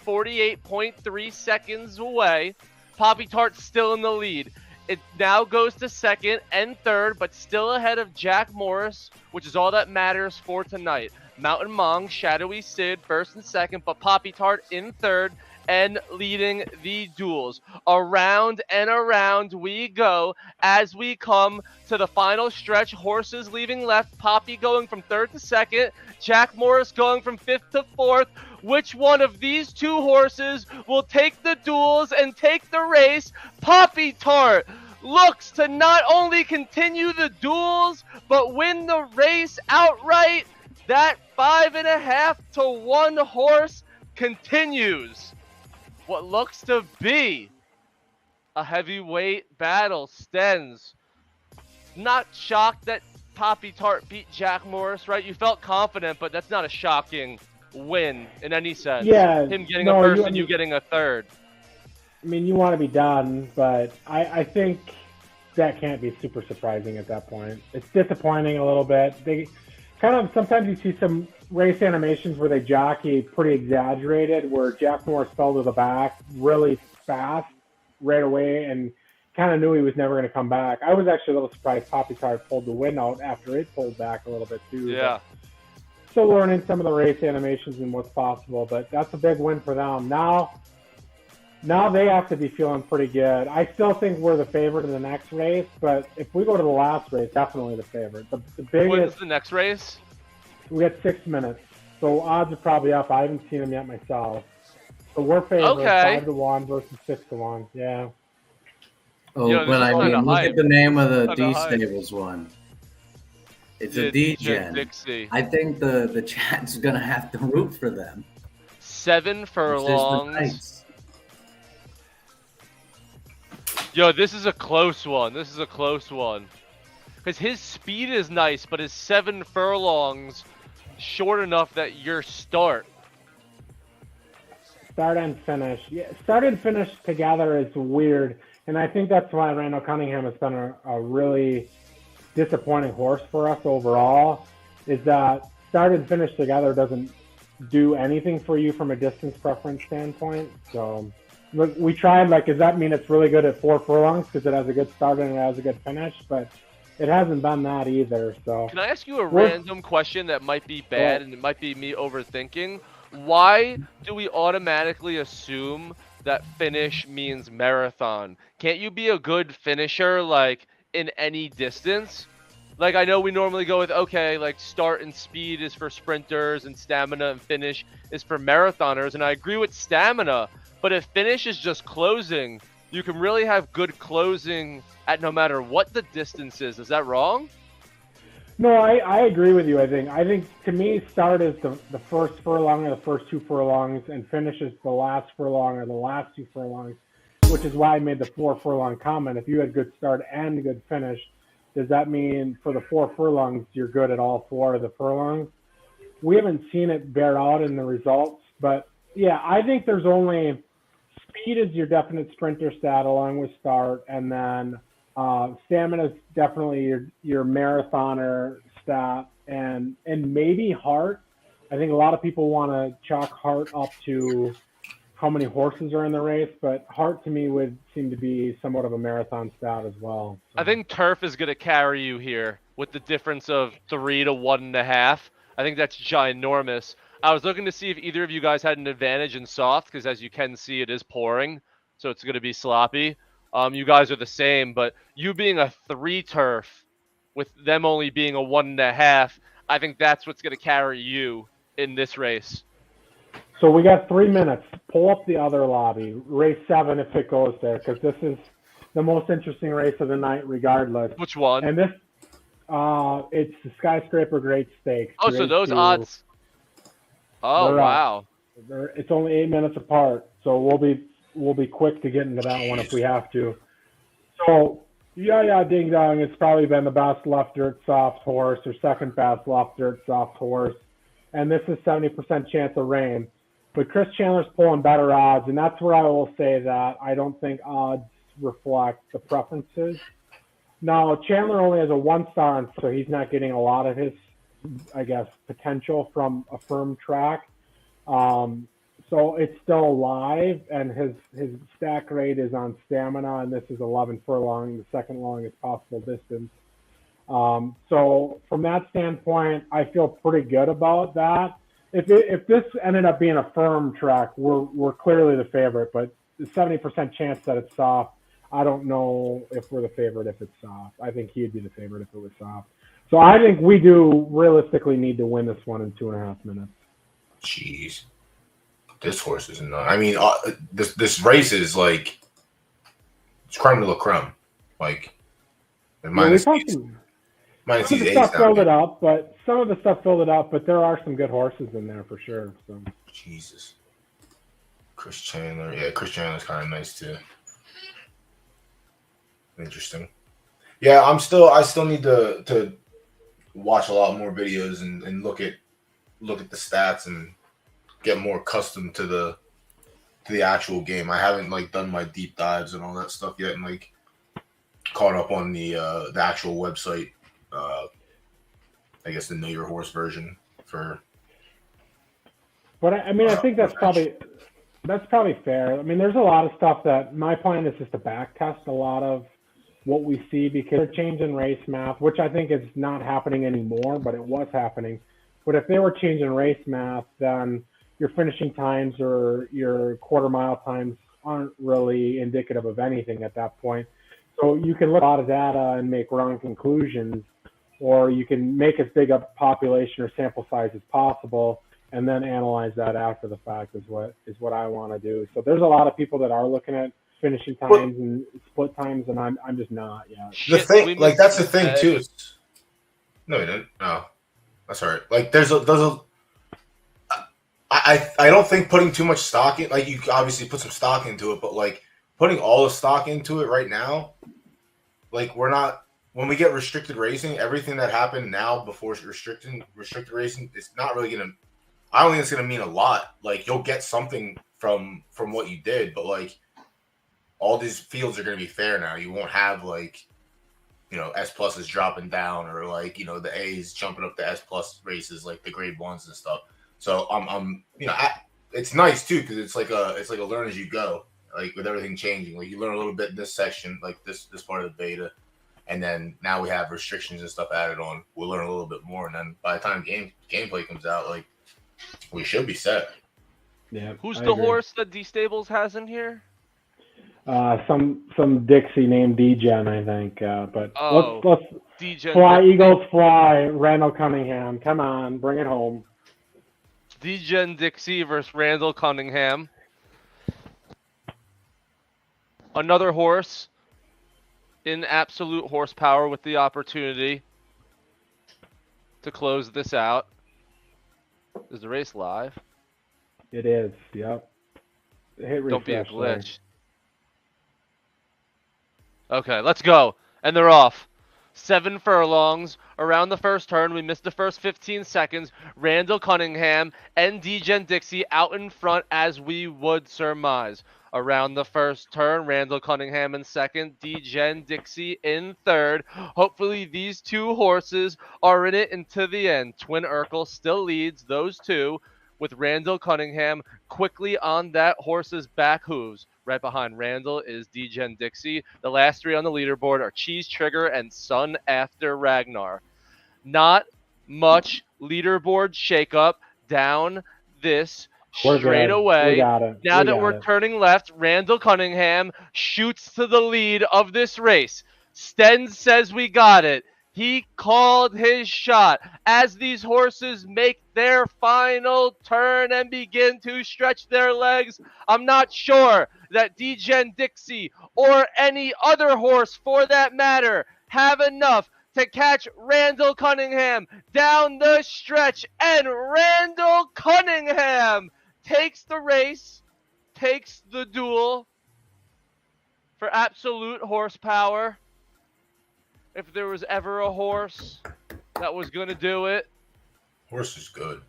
48.3 seconds away. Poppy Tart still in the lead. It now goes to second and third, but still ahead of Jack Morris, which is all that matters for tonight. Mountain Mong, Shadowy Sid, first and second, but Poppy Tart in third and leading the duels. Around and around we go as we come to the final stretch. Horses leaving left, Poppy going from third to second, Jack Morris going from fifth to fourth. Which one of these two horses will take the duels and take the race? Poppy Tart looks to not only continue the duels, but win the race outright. That 5.5 to 1 horse continues what looks to be a heavyweight battle. Stens, not shocked that Poppy Tart beat Jack Morris, right? You felt confident, but that's not a shocking win in any sense. Yeah, him getting a first and you getting a third. I mean, you want to be done, but I think that can't be super surprising at that point. It's disappointing a little bit. They kind of, sometimes you see some race animations where they jockey pretty exaggerated, where Jack Morris fell to the back really fast right away and kind of knew he was never going to come back. I was actually a little surprised Poppy Tart pulled the win out after it pulled back a little bit too. Yeah. Still learning some of the race animations and what's possible, but that's a big win for them. Now they have to be feeling pretty good. I still think we're the favorite in the next race, but if we go to the last race, definitely the favorite. The biggest. What is the next race? We got 6 minutes, so odds are probably up. I haven't seen them yet myself. So we're favored 5 to 1 versus 6 to 1. Yeah. Oh, but I mean, look at the name of the D Stables one. It's a Degen. I think the chat's gonna have to root for them. 7 furlongs. Yo, this is a close one. Because his speed is nice, but his 7 furlongs short enough that your start. Start and finish. Yeah, start and finish together is weird. And I think that's why Randall Cunningham has been a really disappointing horse for us overall, is that start and finish together doesn't do anything for you from a distance preference standpoint. So look, we tried, like, does that mean it's really good at 4 furlongs because it has a good start and it has a good finish? But it hasn't been that either. So can I ask you a random question that might be bad and it might be me overthinking? Why do we automatically assume that finish means marathon? Can't you be a good finisher like in any distance? Like, I know we normally go with, okay, like start and speed is for sprinters and stamina and finish is for marathoners, and I agree with stamina, but if finish is just closing, you can really have good closing at no matter what the distance is. Is that wrong? No, I agree with you. I think to me, start is the first furlong or the first 2 furlongs, and finish is the last furlong or the last 2 furlongs, which is why I made the 4 furlong comment. If you had good start and good finish, does that mean for the 4 furlongs you're good at all 4 of the furlongs? We haven't seen it bear out in the results, but yeah, I think there's only speed is your definite sprinter stat along with start, and then stamina is definitely your marathoner stat, and maybe heart. I think a lot of people want to chalk heart up to how many horses are in the race, but heart to me would seem to be somewhat of a marathon stat as well. So. I think turf is going to carry you here with the difference of 3 to 1.5. I think that's ginormous. I was looking to see if either of you guys had an advantage in soft, because as you can see, it is pouring, so it's going to be sloppy. You guys are the same, but you being a 3 turf with them only being a 1.5, I think that's what's going to carry you in this race. So we got 3 minutes. Pull up the other lobby, race 7 if it goes there, because this is the most interesting race of the night regardless. Which one? And this, it's the Skyscraper Great Stakes. Oh, so those odds. Oh, wow. It's only 8 minutes apart, so we'll be quick to get into that one if we have to. So, Ding Dong has probably been the best left dirt soft horse, or second best left dirt soft horse, and this is 70% chance of rain. But Chris Chandler's pulling better odds, and that's where I will say that I don't think odds reflect the preferences. Now, Chandler only has a 1-star, so he's not getting a lot of his, I guess, potential from a firm track. So it's still live, and his stack rate is on stamina, and this is 11 furlong, the second longest possible distance. So from that standpoint, I feel pretty good about that. If this ended up being a firm track, we're clearly the favorite, but the 70% chance that it's soft, I don't know if we're the favorite if it's soft. I think he'd be the favorite if it was soft. So I think we do realistically need to win this one in 2.5 minutes. Jeez. This horse is not. I mean, this race is like it's creme de la creme. Like, minus these stuff filled it up, but some of the stuff filled it up. But there are some good horses in there for sure. So. Jesus. Chris Chandler, yeah, Chris Chandler's kind of nice too. Interesting. Yeah, I still need to watch a lot more videos and look at the stats and get more accustomed to the actual game. I haven't like done my deep dives and all that stuff yet, and like caught up on the actual website. I guess the Know Your Horse version for. But I mean, I think that's probably fair. I mean, there's a lot of stuff that my plan is just to back test a lot of what we see, because they're changing race math, which I think is not happening anymore, but it was happening. But if they were changing race math, then your finishing times or your quarter mile times aren't really indicative of anything at that point. So you can look at a lot of data and make wrong conclusions, or you can make as big a population or sample size as possible and then analyze that after the fact is what I want to do. So there's a lot of people that are looking at finishing times and split times, and I'm just not yet. The thing, like that's the thing too. No, you didn't. No, that's all right. Like there's a. I don't think putting too much stock in, like you obviously put some stock into it, but like putting all the stock into it right now, like we're not. When we get restricted racing, everything that happened now before restricted racing, it's not really gonna. I don't think it's gonna mean a lot. Like you'll get something from what you did, but like all these fields are gonna be fair now. You won't have like, S plus is dropping down, or like the A's jumping up to S plus races, like the grade ones and stuff. So it's nice too, because it's like a learn as you go. Like with everything changing, like you learn a little bit in this section, like this part of the beta, and then now we have restrictions and stuff added on. We'll learn a little bit more, and then by the time gameplay comes out, like we should be set. Yeah. Who's the horse that D Stables has in here? Some Dixie named Degen, I think. But let's Degen, fly, Eagles fly. Randall Cunningham, come on, bring it home. Degen Dixie versus Randall Cunningham. Another horse in absolute horsepower with the opportunity to close this out. Is the race live? It is. Yep. Hit Don't be a refresh there. glitch. Okay, let's go. And they're off. 7 furlongs. Around the first turn, we missed the first 15 seconds. Randall Cunningham and Degen Dixie out in front as we would surmise. Around the first turn, Randall Cunningham in second, Degen Dixie in third. Hopefully these two horses are in it into the end. Twin Urkel still leads those two, with Randall Cunningham quickly on that horse's back hooves. Right behind Randall is Degen Dixie. The last 3 on the leaderboard are Cheese Trigger and Sun After Ragnar. Not much leaderboard shakeup down this We're straight good. away. We got it. Now We that got we're it. turning left, Randall Cunningham shoots to the lead of this race. Sten says we got it. He called his shot as these horses make their final turn and begin to stretch their legs. I'm not sure that Degen Dixie or any other horse for that matter have enough to catch Randall Cunningham down the stretch. And Randall Cunningham takes the race, takes the duel for absolute horsepower. If there was ever a horse that was going to do it, Horse is good.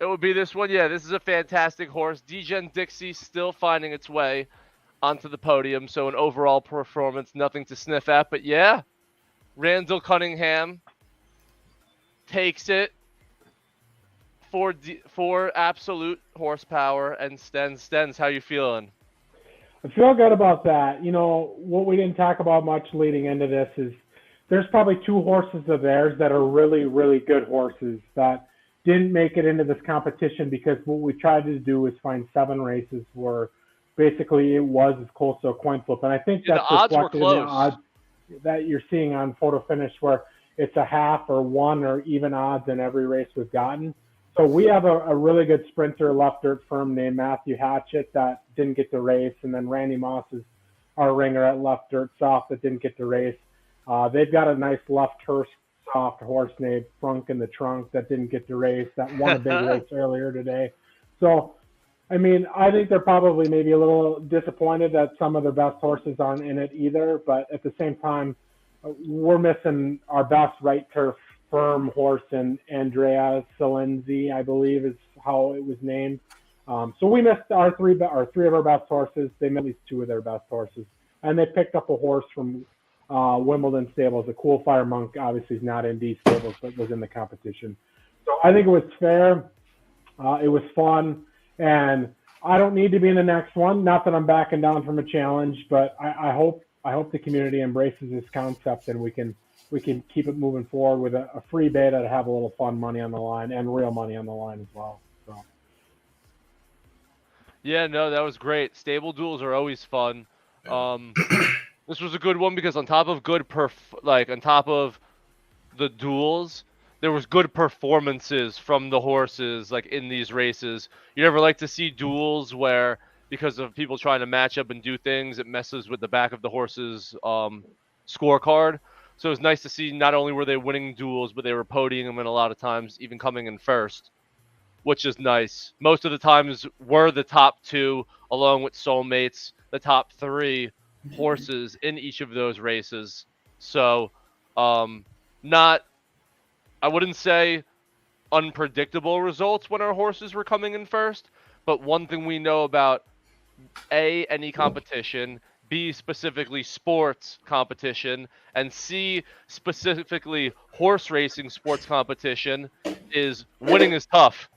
it would be this one. Yeah, this is a fantastic horse. Degen Dixie still finding its way onto the podium. So an overall performance, nothing to sniff at. But yeah, Randall Cunningham takes it for absolute horsepower. And Stens, how you feeling? I feel good about that. You know, what we didn't talk about much leading into this is there's probably 2 horses of theirs that are really, really good horses that didn't make it into this competition because what we tried to do is find 7 races where basically it was as close to a coin flip. And I think Yeah, that's the odds were reflected in the close. odds that you're seeing on Photo Finish where it's a half or 1 or even odds in every race we've gotten. So we have a really good sprinter left dirt firm named Matthew Hatchett that didn't get to race. And then Randy Moss is our ringer at left dirt soft that didn't get to race. They've got a nice left turf soft horse named Frunk in the Trunk that didn't get to race, that won a big race earlier today. So, I mean, I think they're probably maybe a little disappointed that some of their best horses aren't in it either. But at the same time, we're missing our best right turf firm horse in Andrea Salenzi, I believe is how it was named. So we missed our three of our best horses. They missed at least 2 of their best horses. And they picked up a horse from Wimbledon stables. A Cool Fire Monk obviously is not in these stables, but was in the competition. So I think it was fair. It was fun, and I don't need to be in the next one. Not that I'm backing down from a challenge, but I hope the community embraces this concept and we can keep it moving forward with a free beta to have a little fun money on the line and real money on the line as well. So. Yeah, no, that was great. Stable duels are always fun. This was a good one because on top of on top of the duels, there was good performances from the horses like in these races. You never like to see duels where because of people trying to match up and do things, it messes with the back of the horse's scorecard. So it was nice to see not only were they winning duels, but they were podiuming them, and a lot of times even coming in first, which is nice. Most of the times were the top 2, along with Soulmates, the top 3 horses in each of those races. So I wouldn't say unpredictable results when our horses were coming in first, but one thing we know about A, any competition, B, specifically sports competition, and C, specifically horse racing sports competition, is winning is tough.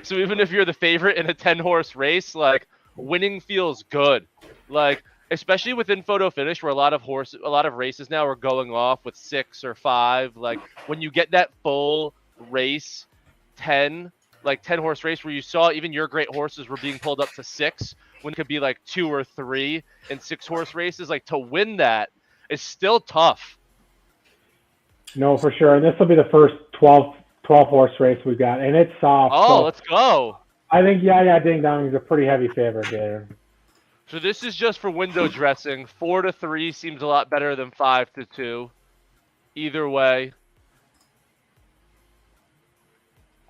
So even if you're the favorite in a 10-horse race, like, winning feels good. Like, especially within Photo Finish, where a lot of races now are going off with 6 or 5. Like, when you get that full race, 10-horse race, where you saw even your great horses were being pulled up to 6, when it could be like 2 or 3 in 6-horse races, like, to win that is still tough. No, for sure. And this will be the first 12-horse race we've got, and it's soft. Oh, so let's go. I think Ding Dong is a pretty heavy favorite there. So this is just for window dressing. 4-3 seems a lot better than 5-2. Either way,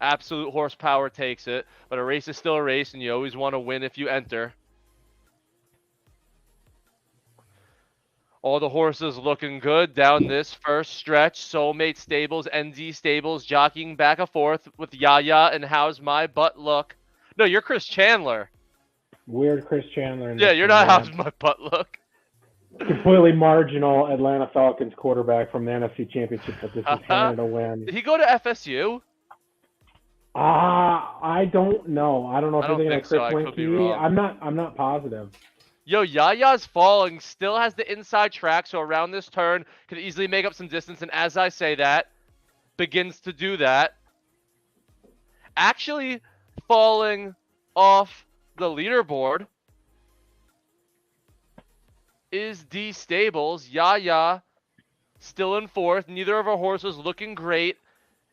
absolute horsepower takes it, but a race is still a race, and you always want to win if you enter. All the horses looking good down this first stretch. Soulmate Stables, ND Stables, jockeying back and forth with Yaya and How's My Butt Look. No, you're Chris Chandler. Weird Chris Chandler. Yeah, you're not How's My Butt Look. Completely marginal Atlanta Falcons quarterback from the NFC Championship, but this is handed a win. Did he go to FSU? I don't know. I don't know if you're thinking of so. Chris I could be Winkie. wrong. I'm not positive. Yo, Yaya's falling, still has the inside track, so around this turn, could easily make up some distance, and as I say that, begins to do that. Actually falling off the leaderboard is D Stables. Yaya still in fourth. Neither of our horses looking great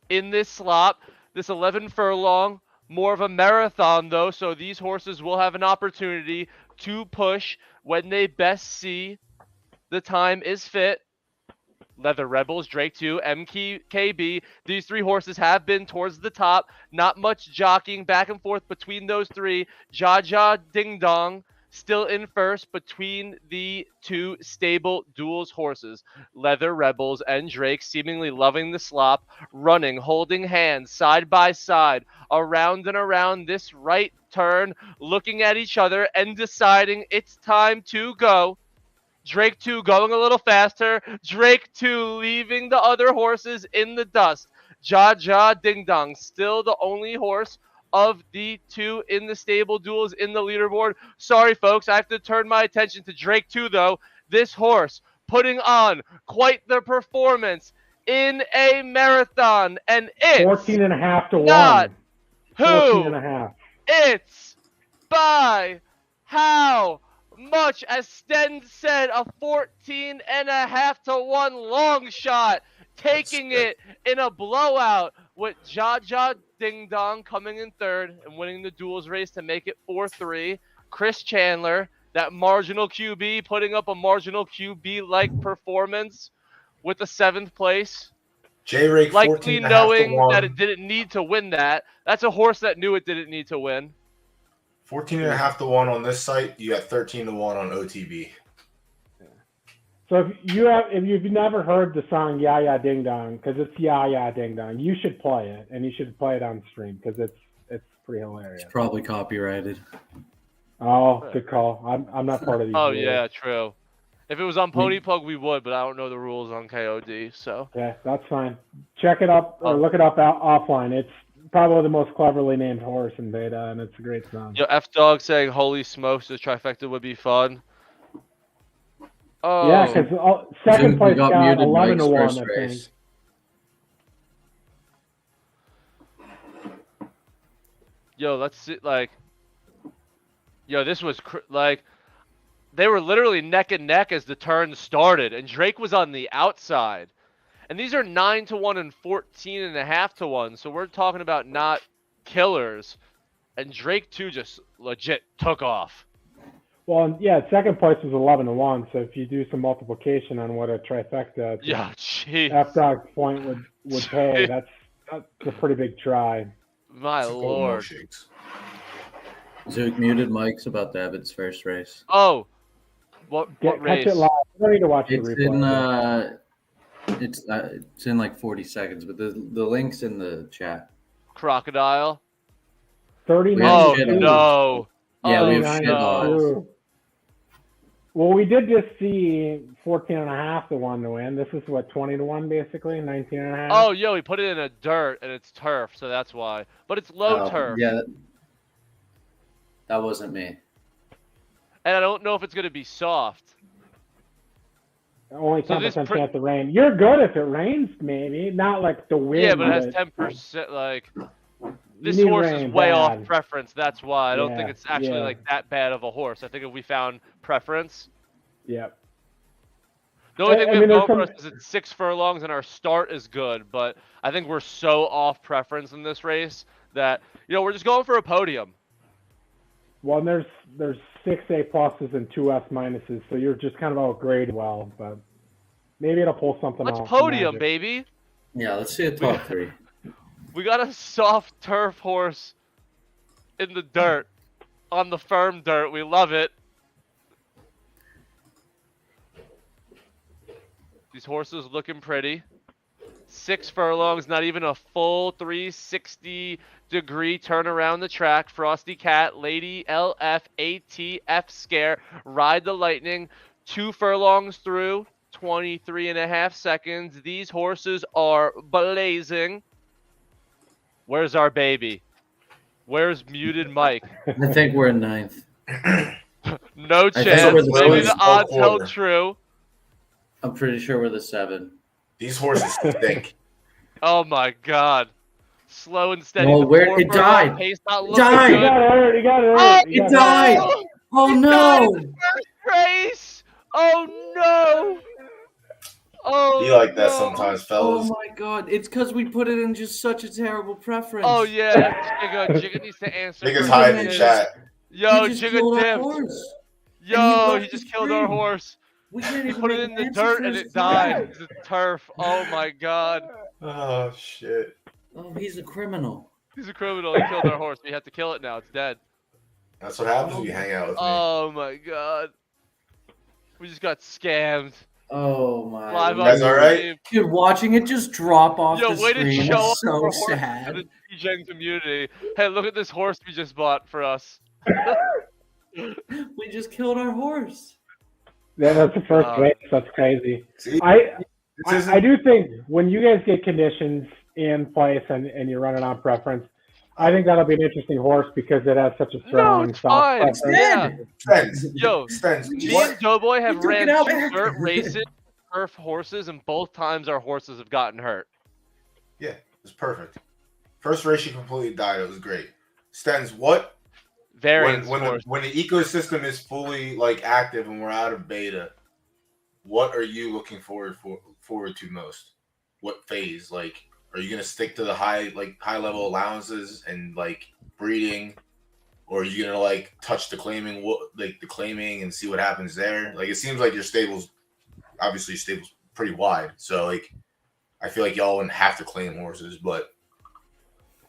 in this slop. This 11 furlong, more of a marathon though, so these horses will have an opportunity to push when they best see the time is fit. Leather Rebels, Drake 2, MKB. These three horses have been towards the top. Not much jockeying back and forth between those three. Jaja Ding Dong still in first between the two stable duels horses. Leather Rebels and Drake seemingly loving the slop, running, holding hands side by side around and around this right turn, looking at each other and deciding it's time to go. Drake 2 going a little faster. Drake 2 leaving the other horses in the dust. Jaja Ding Dong still the only horse of the two in the stable duels in the leaderboard. Sorry, folks, I have to turn my attention to Drake 2, though. This horse putting on quite the performance in a marathon, and it's 14.5 to 1. Not who 14.5. It's by how much, as Sten said, a 14.5 to 1 long shot, taking it in a blowout with Jaja Ding Dong coming in third and winning the duels race to make it 4-3. Chris Chandler, that marginal QB, putting up a marginal QB-like performance with the 7th place. J-Rake Likely knowing that it didn't need to win that. That's a horse that knew it didn't need to win. 14.5 to 1 on this site. You got 13 to 1 on OTB. So if you've never heard the song "Ya Ya Ding Dong," because it's "Ya Ya Ding Dong," you should play it, and you should play it on stream because it's pretty hilarious. It's probably copyrighted. Oh, good call. I'm not part of these. Oh rules. yeah, true. If it was on Pony Plug, we would, but I don't know the rules on KOD, so. Yeah, that's fine. Check it up or look it up offline. It's probably the most cleverly named horse in beta, and it's a great song. Yo, F Dog saying, "Holy smokes, the trifecta would be fun." Oh. Yeah, because second place got 11 to 1, I think. Yo, let's see, yo, this was they were literally neck and neck as the turn started, and Drake was on the outside. And these are 9 to 1 and 14.5 to 1, so we're talking about not killers. And Drake 2 just legit took off. Well, yeah, second place was 11 to 1, so if you do some multiplication on what a trifecta F-Dog's point would pay, that's a pretty big try. My lord. Zook muted Mike's about to have its first race. Oh. What race? Catch it live. I don't need to watch the replay. It's in like 40 seconds, but the link's in the chat. Crocodile. 39. Oh, no. Yeah, we have shit no. Well, we did just see 14.5 to 1 to win. This is what, 20 to 1 basically, 19.5. Oh, yo, he put it in a dirt and it's turf, so that's why. But it's low turf. Yeah, that wasn't me. And I don't know if it's gonna be soft. Only 10% chance of rain. You're good if it rains, maybe. Not like the wind. Yeah, but it has 10%. Like this horse is way off preference. That's why I don't think it's actually like that bad of a horse. I think if we found preference. Yep. The only thing we have going for us is it's 6 furlongs and our start is good, but I think we're so off preference in this race that we're just going for a podium. Well, and there's 6 A pluses and 2 S minuses, so you're just kind of outgraded well, but maybe it'll pull something Let's out. podium, magic. baby. Yeah, let's see a top 3. We got a soft turf horse in the dirt, on the firm dirt. We love it. These horses looking pretty. 6 furlongs, not even a full 360-degree turn around the track. Frosty Cat, Lady LF, ATF Scare, Ride the Lightning. 2 furlongs through, 23.5 seconds. These horses are blazing. Where's our baby? Where's muted Mike? I think we're in 9th. No think chance. we're the Maybe the lowest odds held quarter. true. I'm pretty sure we're the 7. These horses stink. Oh my god. Slow and steady. Oh, The where- 4 it furlong died. Pace not It looking died. You good. got it hurt. You got it hurt. Oh, you got it died. No! Oh It died no! in the first race. Oh no. Oh, Be like that no. sometimes, Oh fellas. my god! It's because we put it in just such a terrible preference. Oh yeah, Jigga needs to answer. Niggas for hiding in this. chat. Yo, He just Jigga killed our dipped. horse. Yo, left he the just killed our screen. horse. We can't He even put it make in an the answer dirt for and his it died. flag. It's a turf. Oh my god. Oh shit. Oh, he's a criminal. He's a criminal. He killed our horse. We have to kill it now. It's dead. That's what happens when you hang out with me. Oh my god. We just got scammed. Oh my! Live You guys on all right? stream. Dude, watching it just drop off Yo, the way to screen show is up so for horses to sad. the Degen community. Hey, look at this horse we just bought for us. We just killed our horse. Yeah, that's the first God. race. That's crazy. See, I this isn't- I do think when you guys get conditions in place and you're running on preference, I think that'll be an interesting horse because it has such a No, strong it's soft fine. preference. Yeah. Spence. Yo, Spence. me What? and Doughboy have You took ran it out 2 back. dirt races, turf horses, and both times our horses have gotten hurt. Yeah, it was perfect. First race, you completely died. It was great. Stens, what? Variance When horse. the ecosystem is fully like active and we're out of beta, what are you looking forward to most? What phase? Like, are you gonna stick to the high level allowances and like breeding, or are you gonna like touch the claiming and see what happens there? Like, it seems like your stable's pretty wide, so like I feel like y'all wouldn't have to claim horses, but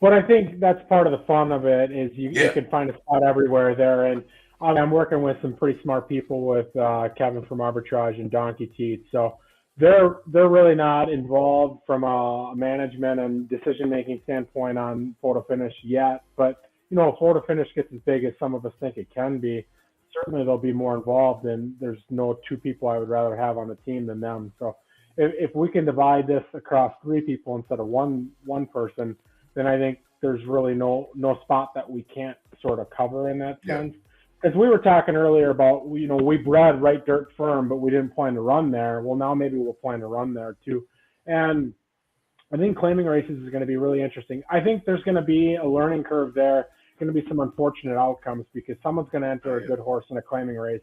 But I think that's part of the fun of it is you Yeah. can find a spot everywhere there. And I'm working with some pretty smart people with Kevin from Arbitrage and Donkey Teeth. So they're really not involved from a management and decision-making standpoint on photo finish yet. But, you know, if photo finish gets as big as some of us think it can be, certainly they'll be more involved. And there's no 2 people I would rather have on the team than them. So if we can divide this across 3 people instead of one person, then I think there's really no spot that we can't sort of cover in that Yeah. sense. Because we were talking earlier about, you know, we bred right dirt firm, but we didn't plan to run there. Well, now maybe we'll plan to run there too. And I think claiming races is going to be really interesting. I think there's going to be a learning curve there, going to be some unfortunate outcomes because someone's going to enter a good horse in a claiming race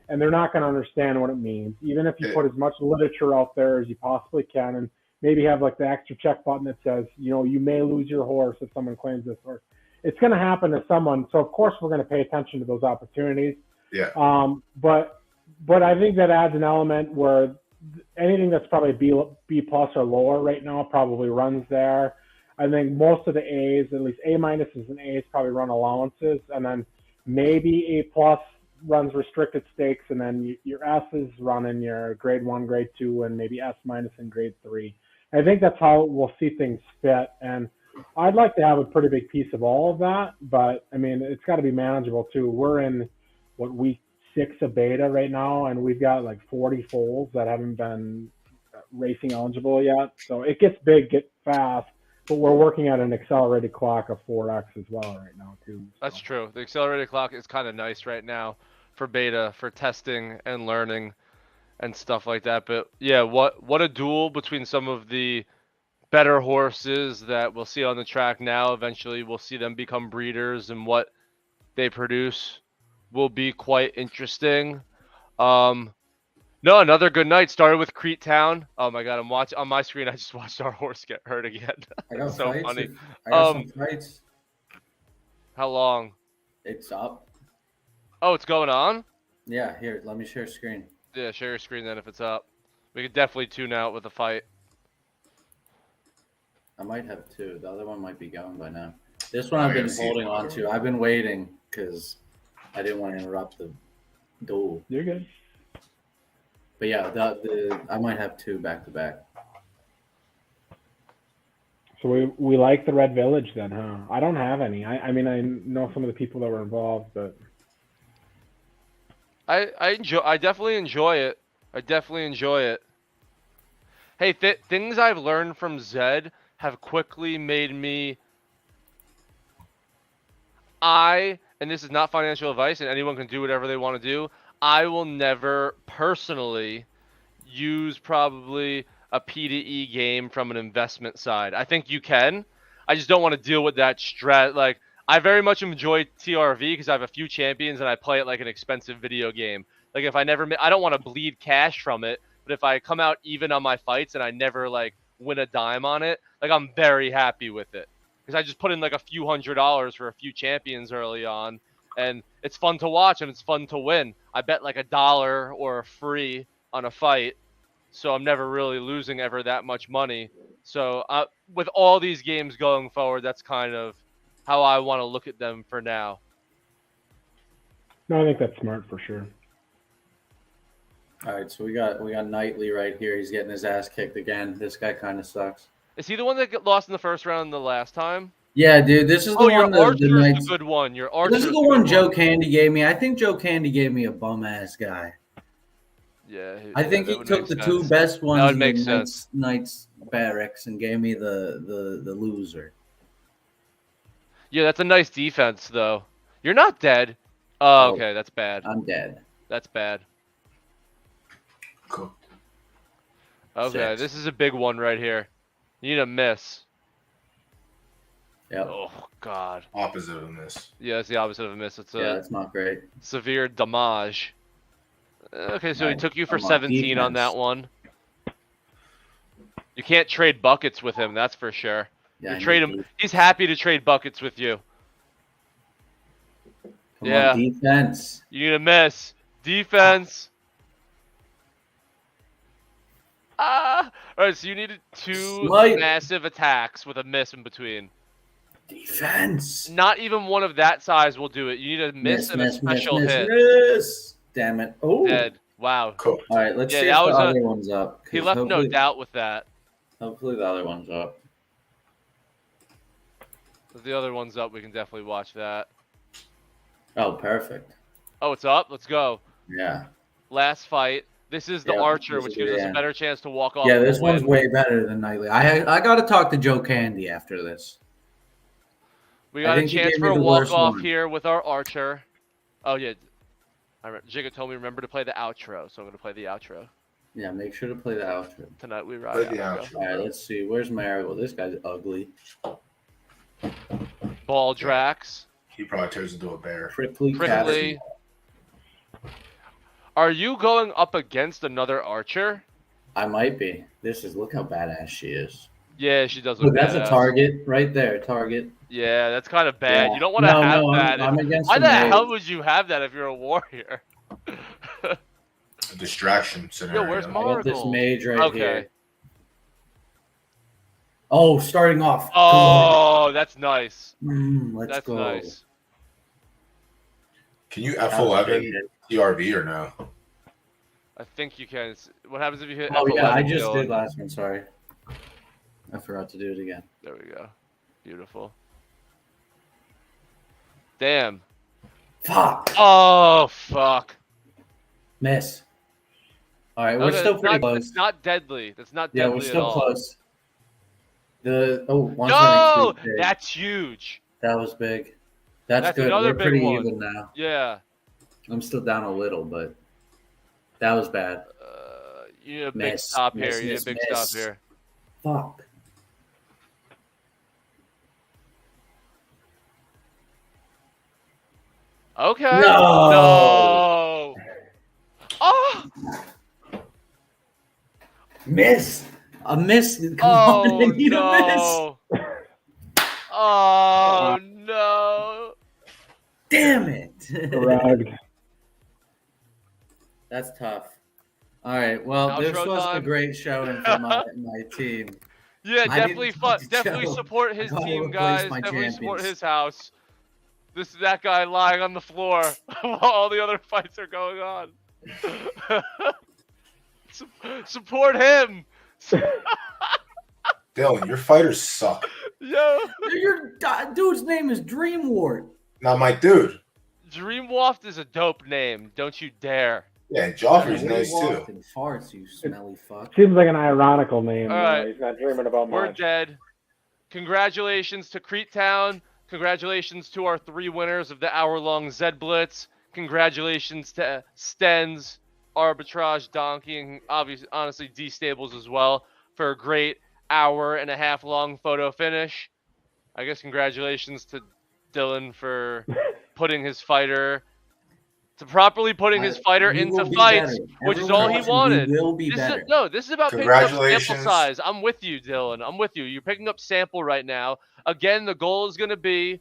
and they're not going to understand what it means. Even if you put as much literature out there as you possibly can and maybe have like the extra check button that says, you know, you may lose your horse if someone claims this horse. It's going to happen to someone. So of course we're going to pay attention to those opportunities. yeah. But I think that adds an element where anything that's probably B plus or lower right now probably runs there. I think most of the A's, at least A minuses and A's, probably run allowances, and then maybe A plus runs restricted stakes, and then your S's run in your grade 1, grade 2, and maybe S minus in grade 3. I think that's how we'll see things fit, and I'd like to have a pretty big piece of all of that, but I mean, it's got to be manageable too. We're in week 6 of beta right now, and we've got like 40 foals that haven't been racing eligible yet. So it gets big, gets fast, but we're working at an accelerated clock of 4x as well right now too. So. That's true. The accelerated clock is kind of nice right now for beta, for testing and learning and stuff like that. But yeah, what a duel between some of the better horses that we'll see on the track now. Eventually we'll see them become breeders, and what they produce will be quite interesting. No, another good night. Started with Crete Town. Oh my god, I'm watching on my screen. I just watched our horse get hurt again. I got So fights. funny. I got some fights. How long? It's up. Oh, it's going on? Yeah, here, let me share screen. Yeah, share your screen then if it's up. We could definitely tune out with a fight. I might have two. The other one might be going by now. This one I've been holding on to. I've been waiting because I didn't want to interrupt the duel. You're good. But yeah, I might have two back to back. So we like the Red Village then, huh? I don't have any. I mean, I know some of the people that were involved, but I definitely enjoy it. I definitely enjoy it. Hey, things I've learned from Zed have quickly made me. And this is not financial advice, and anyone can do whatever they want to do. I will never personally use probably a P2E game from an investment side. I think you can. I just don't want to deal with that stress. Like, I very much enjoy TRV because I have a few champions and I play it like an expensive video game. Like, if I don't want to bleed cash from it, but if I come out even on my fights and I never like win a dime on it, like, I'm very happy with it. Because I just put in like a few $100s for a few champions early on, and it's fun to watch and it's fun to win. I bet like $1 or a free on a fight, so I'm never really losing ever that much money. So with all these games going forward, that's kind of how I want to look at them for now. no, I think that's smart for sure. All right, so we got Knightley right here. He's getting his ass kicked again. This guy kind of sucks. Is he the one that lost in the first round the last time? Yeah, dude. This is the one. Your Archer's the good one. Your Archer's This is the one Joe Candy gave me. I think Joe Candy gave me a bum ass guy. Yeah. I think he took the two best ones. That would make sense. Knight's barracks and gave me the loser. Yeah, that's a nice defense though. You're not dead. Oh, okay, that's bad. I'm dead. That's bad. Cool. Okay, Six. this is a big one right here. You need a miss. Yep. Oh God. Opposite of a miss. Yeah, it's the opposite of a miss. It's Yeah, a that's not great. severe damage. Okay, so he Nice. took you for Come on, 17 on defense. that one. You can't trade buckets with him, that's for sure. Yeah, You trade him. He's happy to trade buckets with you. Come Yeah. on, defense. You need a miss. Defense. All right, so you needed two Slight. massive attacks with a miss in between. Defense. Not even one of that size will do it. You need a miss and a special hit. miss. Damn it. Oh. Dead. Wow. Cool. All right, let's Yeah, see if that the was other one's up. 'cause He left no hopefully- doubt with that. Hopefully the other one's up. If the other one's up, we can definitely watch that. Oh, perfect. Oh, it's up? Let's go. Yeah. Last fight. This is the Yeah, Archer, this which is gives the us a end. better chance to walk off. Yeah, with this a one's win. way better than Knightley. I got to talk to Joe Candy after this. We I got a think he chance gave for me a the worst walk-off one. here with our Archer. Oh, yeah. Jigga told me remember to play the outro, so I'm going to play the outro. Yeah, make sure to play the outro. Tonight we ride Play the outro. outro. All right, let's see. Where's Marigold? This guy's ugly. Ball Drax. He probably turns into a bear. Prickly Prickly. Cassidy. Are you going up against another Archer? I might be. Look how badass she is. Yeah, she does Look, look that's badass. a target right there. Target. Yeah, that's kind of bad. Yeah. You don't want to No, have no, that. I'm against Why the the maid. hell would you have that if you're a warrior? A distraction scenario. where's I got this Marigold? mage right Okay. here. Oh, starting off. Oh, that's nice. Let's That's go. nice. Can you F11 TRV or no? I think you can. What happens if you hit Oh F11? yeah, I just Dylan? did last one. Sorry, I forgot to do it again. There we go. Beautiful. Damn. Fuck. Oh, fuck. Miss. All right, we're Okay, still it's pretty not, close. It's not deadly. That's not Yeah, deadly we're still at all. close. No, 122 is big. that's huge. That was big. That's good. another We're big pretty one. even now. Yeah. I'm still down a little, but that was bad. You need a big Miss, stop miss, here. You need a miss, big miss. stop here. Fuck. Okay. No. No. Oh. Miss. A miss. Come Oh on, I need a miss. no. Oh no. Damn it. Rugged. That's tough. All right. Well, Outro this was a time. great showing for my team. Yeah, I definitely didn't talk to definitely Joe. support I his gotta team, replace guys. my Definitely support champions. his house. This is that guy lying on the floor while all the other fights are going on. Support him. Dylan, your fighters suck. Yo, Your dude's name is Dreamwart. Not my dude. Dreamwaft is a dope name. Don't you dare. Yeah, and Joffrey's nice too. And farts, you smelly fuck. Seems like an ironical name. All right. He's not dreaming about We're much. dead. Congratulations to Creektown. Congratulations to our 3 winners of the hour-long Zed Blitz. Congratulations to Stens, Arbitrage, Donkey, and obviously, honestly, D-Stables as well for a great hour-and-a-half-long photo finish. I guess congratulations to Dylan for properly putting his fighter into fights, which is all he wanted. We will be This better. is about picking up sample Congratulations. size. I'm with you, Dylan. I'm with you. You're picking up sample right now. Again, the goal is going to be,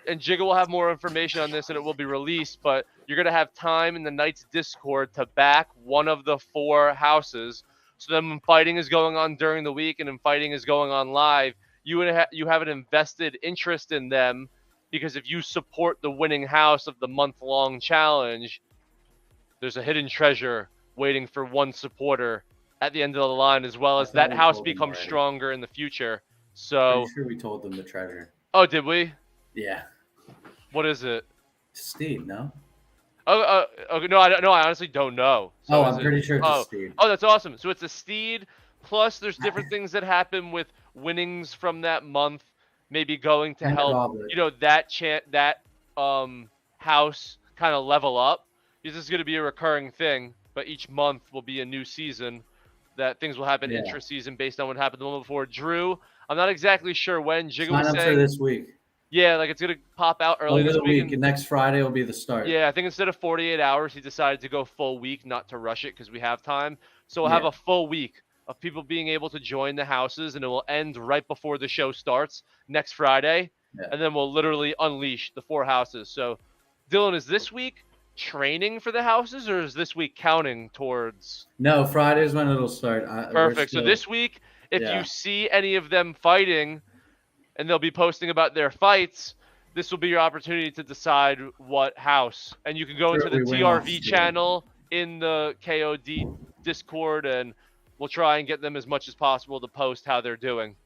and Jigga will have more information on this and it will be released, but you're going to have time in the Knights Discord to back one of the 4 houses. So then when fighting is going on during the week and when fighting is going on live, you have an invested interest in them, because if you support the winning house of the month-long challenge, there's a hidden treasure waiting for one supporter at the end of the line, as well as thought that we house told them becomes already. stronger in the future. So, Pretty sure we told them the treasure. oh, did we? Yeah. What is it? Steve, no? Okay, no, I honestly don't know. So Oh, is I'm it- pretty sure it's oh, a Steve. Oh, that's awesome. So it's a steed, plus there's different things that happen with winnings from that month, maybe going to And help, Robert. that house kind of level up. This is going to be a recurring thing, but each month will be a new season that things will happen Yeah. intra-season based on what happened the one before. Drew, I'm not exactly sure when. Jigga Sign was up for saying, this week. yeah, like it's going to pop out early Over this the week. week. And next Friday will be the start. Yeah, I think instead of 48 hours, he decided to go full week, not to rush it because we have time. So we'll have Yeah. a full week of people being able to join the houses, and it will end right before the show starts next Friday. Yeah. And then we'll literally unleash the 4 houses. So, Dylan, is this week training for the houses, or is this week counting towards? No, Friday's when it'll start. Perfect. So this week, if Yeah. you see any of them fighting, and they'll be posting about their fights, this will be your opportunity to decide what house. And you can go into the We win off TRV stream. channel in the KOD Discord, and we'll try and get them as much as possible to post how they're doing.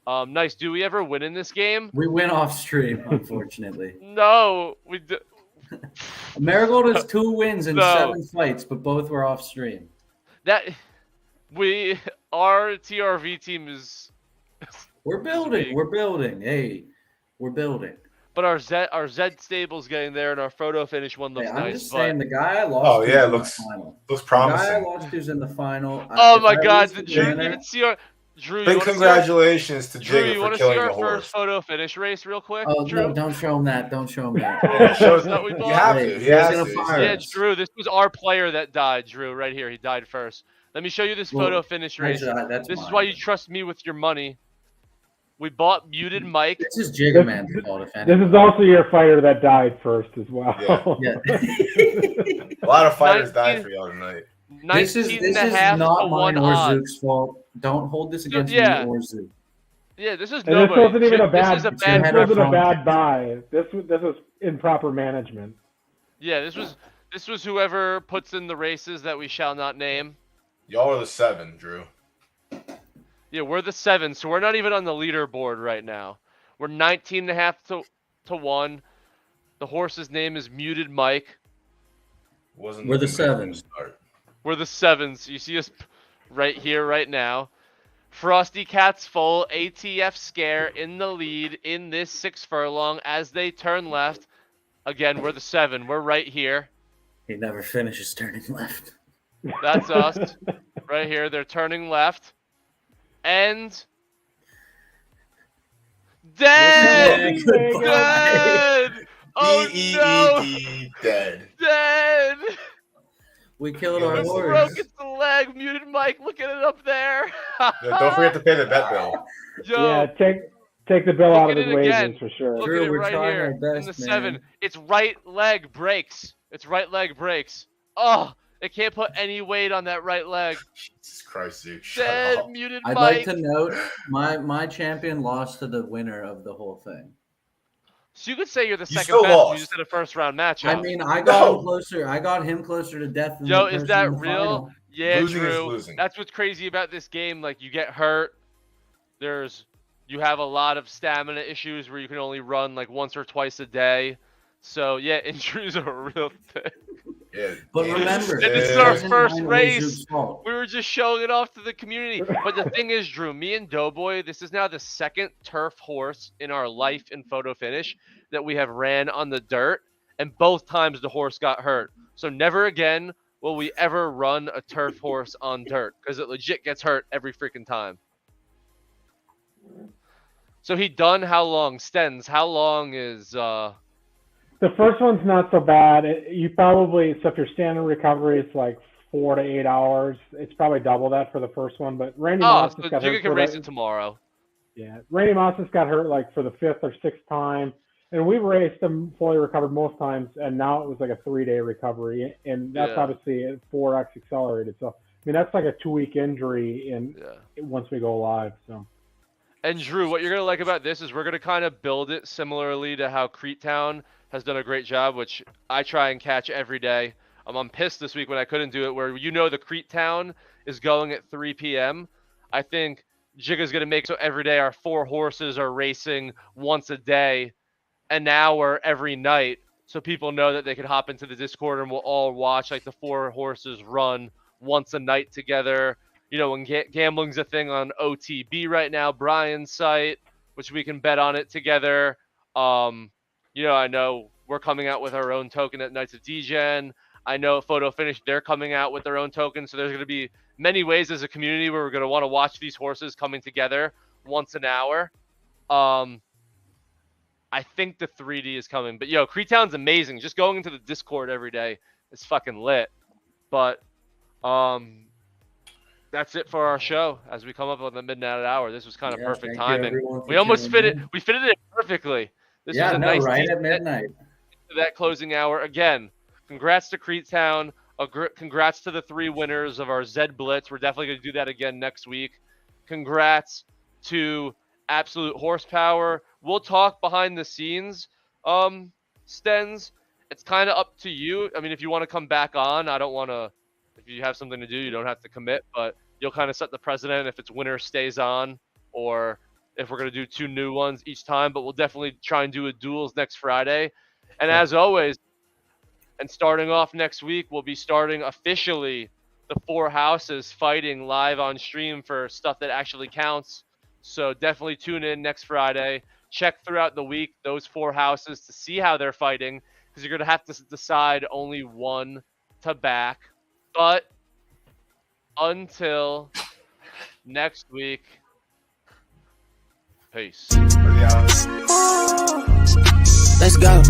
Nice. Do we ever win in this game? We went off stream, unfortunately. No. Marigold has 2 wins in No. 7 fights, but both were off stream. Our TRV team is. We're building. We're building. Hey, we're building. But our Zed stable's getting there, and our photo finish one looks Hey, I'm nice. just but- saying, the guy I lost Oh, to yeah, in the looks final. Looks The guy I promising. lost to's in the final. Oh If my I God! lose to Did Drew Jenner- even see our Drew? Big you wanna see our- congratulations to Drew, you Jigga for want to see killing our the horse. first photo finish race real quick? Oh, Drew? no, don't show him that. Don't show him that. Yeah, shows- That we you bought? have Hey, to. He he's has gonna to. fire Yeah, us. Drew, this was our player that died, Drew, right here. He died first. Let me show you this Well, photo finish race. actually, that's This is mine. why you trust me with your money. We bought Muted Mike. This is JiggaMan's fault, if This anything. is also your fighter that died first as well. Yeah. Yeah. A lot of fighters 19 died for y'all tonight. 19 This is and a half to not 1 mine or odds. Zook's fault. Don't hold this against yeah. me or Zook. Yeah, this is And this nobody. wasn't even a This bad. is a This bad. head wasn't a up bad buy. This was improper management. Yeah, this was whoever puts in the races that we shall not name. Y'all are the 7, Drew. Yeah, we're the 7, so we're not even on the leaderboard right now. We're 19 and a half to 1. The horse's name is Muted Mike. Wasn't We're the looking good from 7. the start. We're the 7s. You see us right here, right now. Frosty Cat's full ATF scare in the lead in this 6 furlong as they turn left. Again, we're the 7. We're right here. He never finishes turning left. That's us. Right here. They're turning left. And... Dead! Goodbye. Dead! Oh no! D-E-E-D, dead. Dead! We killed our Broke horse. its leg. Muted Mike. Look at it up there. Yeah, don't forget to pay the bet bill. Yo, Yeah, take the bill Look out at of his it wages again. for sure. look Drew, at it we're right trying here our in the best, 7. man. It's right leg breaks. It's right leg breaks. Oh, It can't put any weight on that right leg. Jesus Christ, dude. Shut Dead up. muted I'd mic. like to note my champion lost to the winner of the whole thing. So you could say you're the You second still best. You lost. just had a first round matchup. I mean, I got him closer. I got him closer to death than Yo, the is person that in the real? final. Yeah, Losing is Drew. losing. That's what's crazy about this game. Like, you get hurt. You have a lot of stamina issues where you can only run like once or twice a day. So yeah, injuries are a real thing. Yeah, But damn. remember, And this is Yeah. our wasn't first mine, it was race. Zook's fault. We were just showing it off to the community. But the thing is, Drew, me and Doughboy, this is now the second turf horse in our life in photo finish that we have ran on the dirt, and both times the horse got hurt. So never again will we ever run a turf horse on dirt because it legit gets hurt every freaking time. So he done how long? Stens, how long is The first one's not so bad. You probably, so if your standard recovery is like 4 to 8 hours, it's probably double that for the first one. But Randy Moss so just got Jigga hurt. can race it tomorrow. Yeah, Randy Moss just got hurt like for the 5th or 6th time, and we've raced him fully recovered most times, and now it was like a 3-day recovery, and that's Yeah. obviously 4x accelerated. So I mean that's like a 2-week injury in once we go live. So. And Drew, what you're going to like about this is we're going to kind of build it similarly to how Creetown has done a great job, which I try and catch every day. I'm pissed this week when I couldn't do it, where the Creetown is going at 3 p.m. I think Jigga's going to make so every day our 4 horses are racing once a day, an hour every night, so people know that they can hop into the Discord and we'll all watch like the 4 horses run once a night together. You know, when gambling's a thing on OTB right now, Brian's site, which we can bet on it together. I know we're coming out with our own token at Knights of Degen. I know Photo Finish, they're coming out with their own token. So there's going to be many ways as a community where we're going to want to watch these horses coming together once an hour. I think the 3D is coming. But, Creetown's amazing. Just going into the Discord every day is fucking lit. But that's it for our show as we come up on the midnight hour. This was kind of perfect timing. We almost fit it. We fitted it perfectly. This was a nice right at midnight. That closing hour. Again, congrats to Creetown. Congrats to the 3 winners of our Zed Blitz. We're definitely going to do that again next week. Congrats to Absolute Horsepower. We'll talk behind the scenes, Stens. It's kind of up to you. I mean, if you want to come back on, I don't want to. If you have something to do, you don't have to commit, but you'll kind of set the precedent if it's winner stays on, or if we're going to do 2 new ones each time. But we'll definitely try and do a duels next Friday. And as always, and starting off next week, we'll be starting officially the 4 houses fighting live on stream for stuff that actually counts. So definitely tune in next Friday. Check throughout the week those 4 houses to see how they're fighting, because you're going to have to decide only one to back. But until next week, peace. Let's go.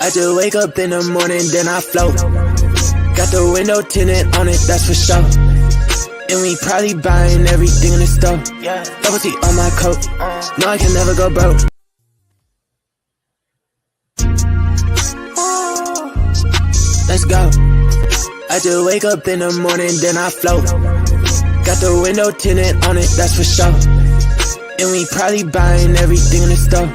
I just wake up in the morning, then I float. Got the window tinted on it, that's for sure. And we probably buying everything in the store. Double T on my coat. No, I can never go broke. Let's go. I just wake up in the morning, then I float. Got the window tinted on it, that's for sure. And we probably buying everything in the store.